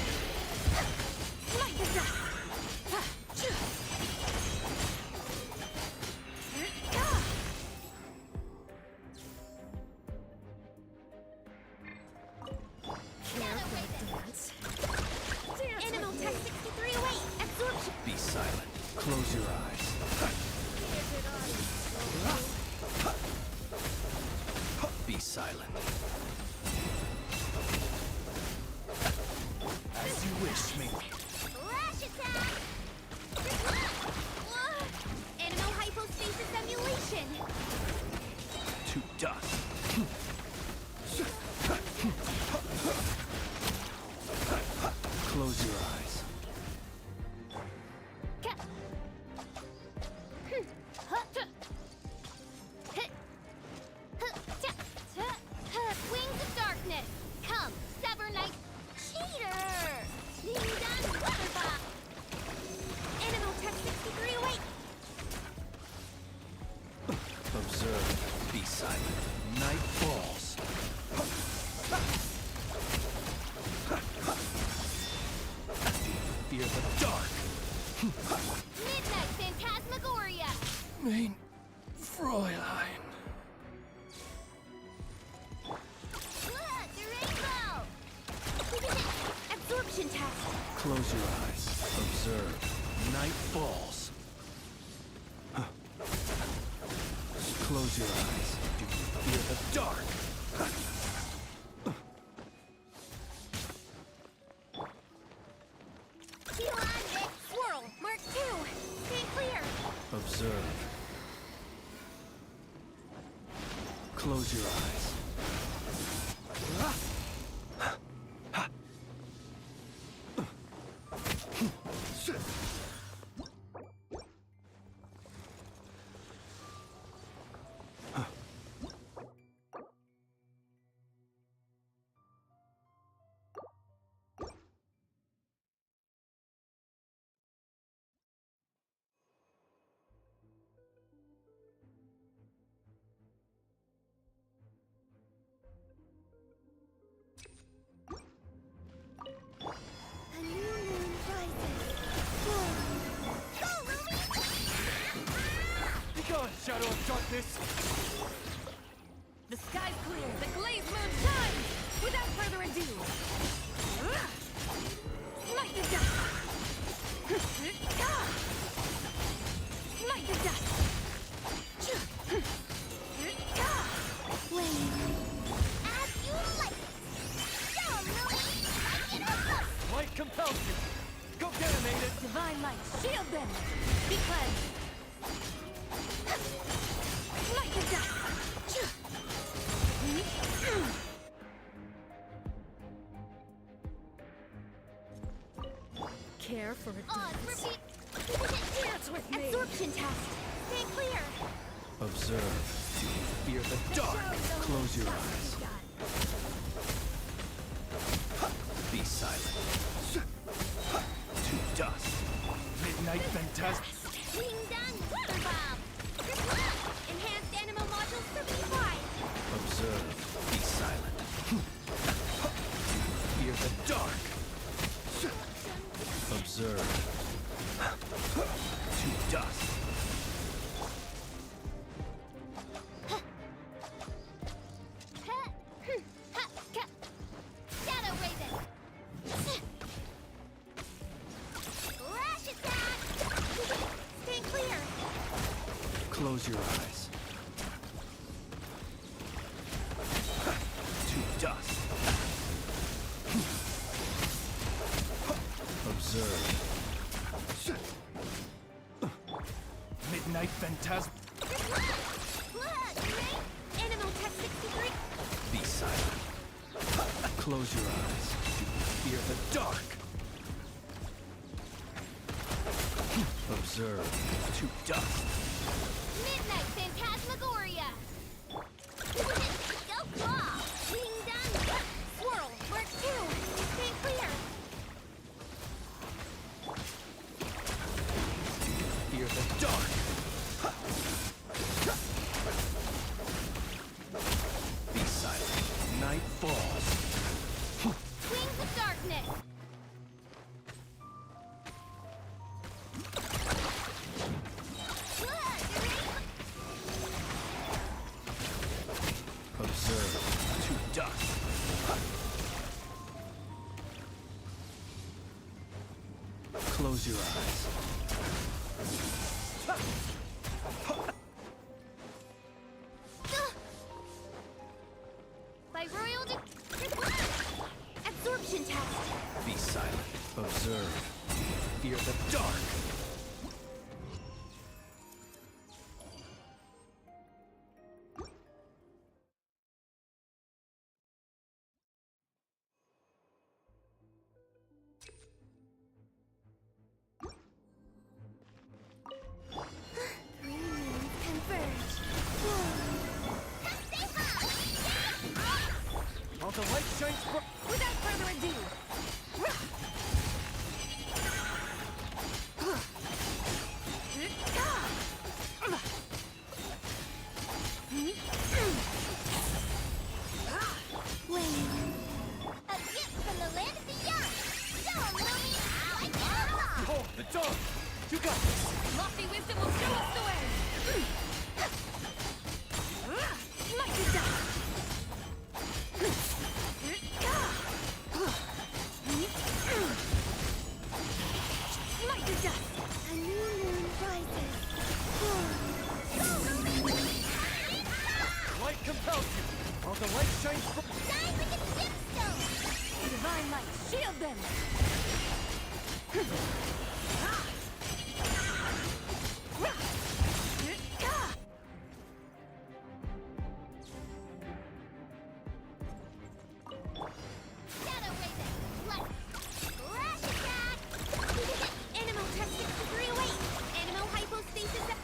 Light the dust! Animal Tech 6308! Absorption! Be silent. Close your eyes. Be silent. As you wish, me. Flash attack! Animal hypostasis emulation! To dust. Close your eyes. Wings of darkness! Come, sever night... Cheater! Ding Dong Weather Bomb! Animal Tech 6308! Observe. Be silent. Night falls. Fear the dark. Midnight Phantasmagoria! Mein Fräulein. The rainbow! Absorption test! Close your eyes. Observe. Night falls. Close your eyes. Do you fear the dark? Swirl! Mark 2! Stay clear! Observe. Close your eyes. A new moon rises. Go, Ruby! Be gone, shadow of darkness! The sky's clear. The glazed moon shines. Without further ado, smite the dust. Smite the dust. Flame. As you like. Go, Lily! Light it up! Light compels you. Go get him, Aiden. Divine light, shield them. Be cleansed. Smite the dust. Care for a Repeat. dance with me. Absorption test. Stay clear. Observe. Fear the dark. Close your eyes. Be silent. To dust. Midnight Phantasm. Ding dong, water bomb. Enhanced animal module 75. Observe. Be silent. Fear the dark. Observe. To dust. Shadow Raven. Lash attack. Stay clear. Close your eyes. To dust. Observe. Midnight Phantasm. Animal tech 63. Be silent. Close your eyes. Fear the dark. Observe. To dust. Midnight Phantasmagoria. Go claw. Ding dong. Swirl. Work 2. Stay clear. Fear the dark. Be silent. Night falls. Wings of darkness. Observe. To dust. Close your eyes. By royal absorption test. Be silent. Observe. Fear the dark. Three moons converge. While the light shines Without further ado, Flame. A gift from the land of the young. Go, Lily! Light it up! Behold the dark. You got this. lofty wisdom will show us the way. Smite the dust. Smite the dust. A new moon rises. Light compels you. While the light shines Shine like a gemstone. Divine light, shield them. Shadow Raven. Light. Lash attack. Animal tech 6308. Animal hypostasis.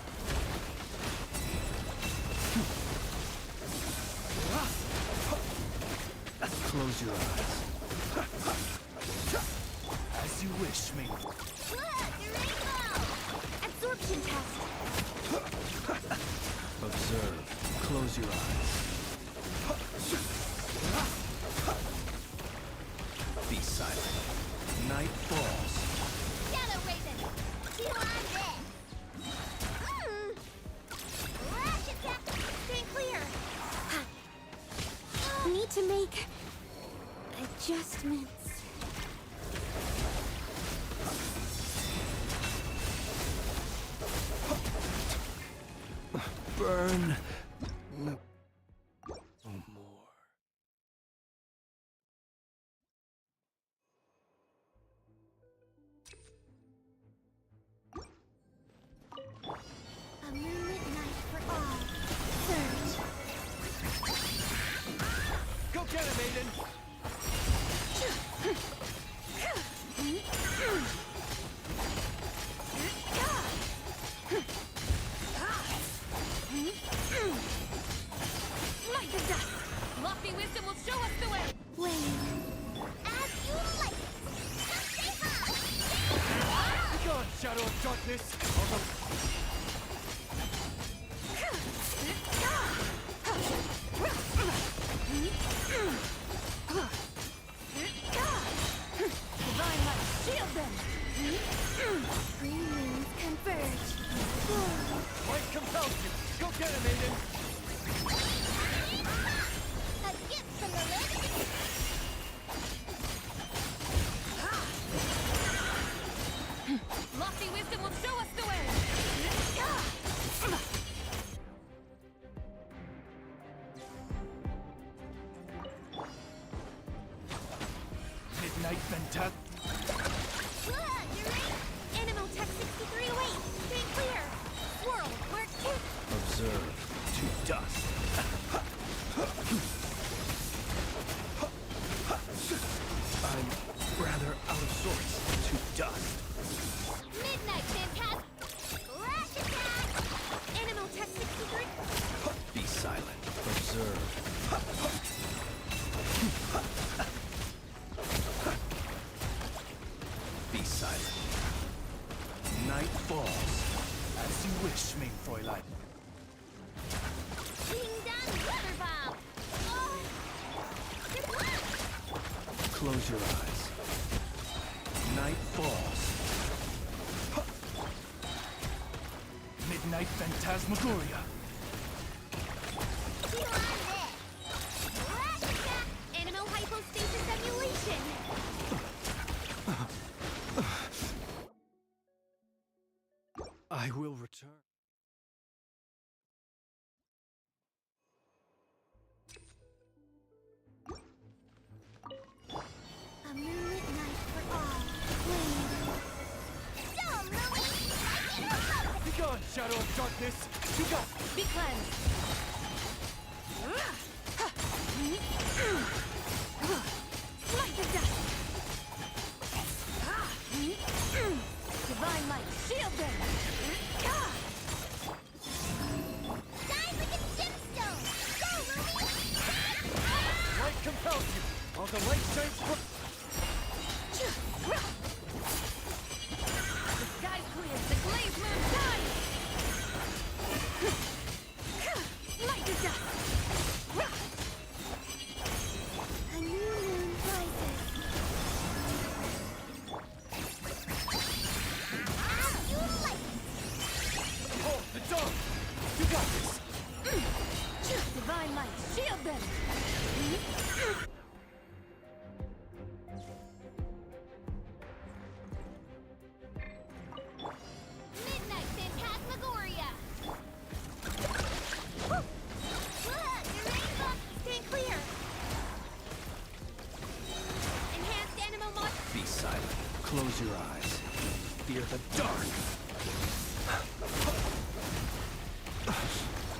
Close your eyes. As you wish, me. Look, the rainbow. Absorption test. Observe. Close your eyes. Be silent. Night falls. Shadow Raven. You on this. Lash attack. Stay clear. burn. No more. A moonlit night for all. Surge. Go get him, Aiden! Light the dust! Lofty wisdom will show us the way! Wait. As you like. Be gone, Shadow of Darkness! Divine light, shield them! Green moons converge. Light compels you! Go get him, Aiden! A gift from the living. Lofty wisdom will show us the way! Midnight Venta. Animal Tech 6308. Stay clear. Swirl, work kick. Observe to dust. I'm rather out of sorts. To dust. Midnight Phantasm. Flash attack. Animal Tech 63. Be silent. Observe. Be silent. Night falls. As you wish, mein Fräulein. Ding dong weather bomb. Close your eyes. Night falls. Midnight Phantasmagoria. Flash attack. Animal hypostasis emulation. I will return. A moonlit night for all. Blade. Dumb, Louie. Be gone, Shadow of Darkness! You got Be cleansed! Light the dust! Divine light, shield them! Shine like a gemstone. Go, Louie. light compels you! All the light shines from... The sky clears, the glazed moon shines! Light the dust! A new moon rises. As you like. Oh, the dog! You got this! Divine light, shield them! Midnight Phantasmagoria. Stay clear. Enhanced animal mod. Be silent. Close your eyes. Fear the dark.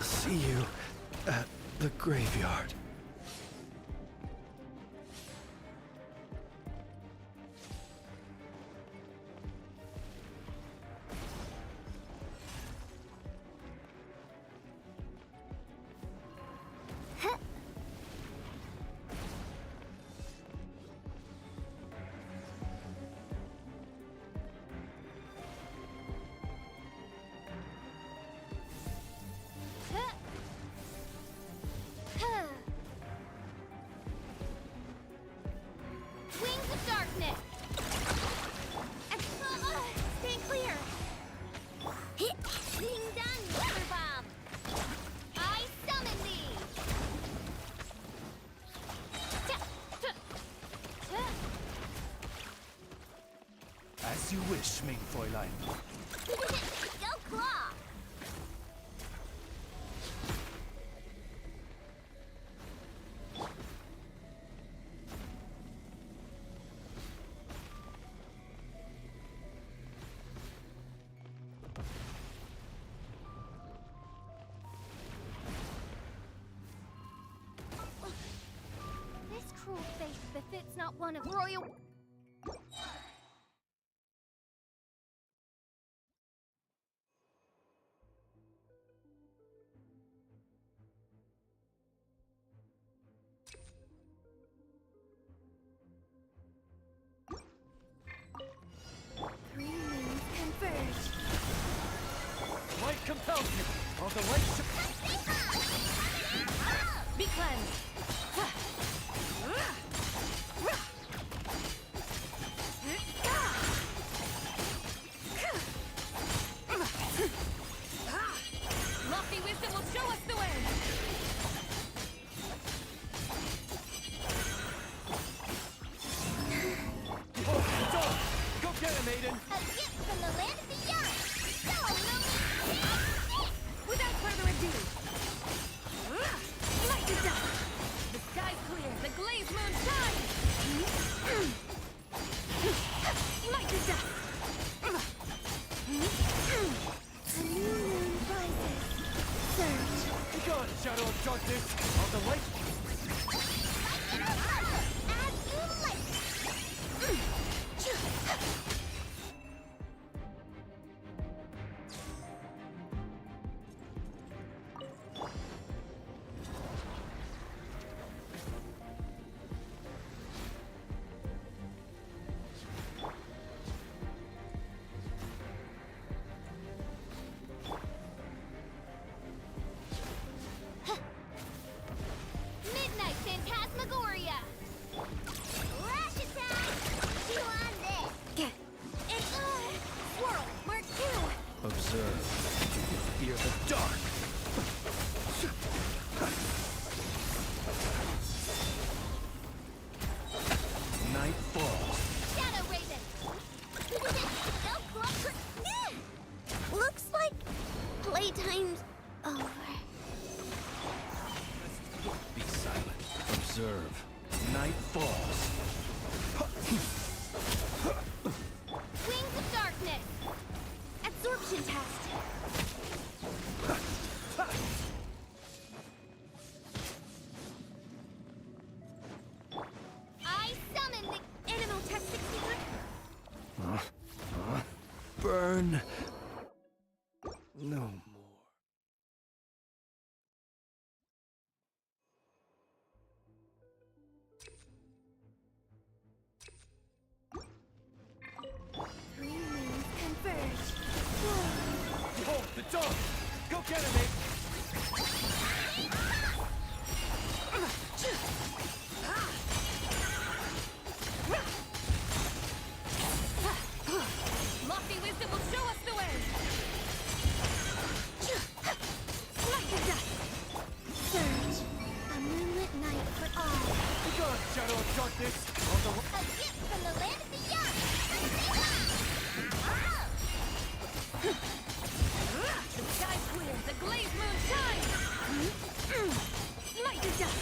See you at the graveyard. Wings of darkness. Stay clear. Ding dong weather bomb. I summon thee. As you wish, mein Fräulein. Go claw. If it's not one of royal... Three moons converge. Light compels you. All the light Be cleansed. Lofty wisdom will show us the way. Oh, it's on. Go get him, Aiden. A gift from the land of the young. Without further ado, light the dust. The sky's clear. The glazed moon shines. Light the dust. A new moon rises. Surge. Be gone, shadow of darkness. All the light. As you like. Midnight Phantasmagoria! Lash attack! Chew on this! And Swirl, Mark 2! Observe. Fear the dark. Night falls. Shadow Raven! Looks like playtime's over. Be silent. Observe. Night falls. Wings of Darkness! Absorption test! I summon the Animal Test 63. Burn. No more. Three moons converge. Behold the dawn! Go get him, Aiden! Lofty wisdom will show us the way. Light the dust. Surge. A moonlit night for all. Be gone, shadow of darkness! All the A gift from the land of the young. The sky's clear. The glazed moon shines. Light the dust.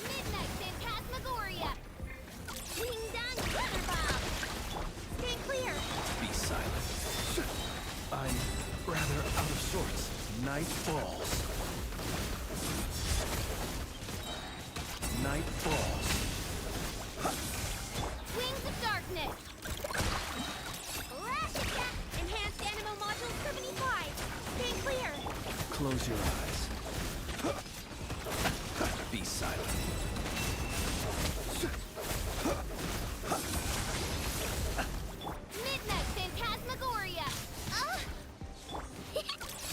Midnight Phantasmagoria! Ding dong weather bomb! Stay clear! Be silent. I'm rather out of sorts. Night falls. Night falls. Wings of Darkness! Lash attack! Enhanced Animal Module 75! Stay clear! Close your eyes. Be silent. Midnight Phantasmagoria!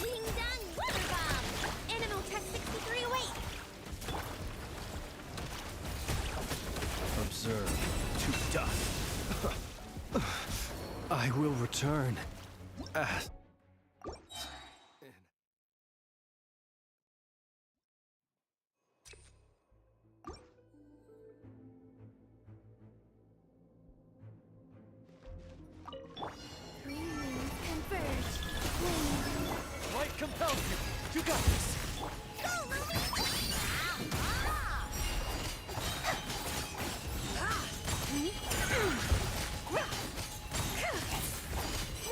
Ding dong weather bomb! Animal Tech 6308! Observe. To dust. I will return. Three moons converge. Wings. Light compels you. You got this. Go, Ruby!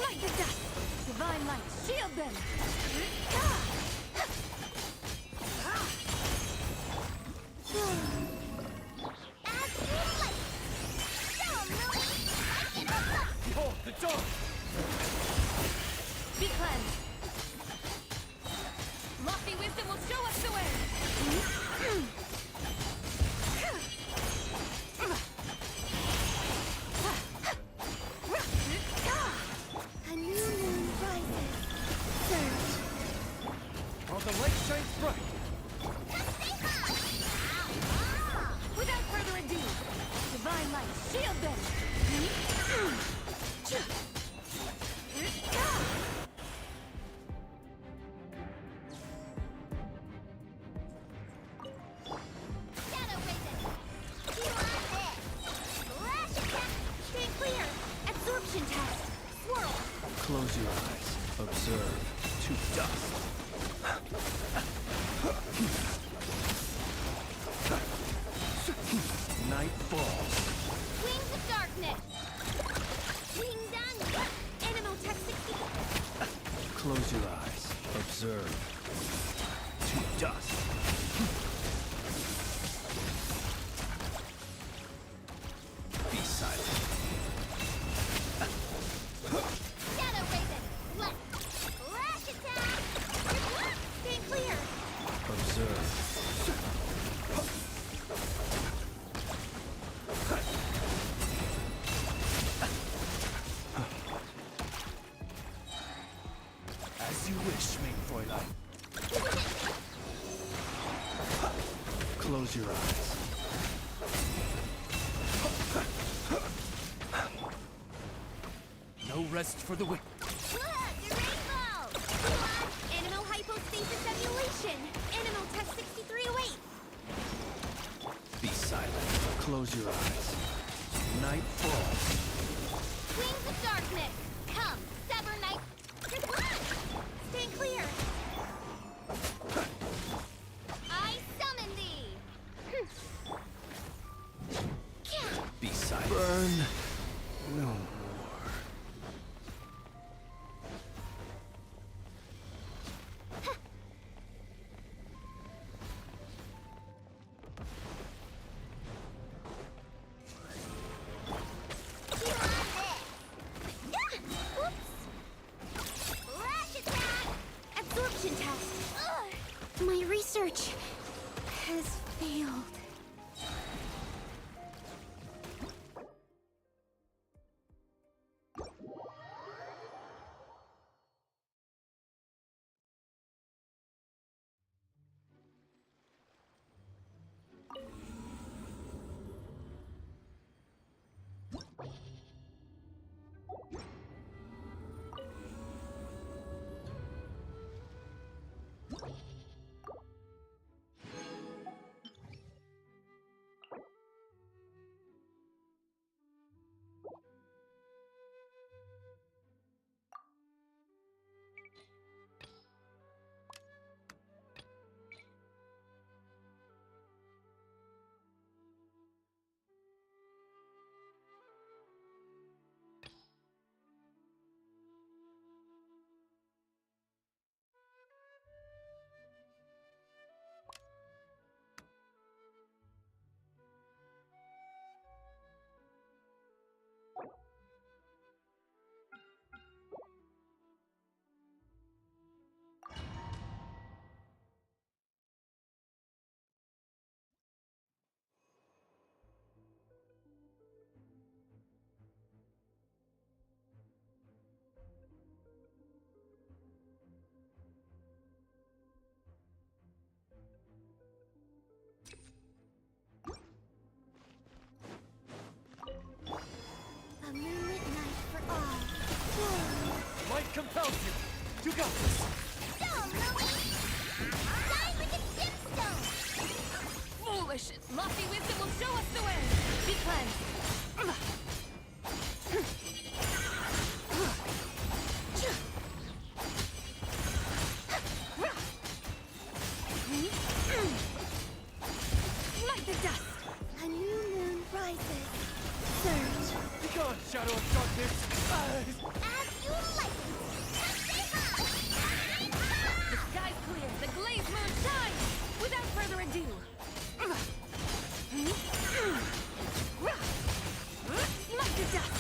Light the dust! Divine light, shield Blade Strike! Without further ado, Divine Light, shield them! Shadow Raven! You on this! Flash attack! Stay clear! Absorption test! Swirl! Close your eyes. Observe. To dust. Night falls. Wings of darkness! Wing done! Animal tech 60! Close your eyes. Observe. To dust. Be silent. Shadow Raven! Left! Flash attack! Stay clear! Observe. As you wish, mein Fräulein. Close your eyes. No rest for the wicked. Look! The rainbow! Animal hypostasis emulation! Animal test 6308! Be silent. Close your eyes. Night falls. Wings of darkness! Come, sever night! Stay clear! I summon thee! Be silent. Burn. No more. Flash attack! Absorption test! My research has failed. A moonlit night for all. Might compels you. You got this. Stone, Lily! Shine like a gemstone! Foolish! Lofty wisdom will show us the way! Be cleansed! Like the dust! A new moon rises. Surge. Be gone, shadow of darkness. As you like it. The sky's clear, the glazed moon shines! Without further ado! Like the dust!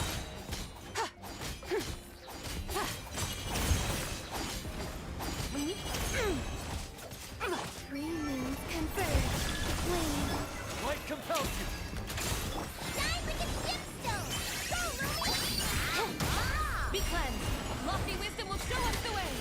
Three moons converge. Flame. Might compels you. Shine like a gemstone! Go, Lily! Be cleansed! Lofty wisdom will show us the way!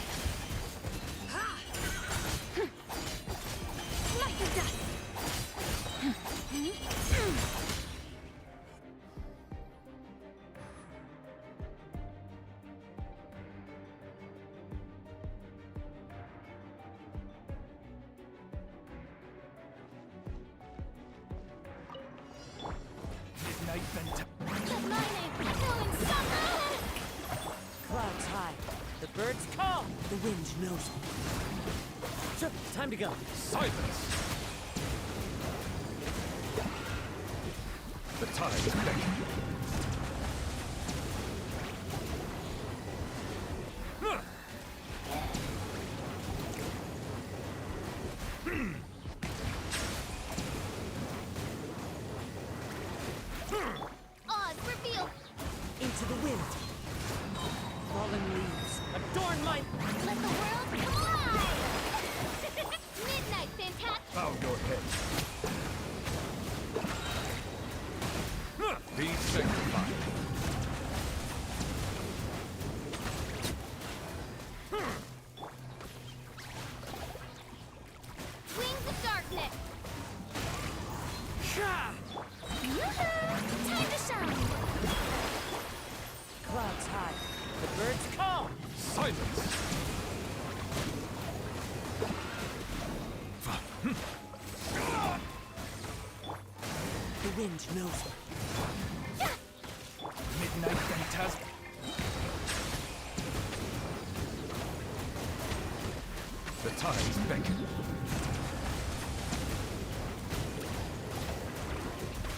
Midnight Vent. Let my name echo in summer! Clouds high. The birds call. The wind knows. Sure, time to go. Silence! The tides beckon. Oz, reveal! Into the wind. Fallen leaves. Adorn my... Let the world come alive! Midnight, fantastic! Bow your head. Be sanctified. Wings of darkness! Time to shine! Clouds high. The birds call. Silence! The wind knows. Midnight Phantasm. The tides beckon.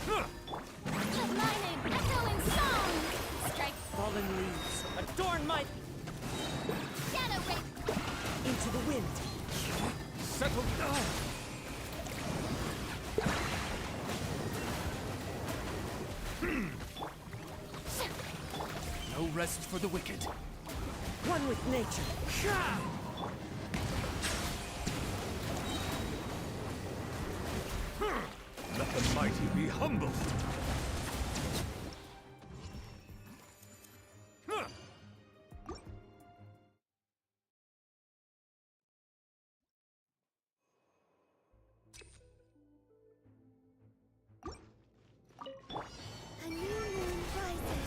Let my name echo in song! Strike Fallen leaves. Adorn my... shadow rape! Into the wind. Settle down. No rest for the wicked. One with nature. Let the mighty be humbled. A new moon rises.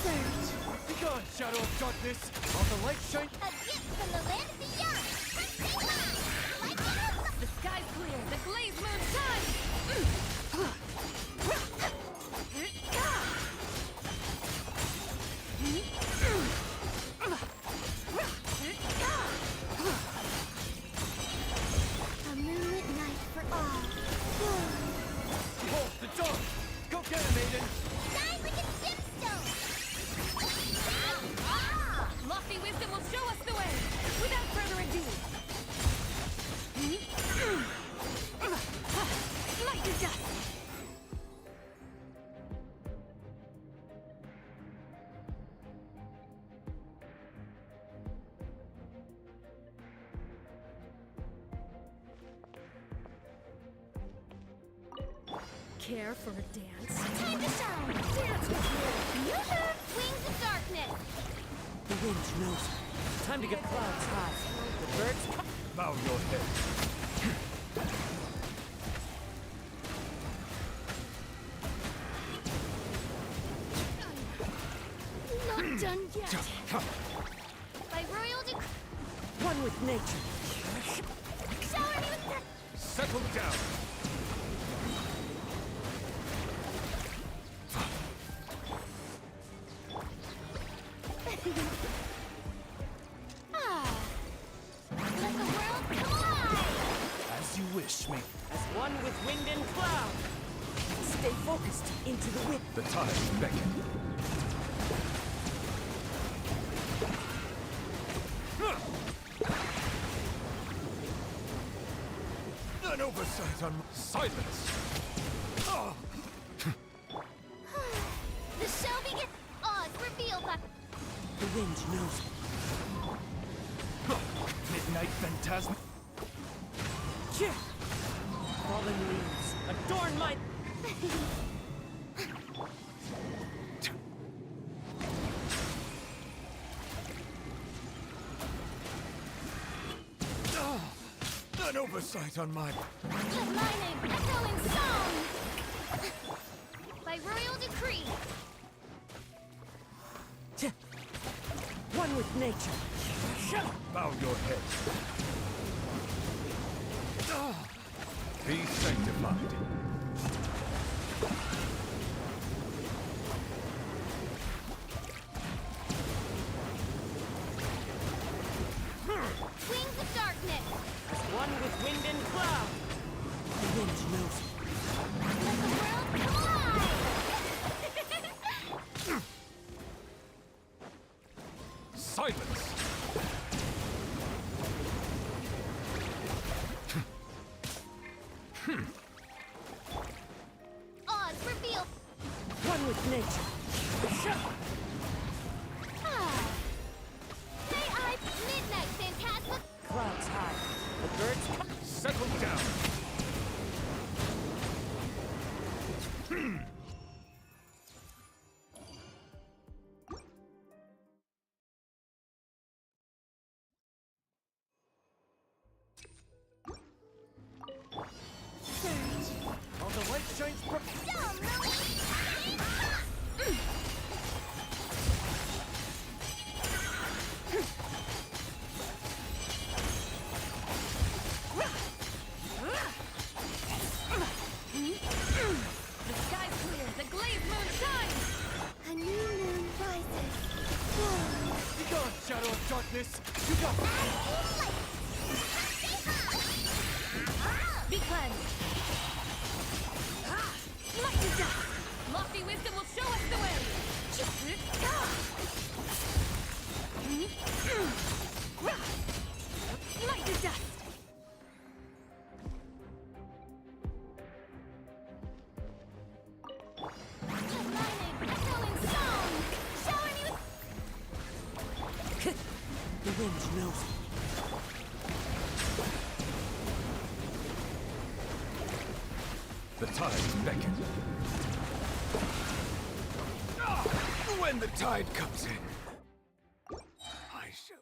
Surge. Begone, shadow of darkness! While the light shines. A gift from the land beyond! Stay high! Like it! The sky's clear. The glaze moon shines! A moonlit night for all. Behold the dawn! Go get it, maiden! Shine like a gemstone! Lofty wisdom will show us the way. Without further ado. Light to dust. Care for a dance? Time to shine! Dance with me! Wings of darkness! The wind knows. Time to get clouds high. The birds call. Bow your head. Not done yet! By royal decree, One with nature. shower me with the... Settle down. Let the world come alive! As you wish, me. As one with wind and cloud. Stay focused into the wind. The tides beckon. An oversight on silence. Oh. The show begins! Oz, reveal by... The wind knows. Midnight Phantasm. Fallen leaves. Adorn my... An oversight on my... Let my name echo in song! By royal decree, One with nature. Bow your head. Be sanctified. Oz, reveal! One with nature. May I... Midnight Phantasma... Clouds high. The birds come. Settle down. All the light shines bright. The sky's clear, the glazed moon shines! A new moon rises. Be gone, shadow of darkness. You got Be cleansed! Light and dust! Lofty wisdom will show us the way! Light and dust! the wind knows me. The tides beckon. When the tide comes in, I shall...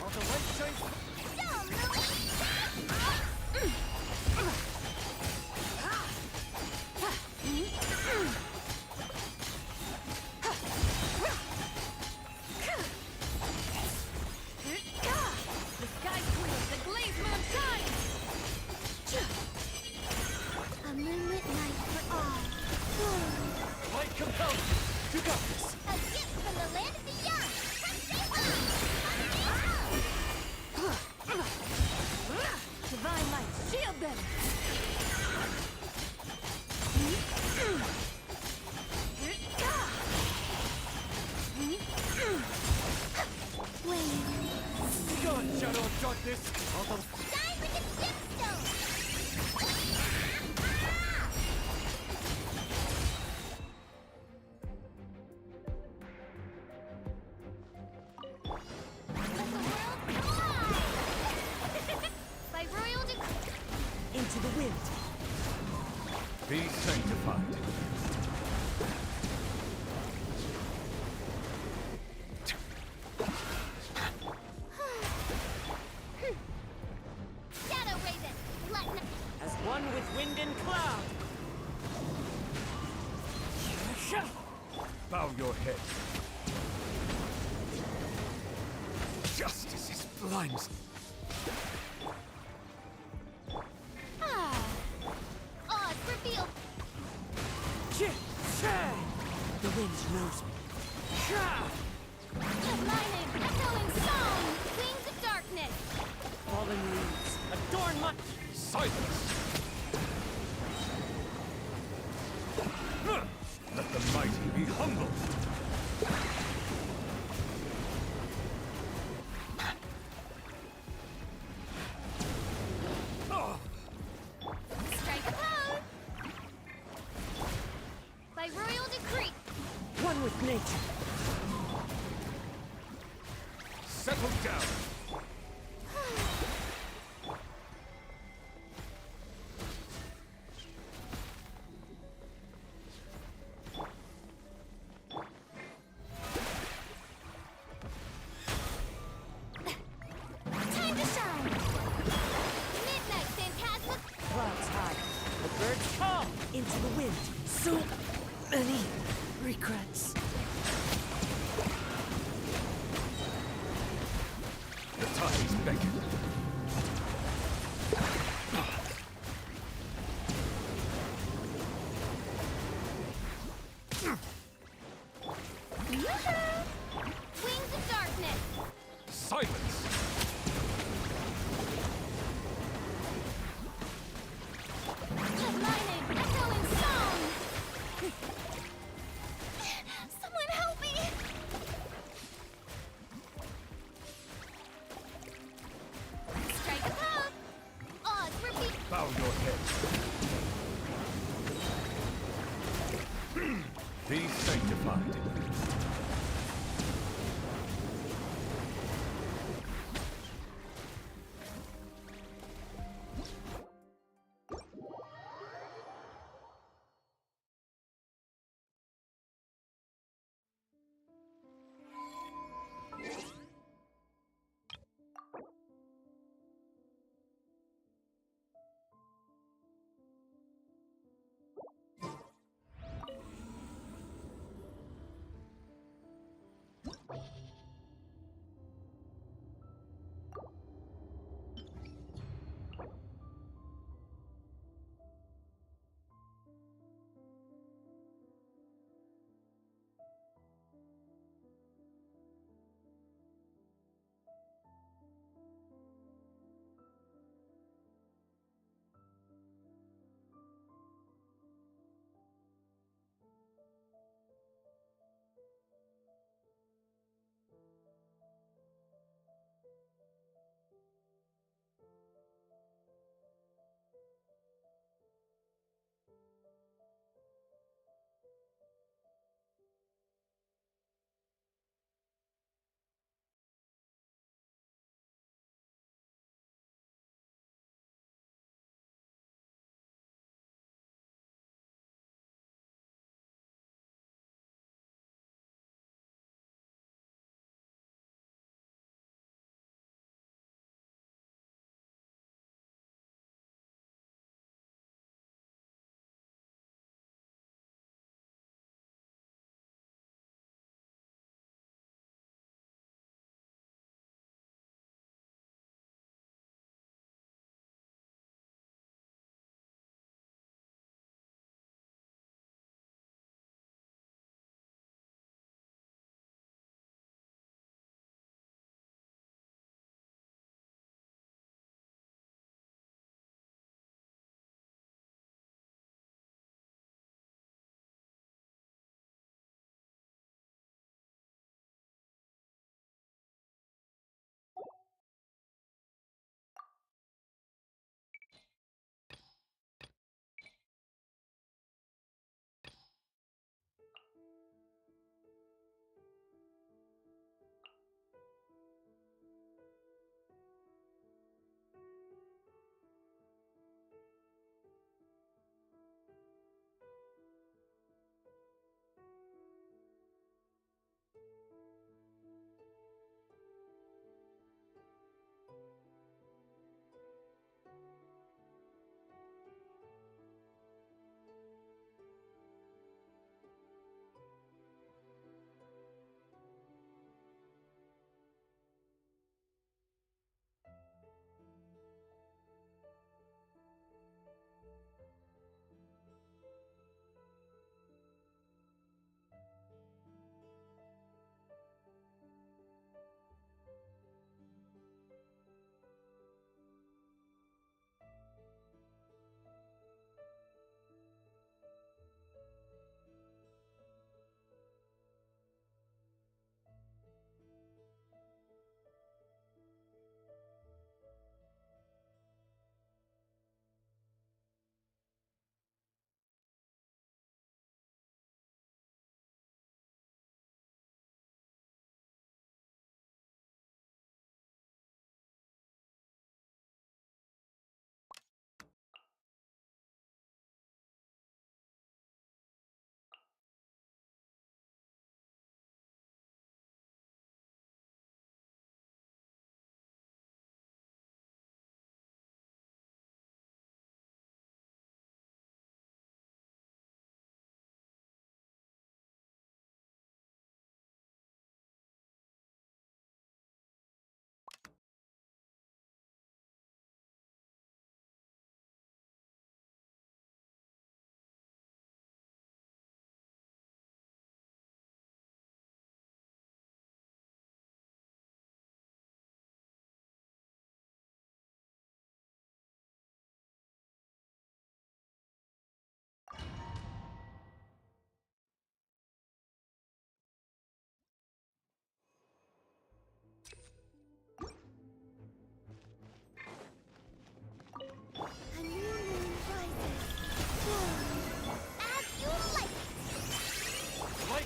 All the light shines. The sky's clear, the glazed moon shines! A moonlit night for all. Light compels you. You got this. A gift from the land of the young. Divine light, shield them! Be gone, shadow of darkness. All the... Shine like a gemstone. By royal decree. Into the wind. Be sanctified. Shadow Raven. Let As one with wind and cloud. Bow your head. Justice is blind. Oz, reveal. The wind knows me. Aligning, echoing song. Wings of darkness. Fallen leaves adorn my... Silence! Let the mighty be humbled! Strike a pose. By royal decree. One with nature. Settle down! Time to shine. Midnight Phantasma. Clouds high. The birds call into the wind. So many regrets. The tides beckon. Wings of darkness. Silence! Aligning, echoing song. Be sanctified.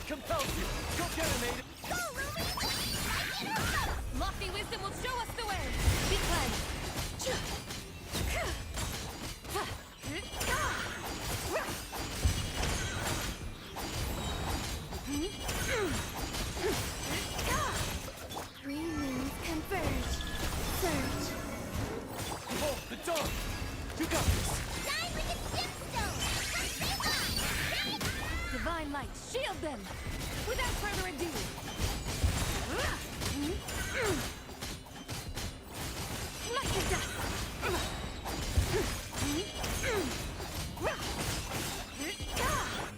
compels you. Go get him, Aiden. Go, Ruby! Lofty wisdom will show us the way. Be cleansed. Three moons converge. Surge. Behold the dawn. You got this. Shine like a gemstone! Divine light, shield them! Without further ado! Light your dust!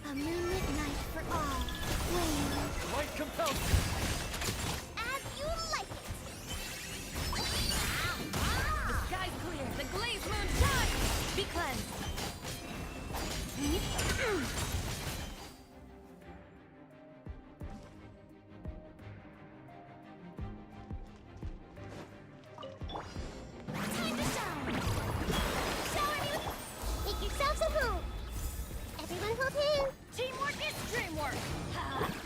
A moonlit night for all. Flame. Light compels you. As you like it. The sky's clear, the glazed moon shines! Be cleansed! Time to shine. Shower me with... Make yourselves at home. Everyone hold hands. Teamwork is dreamwork!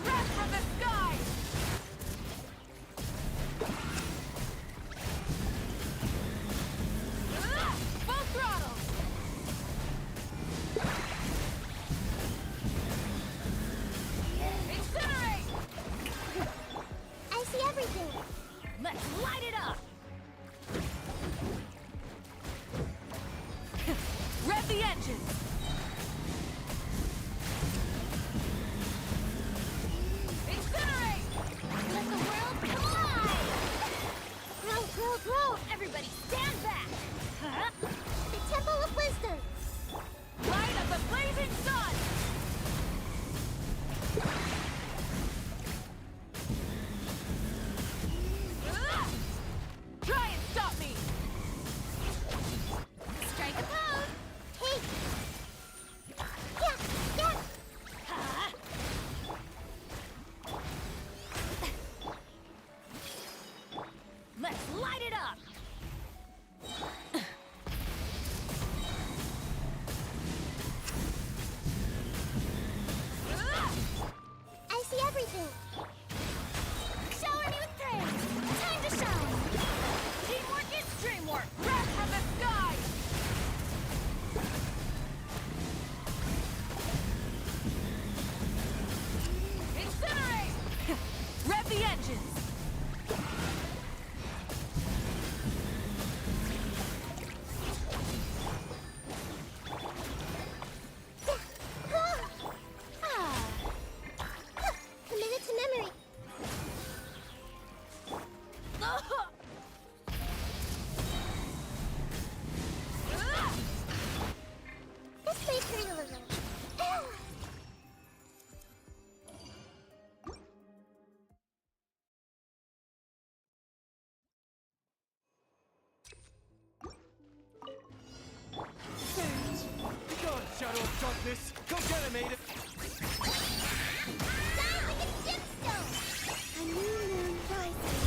Wrath from the sky! Full throttle! Incinerate! I see everything. Let's light it up! Rev the engines! Incinerate! Let the world collide. Grow, grow, grow. Everybody stand back! The Temple of Wisdom. Light of the blazing sun! Try and stop me! Strike a pose. Hey. Yeah, yeah. Let's light it up! I see everything. Shower me with praise. Time to shine. Teamwork is dreamwork! Wrath from the sky! Incinerate! Rev the engines! Committed to memory. This may hurt a little. Be gone, Shadow of Darkness. Go get him, Aiden. Shine like a gemstone. A new moon rises.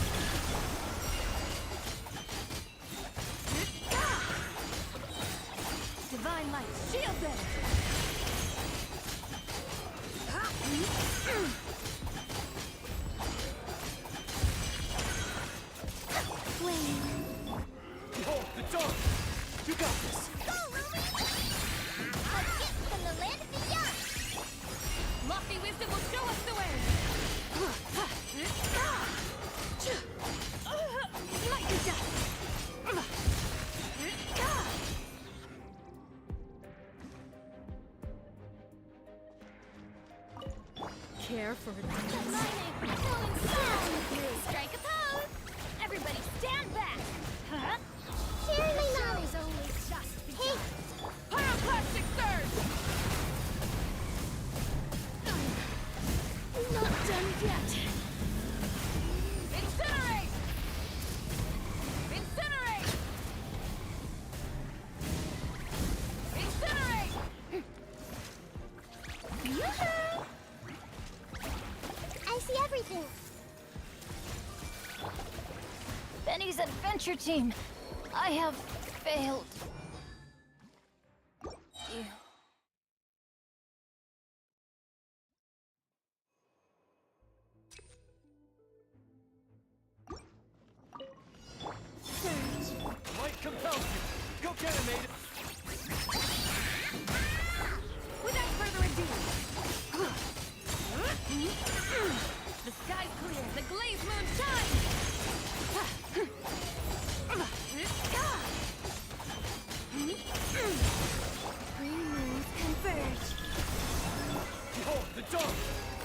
Divine light, shield them! Flame. Behold the dawn. You got this. Go, Ruby! A gift from the land of the young. Lofty wisdom will show us the way! Light your dust! Care for it. Lightning, flowing sound. Strike a pose. Everybody stand back! Sharing my knowledge. Only just hey. Pyroclastic surge! Not done yet. Incinerate! Incinerate! Incinerate! Yoo-hoo! I see everything. Benny's adventure team. I have failed. You. 「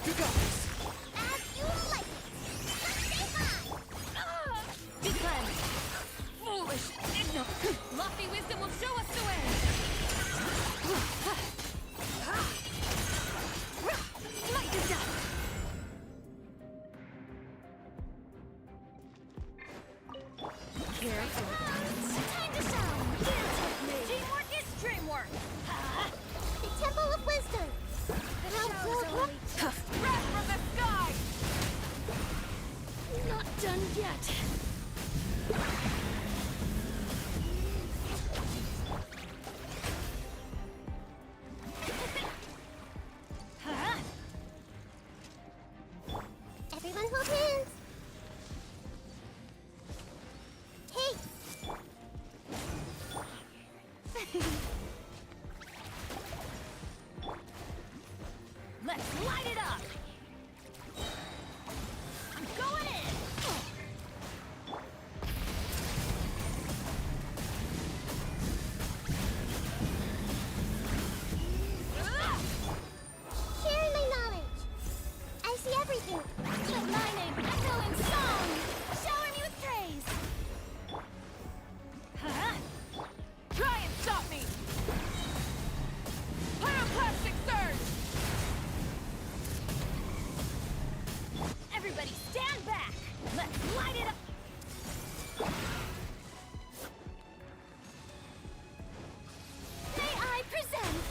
You got this! As you like it. Stay high. Be cleansed! Foolish, ignorant! Lofty wisdom will show us the way! Light to death! Careful. Time to shine. Dance with me. Teamwork is dreamwork! The Temple of Wisdom. Wrath from the sky! Not done yet. Everyone hold hands. Hey. Let's light it up! I'm going in! Sharing my knowledge. I see everything. Let my name echo in song! Shower me with praise! Try and stop me! Pyroclastic surge! Everybody stand back! Let's light it up! May I present?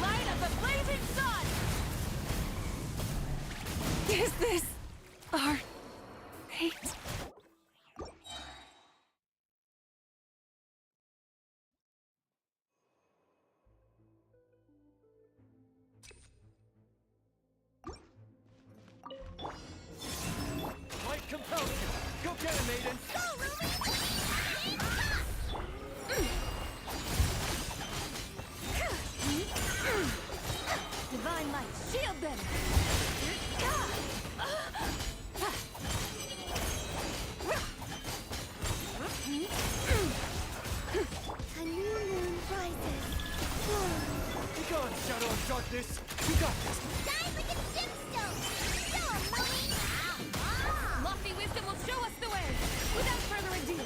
Light of the blazing sun! Is this our fate? Might compels you. Go get him, maiden! Divine light, shield them! A new moon rises. Be gone, shadow of darkness! You got this! Shine like a gemstone. Show 'em, Mooney. Lofty wisdom will show us the way! Without further ado!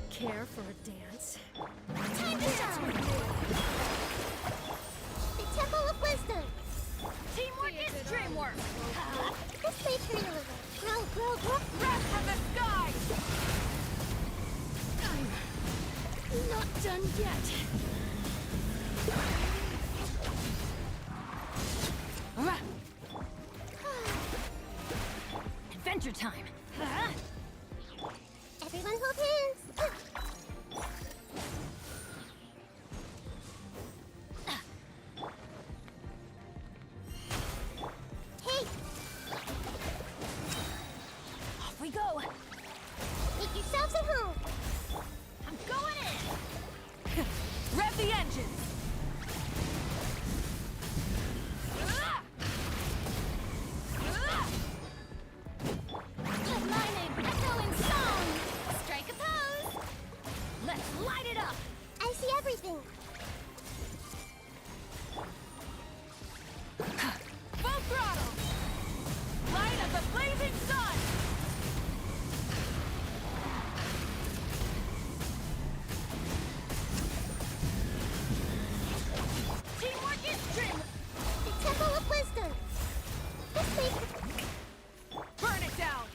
Care for a dance? Time to shine. The Temple of Wisdom. Teamwork is dreamwork! This may turn a little. Grow. Wrath from the sky! I'm not done yet. Adventure time! Everyone hold hands. Hey, Off we go! make yourselves at home. I'm going in! Rev the engines! Let my name echo in song! Strike a pose! Let's light it up! I see everything. Full throttle! Light of the blazing sun! Teamwork is dream! The Temple of Wisdom. This may Burn it down!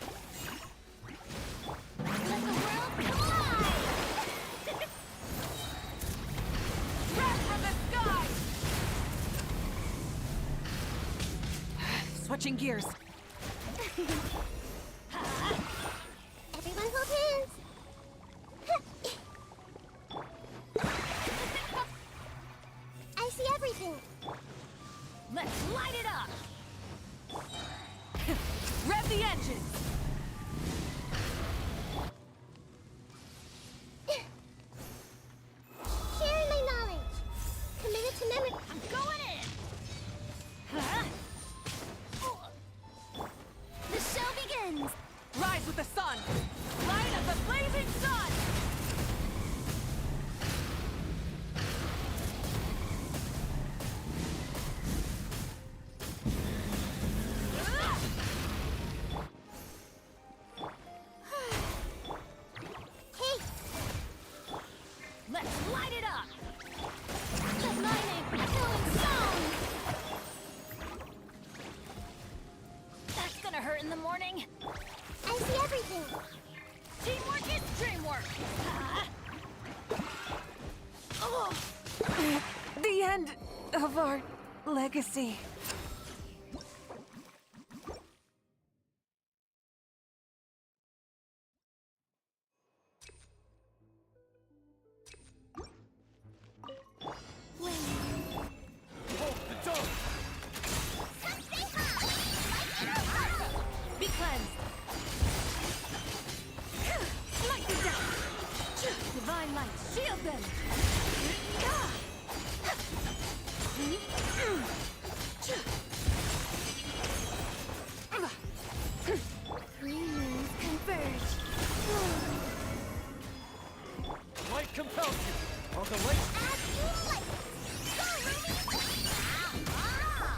Let the world come alive! Wrath from the sky! Switching gears. Everyone hold hands. I see everything. Let's light it up! Rev the engines! Sharing my knowledge. Committed to memory. I'm going in! with the sun! Light of the blazing sun! Hey! Let's light it up! The mining, echoing sound! That's gonna hurt in the morning. I see everything. Teamwork is dreamwork! The end of our legacy. Be cleansed! Light them down! Divine light, shield them! Three moons converge. Light compels you. All the light.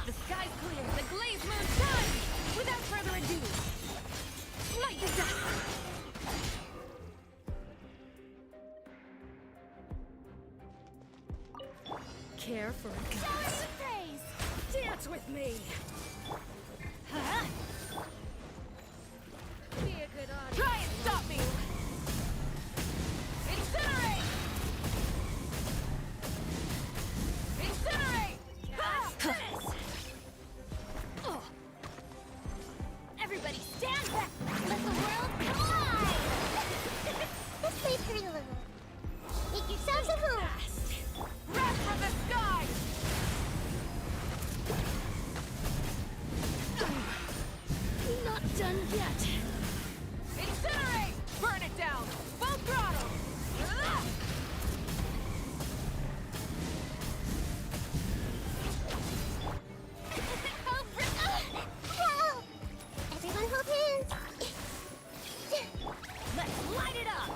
The sky's clear, the glazed moon shines! Without further ado, light the dust! Care for a Shower goddess. the praise! Dance with me! Huh? Be a good audience. Try and stop me! Incinerate! Incinerate! This! Oh. Everybody stand back! Let the world collide! This may hurt a little. Make yourselves at home. Wrath from the sky! Not done yet! Incinerate! Burn it down! Full throttle! Whoa! Everyone hold hands. Let's light it up!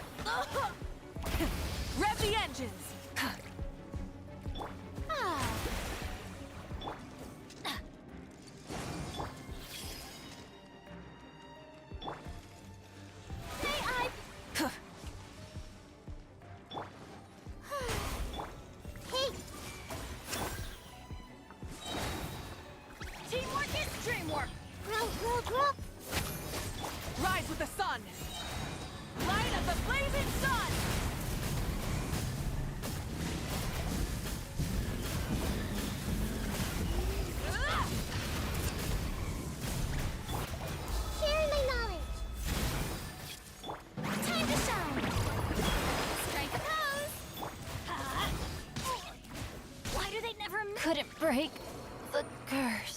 Rev the engines! Hey! Teamwork is dreamwork! Grow! Rise with the sun! Light of the blazing sun! Sharing my knowledge. Time to shine! Strike a pose! Why do they never couldn't break the curse?